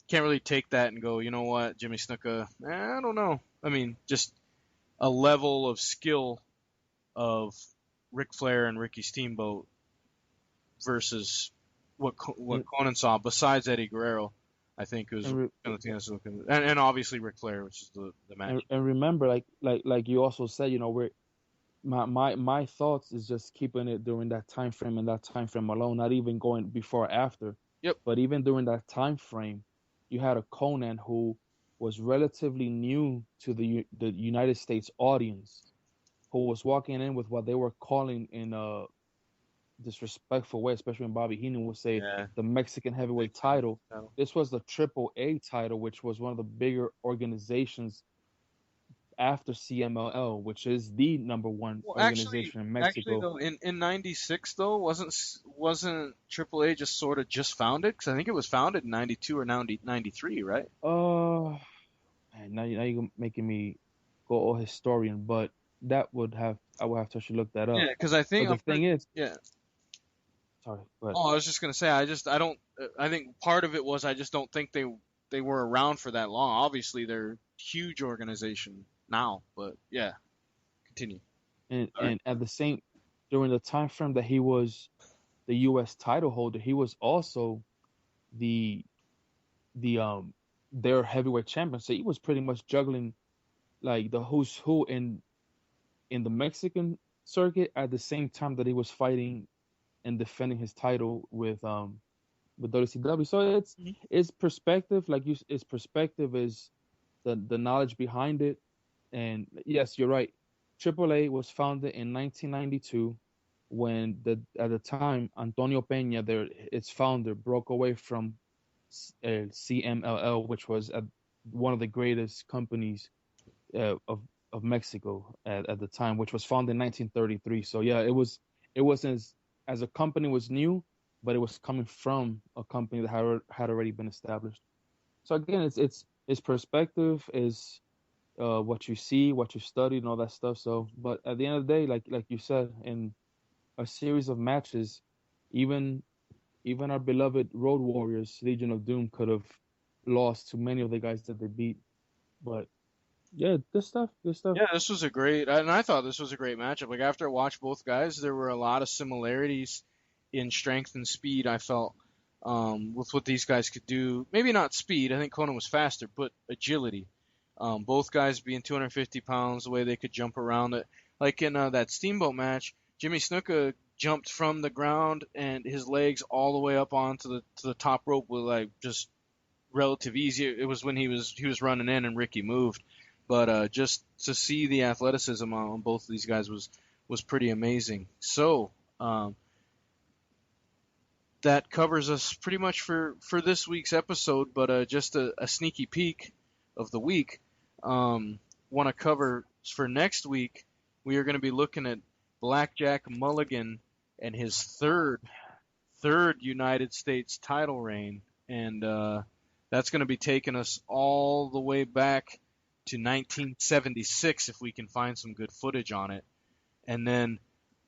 take that and go, you know what, Jimmy Snuka, I don't know. I mean, just a level of skill of Ric Flair and Ricky Steamboat versus what Konnan saw, besides Eddie Guerrero, I think it was and obviously Ric Flair, which is the match. And remember, like you also said, my thoughts is just keeping it during that time frame and that time frame alone, not even going before or after. Yep. But even during that time frame, you had a Konnan who was relatively new to the United States audience, who was walking in with what they were calling in a disrespectful way, especially when Bobby Heenan would say the Mexican heavyweight title. This was the AAA title, which was one of the bigger organizations after CMLL, which is the number one organization in Mexico. Actually, though, in '96, though, wasn't AAA just founded? Because I think it was founded in '92 or '93, right? Man, now you're making me go all historian, but I would have to actually look that up. Yeah, because I think the thing is, sorry. But Oh, I was just gonna say, I think part of it was I just don't think they were around for that long. Obviously, they're a huge organization now, but yeah, continue. and at the same during the time frame that he was the U.S. title holder, he was also the their heavyweight champion. So he was pretty much juggling like the who's who in the Mexican circuit at the same time that he was fighting and defending his title with WCW. So it's perspective, like its perspective is the knowledge behind it. And yes, you're right. AAA was founded in 1992 when at the time Antonio Peña, its founder, broke away from CMLL, which was one of the greatest companies of Mexico at the time, which was founded in 1933. So yeah, it was as a company was new, but it was coming from a company that had already been established. So again, it's perspective, is what you see, what you study, and all that stuff. So, but at the end of the day, like you said, in a series of matches, even our beloved Road Warriors, Legion of Doom, could have lost to many of the guys that they beat. But yeah, good stuff. Yeah, this was I thought this was a great matchup. Like after I watched both guys, there were a lot of similarities in strength and speed. I felt with what these guys could do. Maybe not speed. I think Konnan was faster, but agility. Both guys being 250 pounds, the way they could jump around it. Like in that Steamboat match, Jimmy Snuka jumped from the ground and his legs all the way up onto the top rope with like just relative easy. It was when he was running in and Ricky moved. But just to see the athleticism on both of these guys was pretty amazing. So that covers us pretty much for this week's episode. But just a sneaky peek of the week. Want to cover for next week? We are going to be looking at Blackjack Mulligan and his third United States title reign, and that's going to be taking us all the way back to 1976 if we can find some good footage on it. And then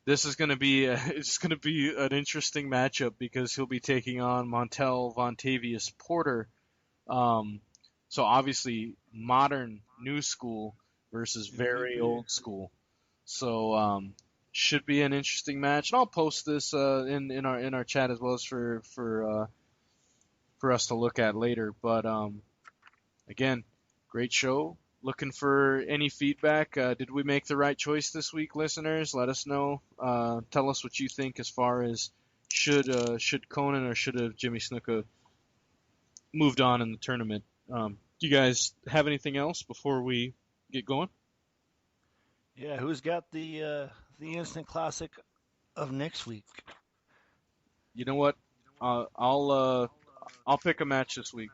this is going to be it's going to be an interesting matchup because he'll be taking on Montel Vontavious Porter. So obviously modern new school versus very old school. So should be an interesting match. And I'll post this in our chat as well as for us to look at later. But again, great show. Looking for any feedback. Did we make the right choice this week, listeners? Let us know. Tell us what you think as far as should Konnan or should have Jimmy Snuka moved on in the tournament. Do you guys have anything else before we get going? Yeah, who's got the instant classic of next week? You know what? I'll pick a match this week.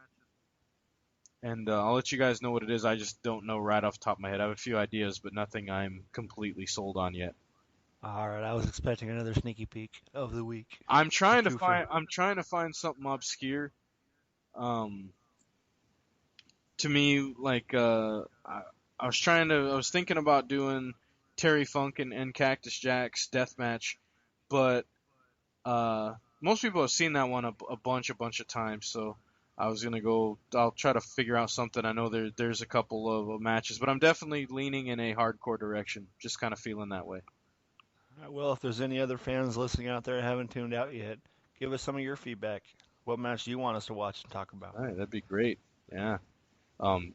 And I'll let you guys know what it is. I just don't know right off the top of my head. I have a few ideas, but nothing I'm completely sold on yet. All right, I was expecting another sneaky peek of the week. I'm trying to find something obscure. To me, like I was thinking about doing Terry Funk and Cactus Jack's death match, but most people have seen that one a bunch of times, so I was gonna go. I'll try to figure out something. I know there's a couple of matches, but I'm definitely leaning in a hardcore direction. Just kind of feeling that way. All right, well, if there's any other fans listening out there who haven't tuned out yet, give us some of your feedback. What match do you want us to watch and talk about? All right, that'd be great. Yeah.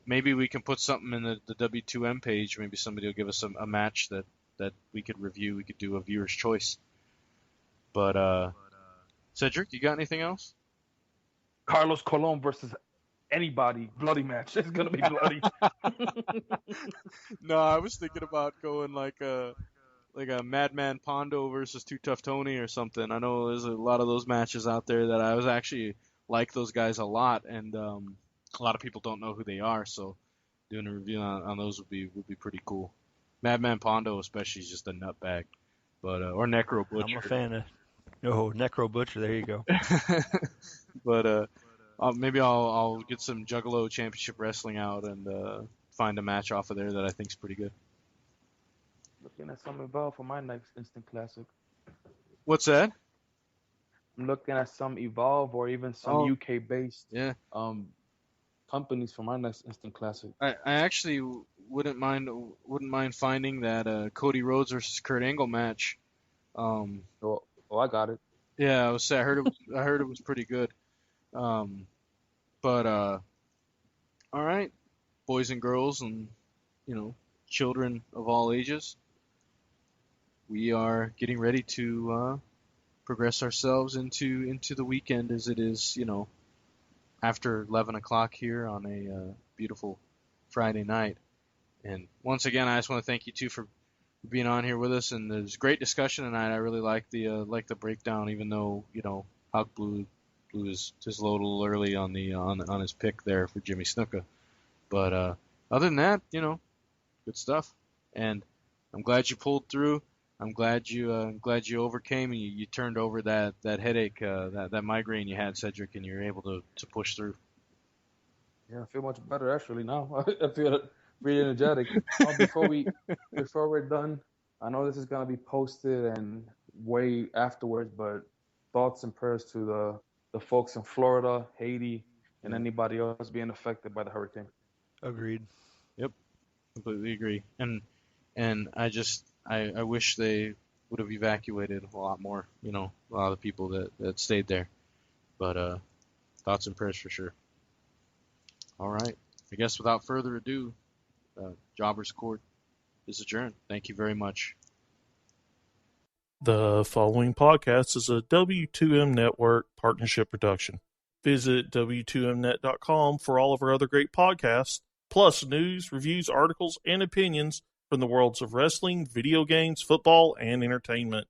Maybe we can put something in the W2M page. Maybe somebody will give us a match that we could review. We could do a viewer's choice. But Cedric, you got anything else? Carlos Colon versus anybody, bloody match. It's gonna be bloody. No, I was thinking about going like a Madman Pondo versus Too Tough Tony or something. I know there's a lot of those matches out there that I was actually like those guys a lot, and a lot of people don't know who they are. So doing a review on those would be pretty cool. Madman Pondo especially is just a nutbag, but or Necro Butcher. I'm a fan of Necro Butcher. There you go. But maybe I'll get some Juggalo Championship Wrestling out and find a match off of there that I think is pretty good. Looking at something involved for my next instant classic. What's that? I'm looking at some Evolve or even some UK-based companies for my next Instant Classic. I actually wouldn't mind finding that Cody Rhodes versus Kurt Angle match. I got it. Yeah, I heard it was pretty good. But all right, boys and girls, and children of all ages, we are getting ready to progress ourselves into the weekend, as it is, after 11 o'clock here on a beautiful Friday night. And once again, I just want to thank you two for being on here with us. And there's great discussion tonight. I really like the breakdown, even though Hawk blew his load a little early on on his pick there for Jimmy Snuka. But other than that, good stuff. And I'm glad you pulled through. I'm glad you overcame and you turned over that headache, that migraine you had, Cedric, and you're able to push through. Yeah, I feel much better actually now. I feel really energetic. Before we're done, I know this is gonna be posted and way afterwards, but thoughts and prayers to the folks in Florida, Haiti, and anybody else being affected by the hurricane. Agreed. Yep, completely agree. And I wish they would have evacuated a lot more, a lot of the people that stayed there. But thoughts and prayers for sure. All right. I guess without further ado, Jobber's Court is adjourned. Thank you very much. The following podcast is a W2M Network partnership production. Visit W2Mnet.com for all of our other great podcasts, plus news, reviews, articles, and opinions from the worlds of wrestling, video games, football, and entertainment.